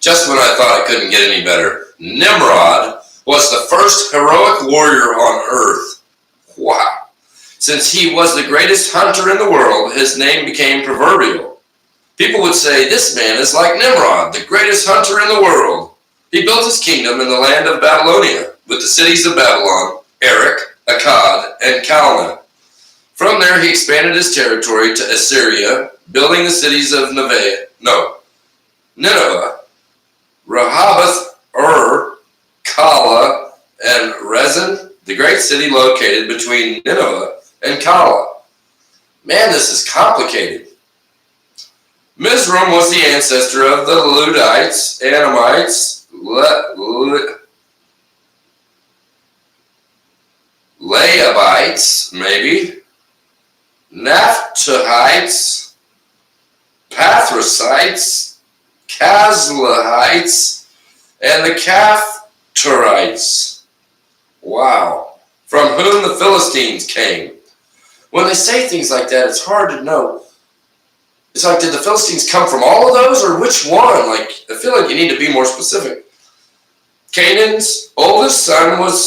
Just when I thought it couldn't get any better. Nimrod was the first heroic warrior on earth. Wow. Since he was the greatest hunter in the world, his name became proverbial. People would say, this man is like Nimrod, the greatest hunter in the world. He built his kingdom in the land of Babylonia, with the cities of Babylon, Erech, Akkad, and Calneh. From there, he expanded his territory to Assyria, building the cities of Nineveh, Rehoboth, Calah, and Rezin, the great city located between Nineveh and Calah. Man, this is complicated. Mizraim was the ancestor of the Ludites, Anamites, Leabites, maybe, Naphtuhites, Pathrusites, Casluhites, and the Caphtorites. Wow. From whom the Philistines came. When they say things like that, it's hard to know. It's like, did the Philistines come from all of those, or which one? Like, I feel like you need to be more specific. Canaan's oldest son was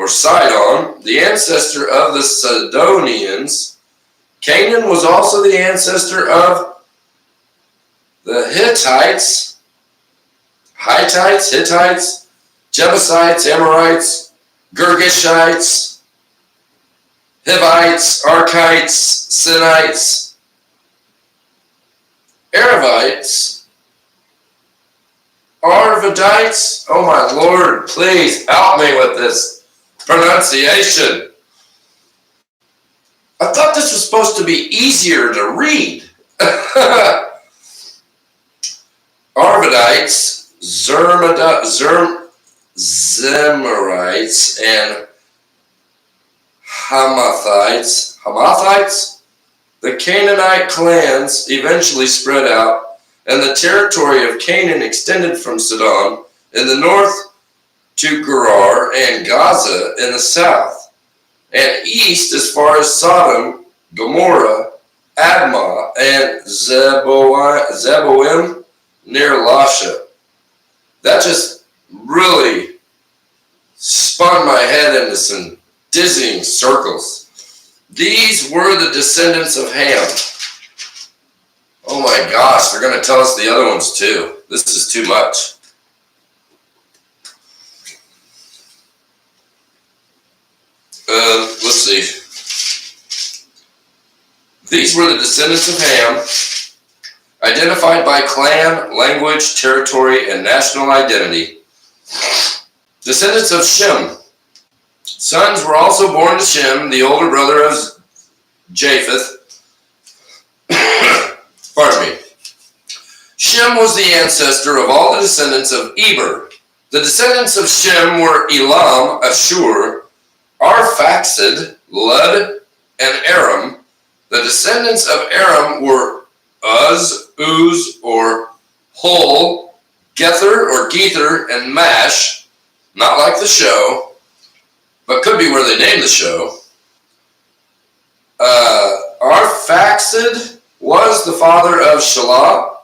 Sidon, the ancestor of the Sidonians. Canaan was also the ancestor of the Hittites, Jebusites, Amorites, Girgashites, Hivites, Arkites, Sinites, Arabites, Arvadites. Oh my Lord, please help me with this pronunciation. this was supposed to be easier to read. Arvadites, Zemarites, and Hamathites, the Canaanite clans eventually spread out, and the territory of Canaan extended from Sidon in the north to Gerar and Gaza in the south, and east as far as Sodom, Gomorrah, Admah, and Zeboim near Lasha. That just really spun my head into some dizzying circles. These were the descendants of Ham. Oh my gosh, they're going to tell us the other ones too. This is too much. Let's see. These were the descendants of Ham, identified by clan, language, territory, and national identity. Descendants of Shem. Sons were also born to Shem, the older brother of Japheth. Pardon me. Shem was the ancestor of all the descendants of Eber. The descendants of Shem were Elam, Ashur, Arphaxad, Lud, and Aram. The descendants of Aram were Uz, or Hul, Gether, or Gether, and Mash, not like the show, but could be where they named the show. Arphaxad was the father of Shelah,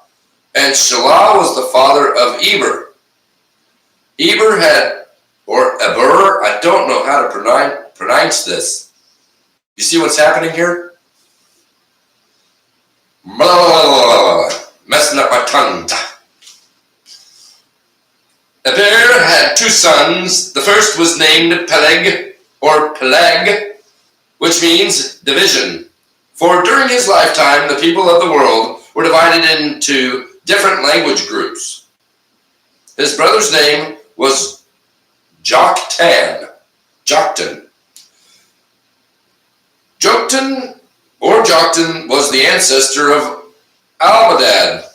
and Shelah was the father of Eber. Eber had, or Eber, I don't know how to pronounce this. You see what's happening here? Messing up my tongue. Eber had two sons. The first was named Peleg, or Peleg, which means division. For during his lifetime, the people of the world were divided into different language groups. His brother's name was Joktan. Joktan was the ancestor of Almodad,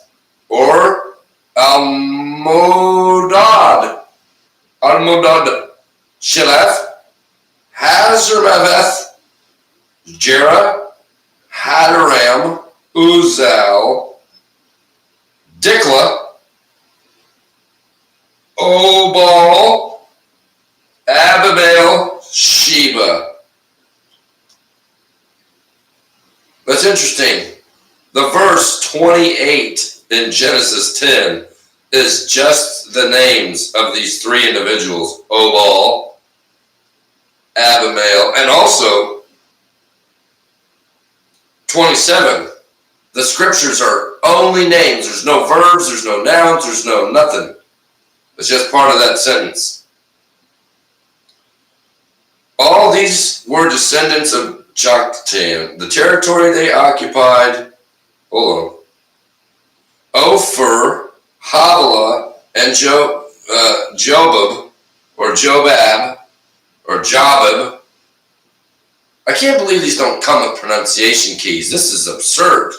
or Almodad, Sheleph, Hazarmaveth, Jerah, Hadaram, Uzal, Dikla, Obal, Abimael, Sheba. That's interesting. The verse 28 in Genesis 10 is just the names of these three individuals, Obal, Abimael, and also 27. The scriptures are only names. There's no verbs, there's no nouns, there's no nothing. It's just part of that sentence. All these were descendants of Joktan. The territory they occupied, Ophir, Havilah, and Jobab, or Jobab, or Jobab. I can't believe these don't come with pronunciation keys. This is absurd.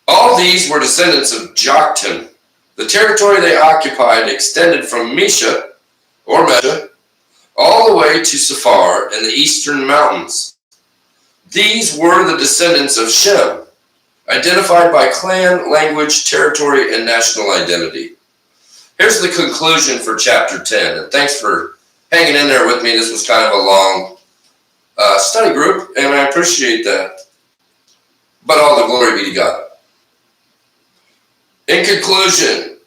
All these were descendants of Joktan. The territory they occupied extended from Mesha, or Mesha, all the way to Sephar in the eastern mountains. These were the descendants of Shem, identified by clan, language, territory, and national identity. Here's the conclusion for chapter 10, and thanks for hanging in there with me. This was kind of a long study group, and I appreciate that. But all the glory be to God. In conclusion,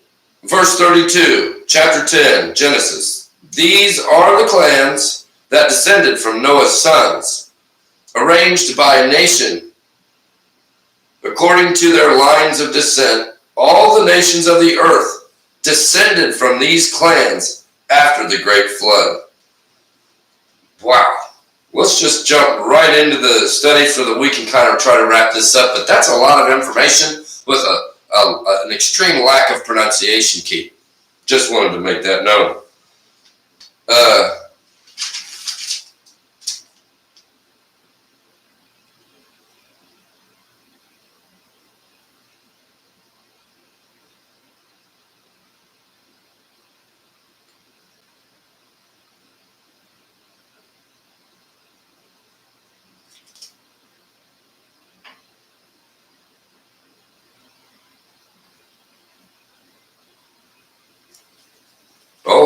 verse 32, chapter 10, Genesis. These are the clans that descended from Noah's sons, arranged by nation, according to their lines of descent. All the nations of the earth descended from these clans after the great flood. Wow. Let's just jump right into the study so that we can kind of try to wrap this up. But that's a lot of information with an extreme lack of pronunciation key. Just wanted to make that known.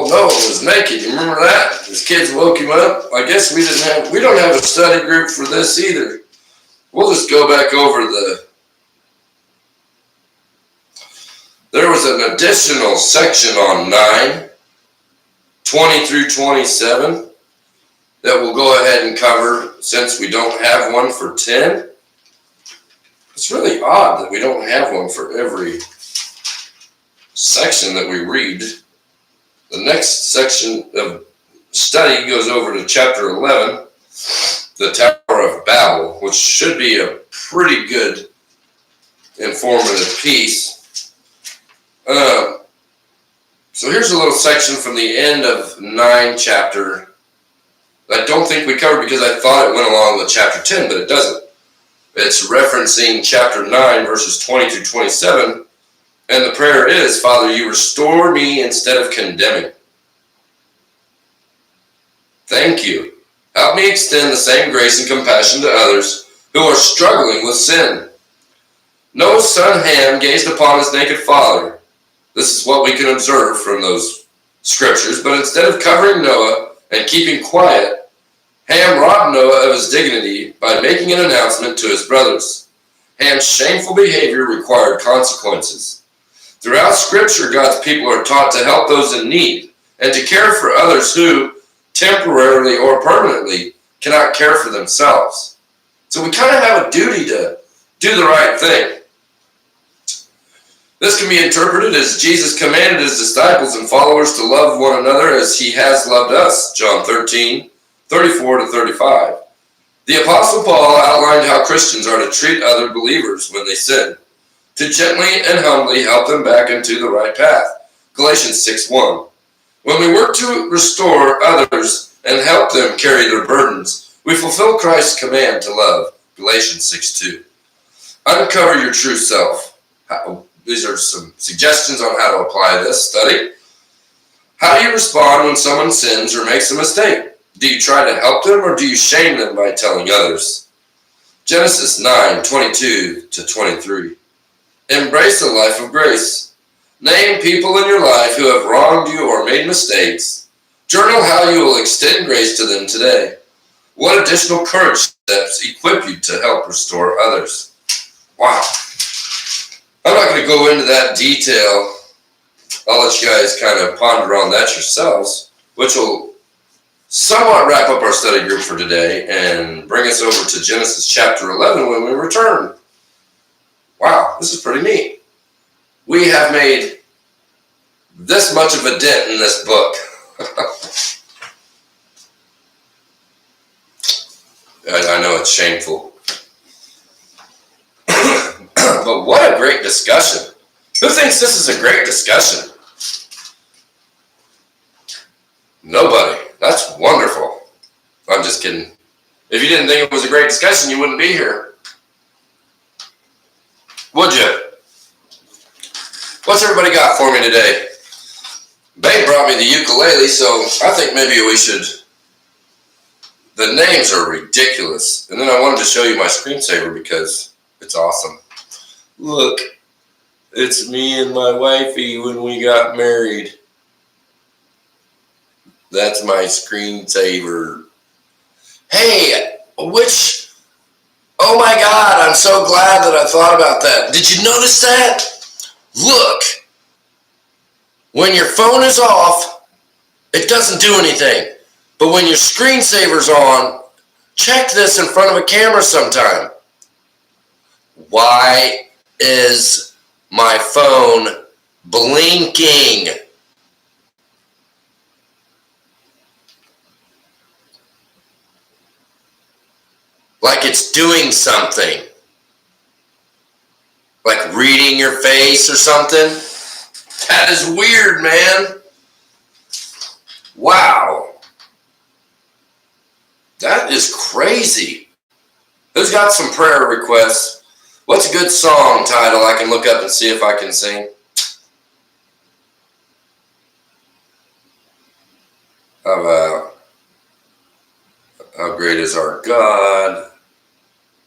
Noah was naked. You remember that? His kids woke him up. I guess we don't have a study group for this either. We'll just go back over there was an additional section on 9, 20 through 27 that we'll go ahead and cover since we don't have one for 10. It's really odd that we don't have one for every section that we read. The next section of study goes over to chapter 11, the Tower of Babel, which should be a pretty good informative piece. So here's a little section from the end of 9 chapter that I don't think we covered because I thought it went along with chapter 10, but it doesn't. It's referencing chapter 9, verses 20 through 27, and the prayer is, Father, you restore me instead of condemning. Thank you. Help me extend the same grace and compassion to others who are struggling with sin. Noah's son Ham gazed upon his naked father. This is what we can observe from those scriptures, but instead of covering Noah and keeping quiet, Ham robbed Noah of his dignity by making an announcement to his brothers. Ham's shameful behavior required consequences. Throughout Scripture, God's people are taught to help those in need and to care for others who, temporarily or permanently, cannot care for themselves. So we kind of have a duty to do the right thing. This can be interpreted as Jesus commanded his disciples and followers to love one another as he has loved us, John 13, 34 to 35. The Apostle Paul outlined how Christians are to treat other believers when they sin, to gently and humbly help them back into the right path, Galatians 6:1. When we work to restore others and help them carry their burdens, we fulfill Christ's command to love, Galatians 6:2. Uncover your true self. These are some suggestions on how to apply this study. How do you respond when someone sins or makes a mistake? Do you try to help them or do you shame them by telling others? Genesis 9, 22 to 23. Embrace a life of grace. Name people in your life who have wronged you or made mistakes. Journal how you will extend grace to them today. What additional courage steps equip you to help restore others? Wow. I'm not going to go into that detail. I'll let you guys kind of ponder on that yourselves, which will somewhat wrap up our study group for today and bring us over to Genesis chapter 11 when we return. Wow, this is pretty neat. We have made this much of a dent in this book. I know it's shameful. But what a great discussion. Who thinks this is a great discussion? Nobody. That's wonderful. I'm just kidding. If you didn't think it was a great discussion, you wouldn't be here. Would you? What's everybody got for me today? Babe brought me the ukulele, so I think maybe we should. The names are ridiculous. And then I wanted to show you my screensaver because it's awesome. Look, it's me and my wifey when we got married. That's my screensaver. Hey, oh my God, I'm so glad that I thought about that. Did you notice that? Look, when your phone is off, it doesn't do anything. But when your screensaver's on, check this in front of a camera sometime. Why is my phone blinking? Like it's doing something. Like reading your face or something. That is weird, man. Wow. That is crazy. Who's got some prayer requests? What's a good song title I can look up and see if I can sing? How about How Great Is Our God?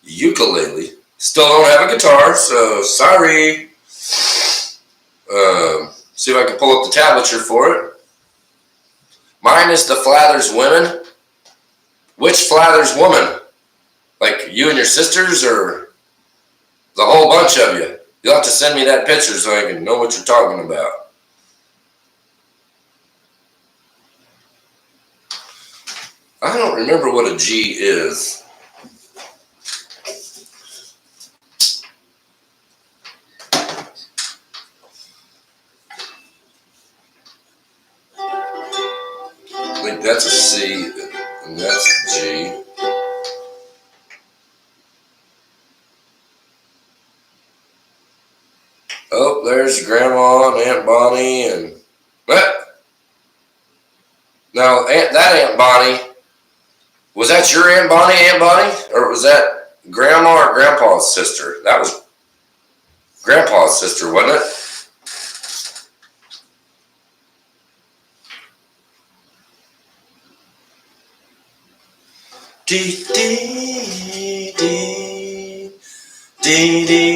Ukulele. Still don't have a guitar, so sorry. See if I can pull up the tablature for it. Mine is the Flathers women. Which Flathers woman? Like you and your sisters, or the whole bunch of you? You'll have to send me that picture so I can know what you're talking about. I don't remember what a G is. I think that's a C, and that's a G. Oh, there's Grandma and Aunt Bonnie and now that Aunt Bonnie, was that your Aunt Bonnie, or was that Grandma or Grandpa's sister? That was Grandpa's sister, wasn't it? Dee dee dee dee dee.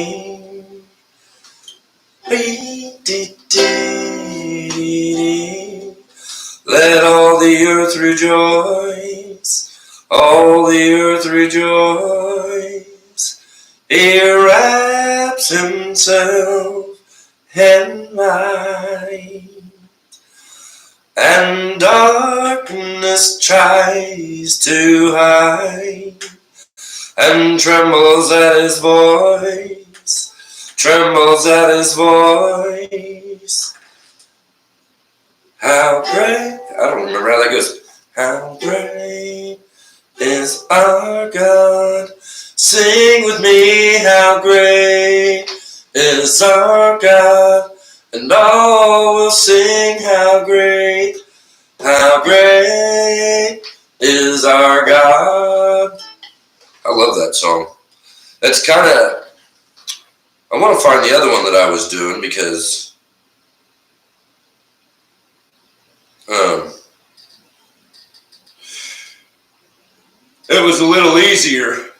Let all the earth rejoice, all the earth rejoice. He wraps himself in light, and darkness tries to hide, and trembles at his voice, trembles at his voice. How great, I don't remember how that goes. How great is our God? Sing with me, how great is our God? And all will sing, how great is our God? I love that song. That's kind of, I want to find the other one that I was doing because it was a little easier.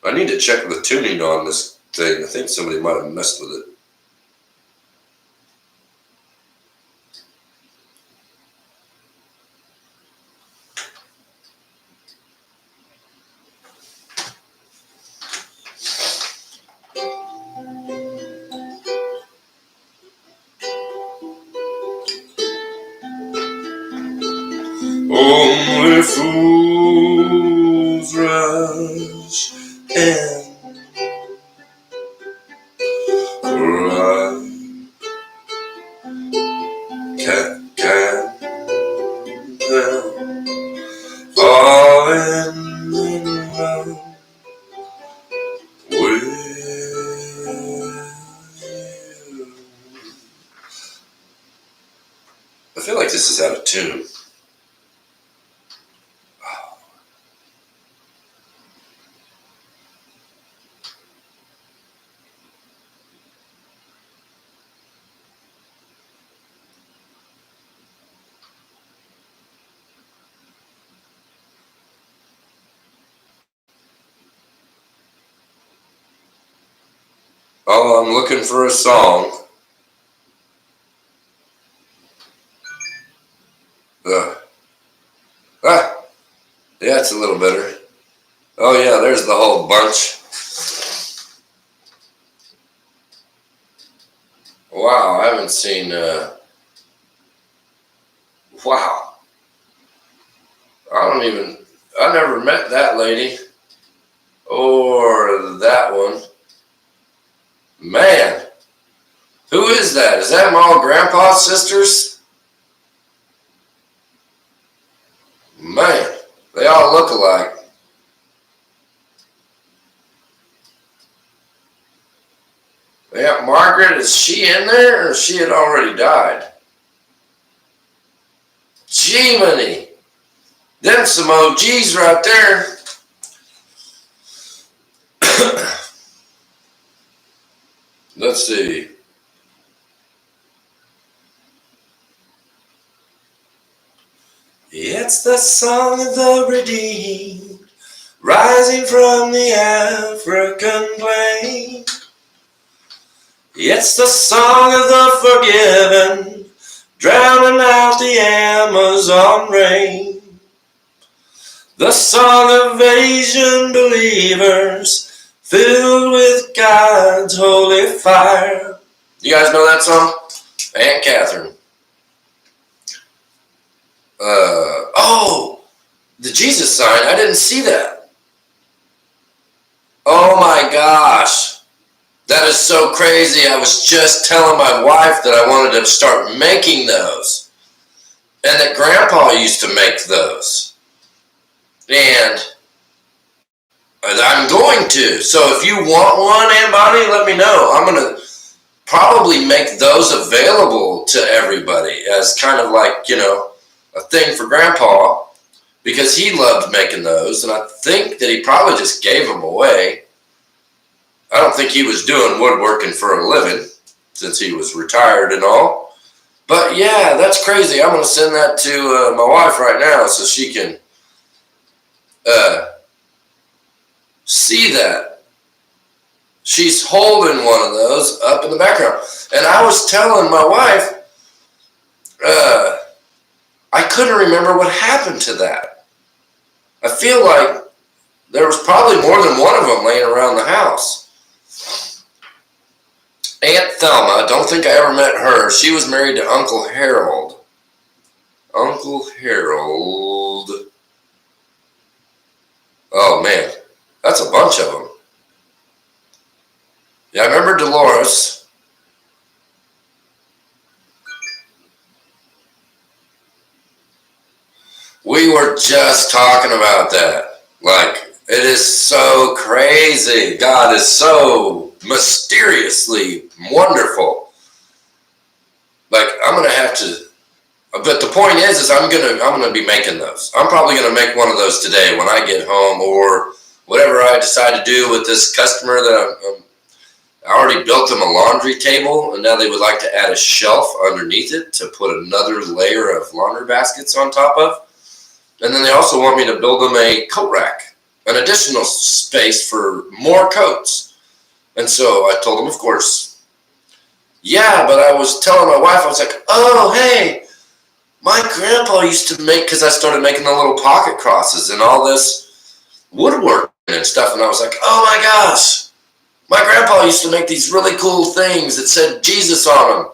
I need to check the tuning on this thing. I think somebody might have messed with it. Only fools rush in, for I can't help falling in love with you. I feel like this is out of tune. Oh, I'm looking for a song. Yeah, it's a little better. Oh yeah, there's the whole bunch. Wow, I haven't seen, wow. I never met that lady. Or that one. Man, who is that? Is that my old grandpa's sisters? Man, they all look alike. Aunt Margaret, is she in there or she had already died? Gee-many. Them some OGs right there. Let's see. It's the song of the redeemed, rising from the African plain. It's the song of the forgiven, drowning out the Amazon rain. The song of Asian believers filled with God's holy fire. You guys know that song? Aunt Catherine. Oh, the Jesus sign. I didn't see that. Oh my gosh. That is so crazy. I was just telling my wife that I wanted to start making those. And that Grandpa used to make those. And I'm going to. So if you want one, Aunt Bonnie, let me know. I'm going to probably make those available to everybody as kind of like, a thing for Grandpa, because he loved making those. And I think that he probably just gave them away. I don't think he was doing woodworking for a living since he was retired and all. But yeah, that's crazy. I'm going to send that to my wife right now so she can see that. She's holding one of those up in the background. And I was telling my wife, I couldn't remember what happened to that. I feel like there was probably more than one of them laying around the house. Aunt Thelma, don't think I ever met her. She was married to Uncle Harold. Uncle Harold. Oh man, that's a bunch of them. Yeah, I remember Dolores. We were just talking about that. Like, it is so crazy. God is so mysteriously wonderful. Like, I'm gonna have to. But the point is I'm gonna be making those. I'm probably gonna make one of those today when I get home, or whatever I decide to do with this customer that I already built them a laundry table, and now they would like to add a shelf underneath it to put another layer of laundry baskets on top of. And then they also want me to build them a coat rack, an additional space for more coats. And so I told them, of course. Yeah, but I was telling my wife, I was like, oh, hey, my grandpa used to make, because I started making the little pocket crosses and all this woodworking and stuff. And I was like, oh my gosh, my grandpa used to make these really cool things that said Jesus on them.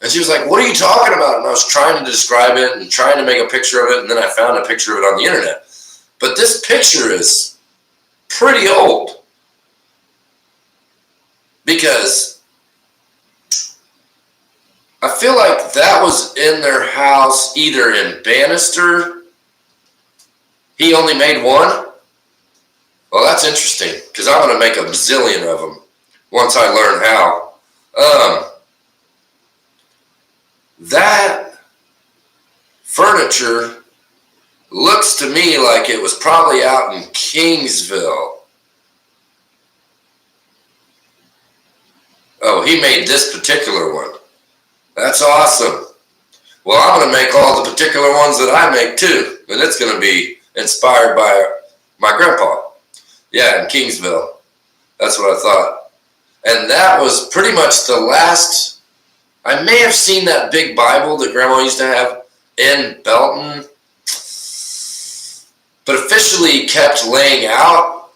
And she was like, what are you talking about? And I was trying to describe it and trying to make a picture of it. And then I found a picture of it on the internet. But this picture is pretty old, because I feel like that was in their house either in Bannister. He only made one? Well, that's interesting, because I'm going to make a bazillion of them once I learn how. That furniture looks to me like it was probably out in Kingsville. Oh, he made this particular one. That's awesome. Well, I'm going to make all the particular ones that I make too. And it's going to be inspired by my grandpa. Yeah, in Kingsville. That's what I thought. And that was pretty much the last. I may have seen that big Bible that Grandma used to have in Belton. But officially kept laying out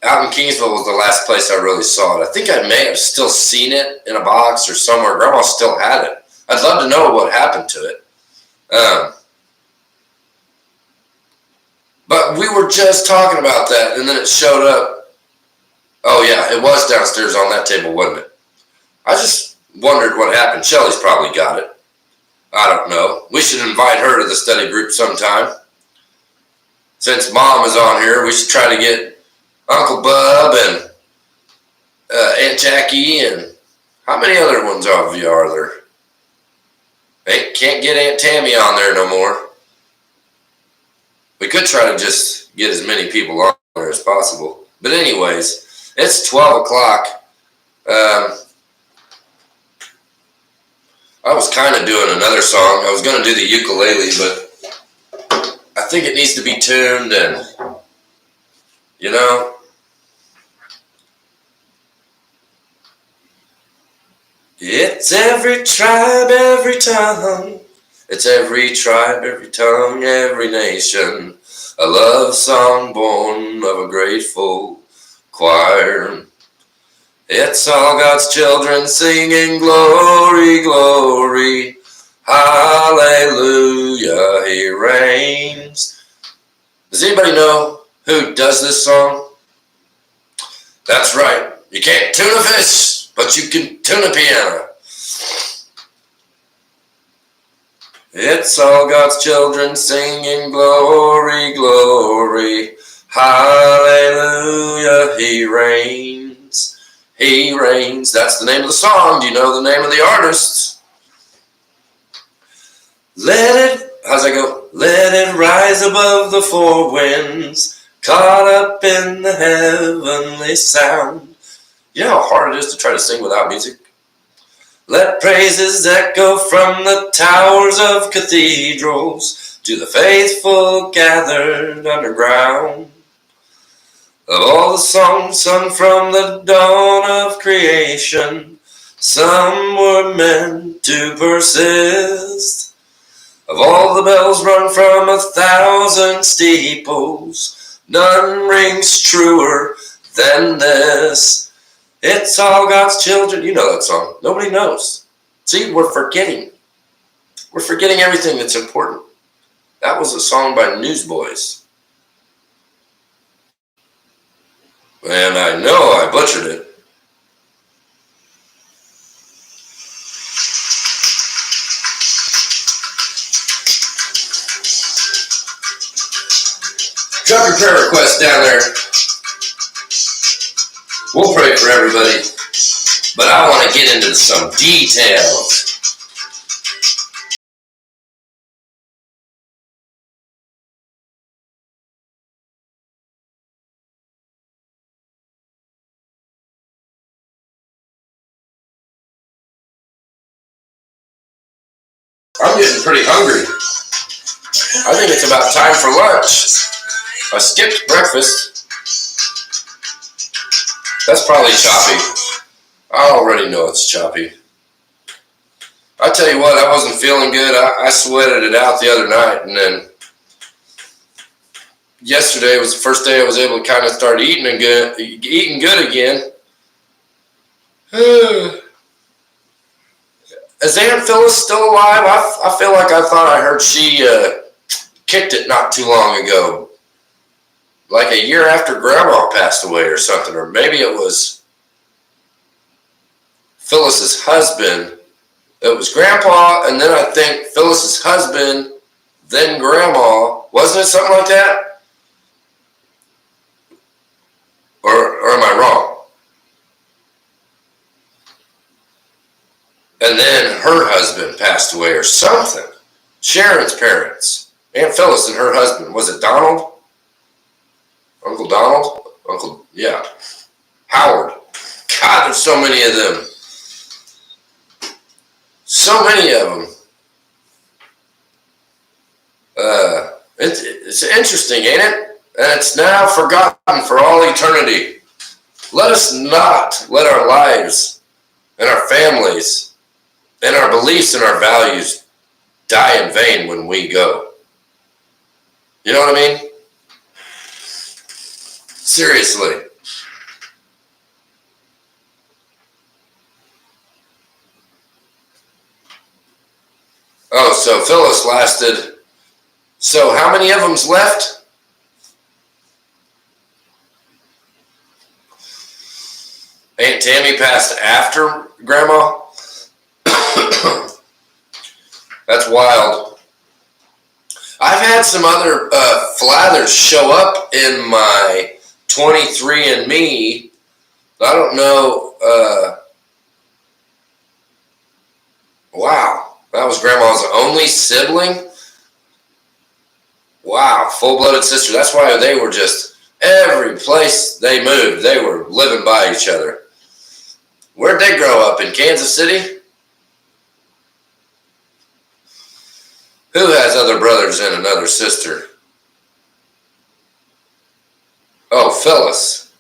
in Kingsville was the last place I really saw it. I think I may have still seen it in a box or somewhere. Grandma still had it. I'd love to know what happened to it. But we were just talking about that, and then it showed up. Oh yeah, it was downstairs on that table, wasn't it? I just wondered what happened. Shelly's probably got it. I don't know. We should invite her to the study group sometime. Since Mom is on here, we should try to get Uncle Bub and Aunt Jackie, and how many other ones of you are there? They can't get Aunt Tammy on there no more. We could try to just get as many people on there as possible. But anyways, it's 12 o'clock. I was kind of doing another song. I was going to do the ukulele, but I think it needs to be tuned, and, yeah, It's every tribe, every tongue. It's every tribe, every tongue, every nation. A love song born of a grateful choir. It's all God's children singing glory, glory. Hallelujah, he reigns. Does anybody know who does this song? That's right. You can't tune a fish, but you can tune a piano. It's all God's children singing glory, glory. Hallelujah, he reigns. He reigns. That's the name of the song. Do you know the name of the artist? How's that go? Let it rise above the four winds, caught up in the heavenly sound. You know how hard it is to try to sing without music? Let praises echo from the towers of cathedrals to the faithful gathered underground. Of all the songs sung from the dawn of creation, some were meant to persist. Of all the bells rung from 1,000 steeples, none rings truer than this. It's all God's children. You know that song. Nobody knows. See, we're forgetting. We're forgetting everything that's important. That was a song by Newsboys. And I know I butchered it. Drop your prayer requests down there. We'll pray for everybody. But I want to get into some details. I'm getting pretty hungry. I think it's about time for lunch. I skipped breakfast. That's probably choppy. I already know it's choppy. I tell you what, I wasn't feeling good. I sweated it out the other night, and then yesterday was the first day I was able to kind of start eating good again. Is Aunt Phyllis still alive? I feel like I thought I heard she kicked it not too long ago. Like a year after Grandma passed away or something. Or maybe it was Phyllis's husband. It was Grandpa, and then I think Phyllis's husband, then Grandma. Wasn't it something like that? Or am I wrong? And then her husband passed away or something. Sharon's parents. Aunt Phyllis and her husband. Was it Donald? Uncle Donald? Yeah. Howard. God, there's so many of them. So many of them. It's interesting, ain't it? And it's now forgotten for all eternity. Let us not let our lives and our families and our beliefs and our values die in vain when we go. You know what I mean? Seriously. Oh, so Phyllis lasted. So how many of them's left? Aunt Tammy passed after Grandma? That's wild. I've had some other flathers show up in my 23andMe. I don't know. Wow. That was Grandma's only sibling? Wow. Full-blooded sister. That's why they were just, every place they moved, they were living by each other. Where'd they grow up? In Kansas City? Who has other brothers and another sister? Oh, Phyllis.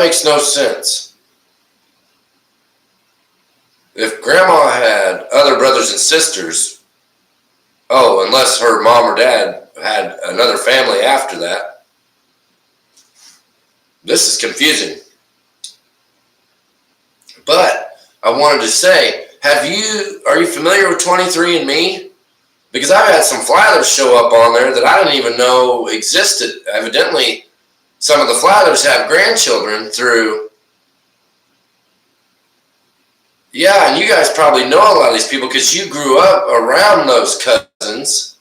makes no sense. If grandma had other brothers and sisters, unless her mom or dad had another family after that, this is confusing. But I wanted to say, are you familiar with 23andMe? Because I've had some flathers show up on there that I didn't even know existed. Evidently, some of the flathers have grandchildren through. Yeah, and you guys probably know a lot of these people because you grew up around those cousins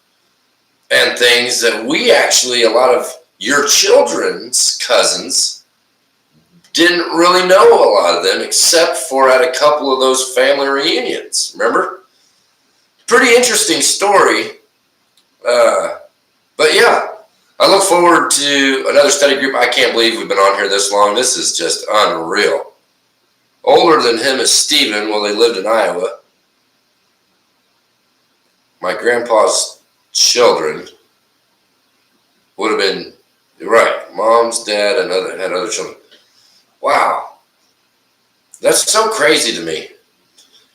and things that we actually, a lot of your children's cousins, didn't really know a lot of them except for at a couple of those family reunions. Remember? Pretty interesting story. But yeah, I look forward to another study group. I can't believe we've been on here this long. This is just unreal. Older than him is Stephen. Well, they lived in Iowa. My grandpa's children would have been, you're right, mom's dad and had other children. Wow. That's so crazy to me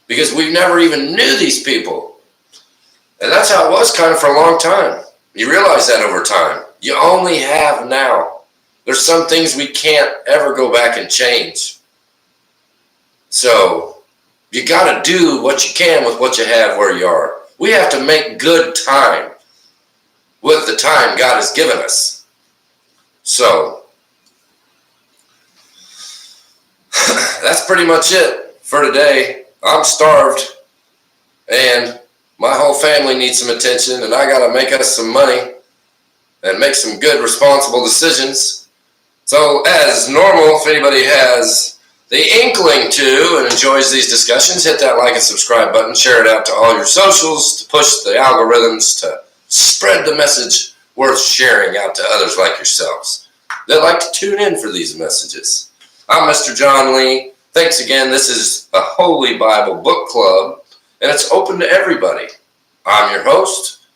because we never even knew these people. And that's how it was kind of for a long time. You realize that over time. You only have now. There's some things we can't ever go back and change. So you got to do what you can with what you have where you are. We have to make good time with the time God has given us. So that's pretty much it for today. I'm starved and my whole family needs some attention and I got to make us some money and make some good responsible decisions. So as normal, if anybody has the inkling to and enjoys these discussions, hit that like and subscribe button, share it out to all your socials to push the algorithms to spread the message worth sharing out to others like yourselves that like to tune in for these messages. I'm Mr. John Lee. Thanks again. This is a Holy Bible Book Club and it's open to everybody. I'm your host.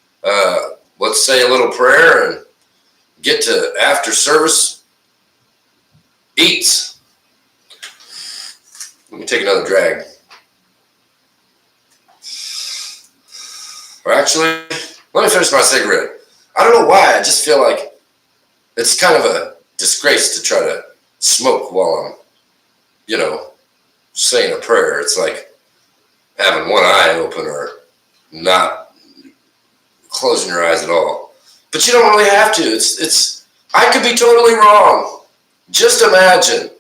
Let's say a little prayer and get to after service eats. Let me take another drag. Or actually, let me finish my cigarette. I don't know why, I just feel like it's kind of a disgrace to try to smoke while I'm, saying a prayer. It's like having one eye open or not closing your eyes at all. But you don't really have to. I could be totally wrong. Just imagine.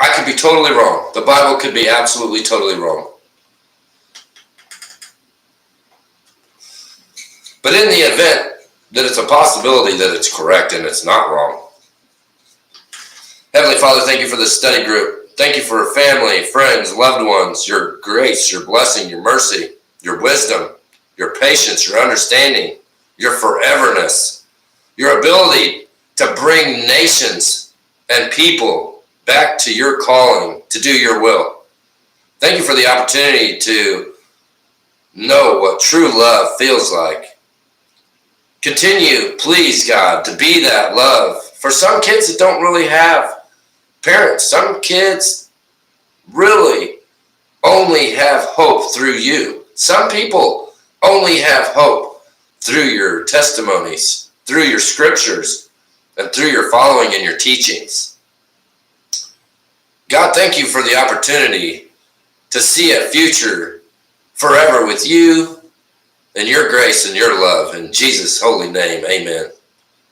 I could be totally wrong. The Bible could be absolutely totally wrong. But in the event that it's a possibility that it's correct and it's not wrong. Heavenly Father, thank you for this study group. Thank you for family, friends, loved ones, your grace, your blessing, your mercy, your wisdom, your patience, your understanding, your foreverness, your ability to bring nations and people back to your calling to do your will. Thank you for the opportunity to know what true love feels like. Continue, please, God, to be that love. For some kids that don't really have parents, some kids really only have hope through you. Some people only have hope through your testimonies, through your scriptures, and through your following and your teachings. God, thank you for the opportunity to see a future forever with you and your grace and your love. In Jesus' holy name, amen.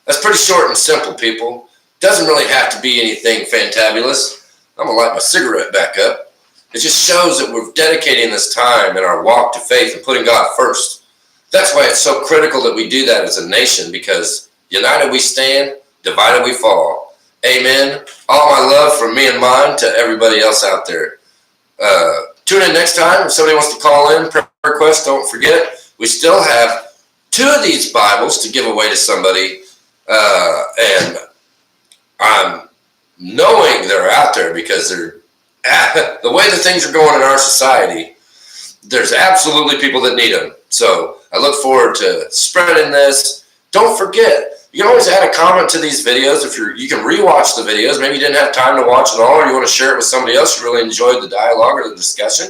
That's pretty short and simple, people. Doesn't really have to be anything fantabulous. I'm going to light my cigarette back up. It just shows that we're dedicating this time in our walk to faith and putting God first. That's why it's so critical that we do that as a nation, because united we stand, divided we fall. Amen. All my love from me and mine to everybody else out there. Tune in next time. If somebody wants to call in, prayer request, don't forget, we still have 2 of these Bibles to give away to somebody. And I'm knowing they're out there because they're the way that things are going in our society, there's absolutely people that need them. So I look forward to spreading this. Don't forget, You can always add a comment to these videos. If you can rewatch the videos. Maybe you didn't have time to watch it all, or you want to share it with somebody else who really enjoyed the dialogue or the discussion.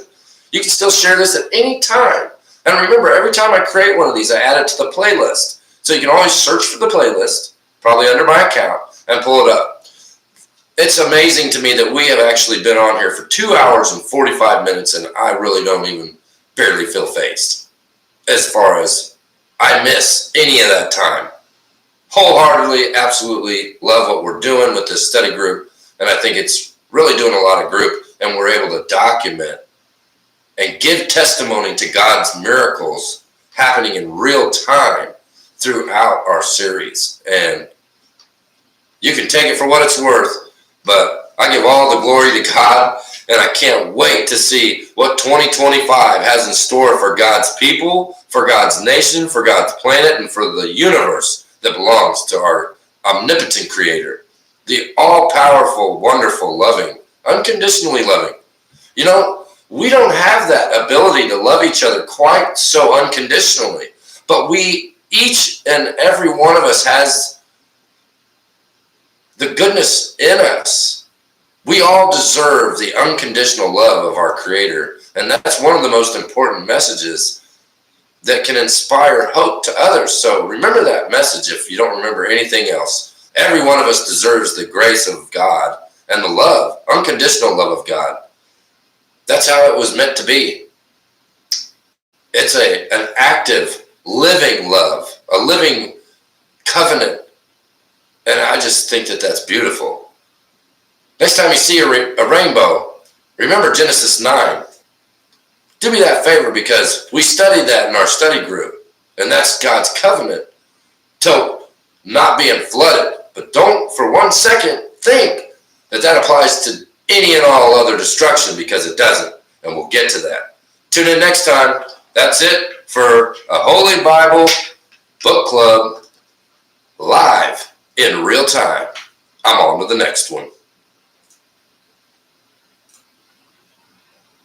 You can still share this at any time. And remember, every time I create one of these, I add it to the playlist. So you can always search for the playlist, probably under my account, and pull it up. It's amazing to me that we have actually been on here for 2 hours and 45 minutes, and I really don't even barely feel phased as far as I miss any of that time. Wholeheartedly, absolutely love what we're doing with this study group, and I think it's really doing a lot of group, and we're able to document and give testimony to God's miracles happening in real time throughout our series. And you can take it for what it's worth, but I give all the glory to God, and I can't wait to see what 2025 has in store for God's people, for God's nation, for God's planet, and for the universe that belongs to our omnipotent creator, the all-powerful, wonderful, loving, unconditionally loving. You know, we don't have that ability to love each other quite so unconditionally, but we, each and every one of us, has the goodness in us. We all deserve the unconditional love of our Creator, and that's one of the most important messages that can inspire hope to others. So remember that message if you don't remember anything else. Every one of us deserves the grace of God and the love, unconditional love of God. That's how it was meant to be. It's an active, living love, a living covenant. And I just think that that's beautiful. Next time you see a rainbow, remember Genesis 9. Do me that favor, because we studied that in our study group. And that's God's covenant to not being flooded. But don't for 1 second think that that applies to any and all other destruction, because it doesn't. And we'll get to that. Tune in next time. That's it for a Holy Bible Book Club live in real time. I'm on to the next one.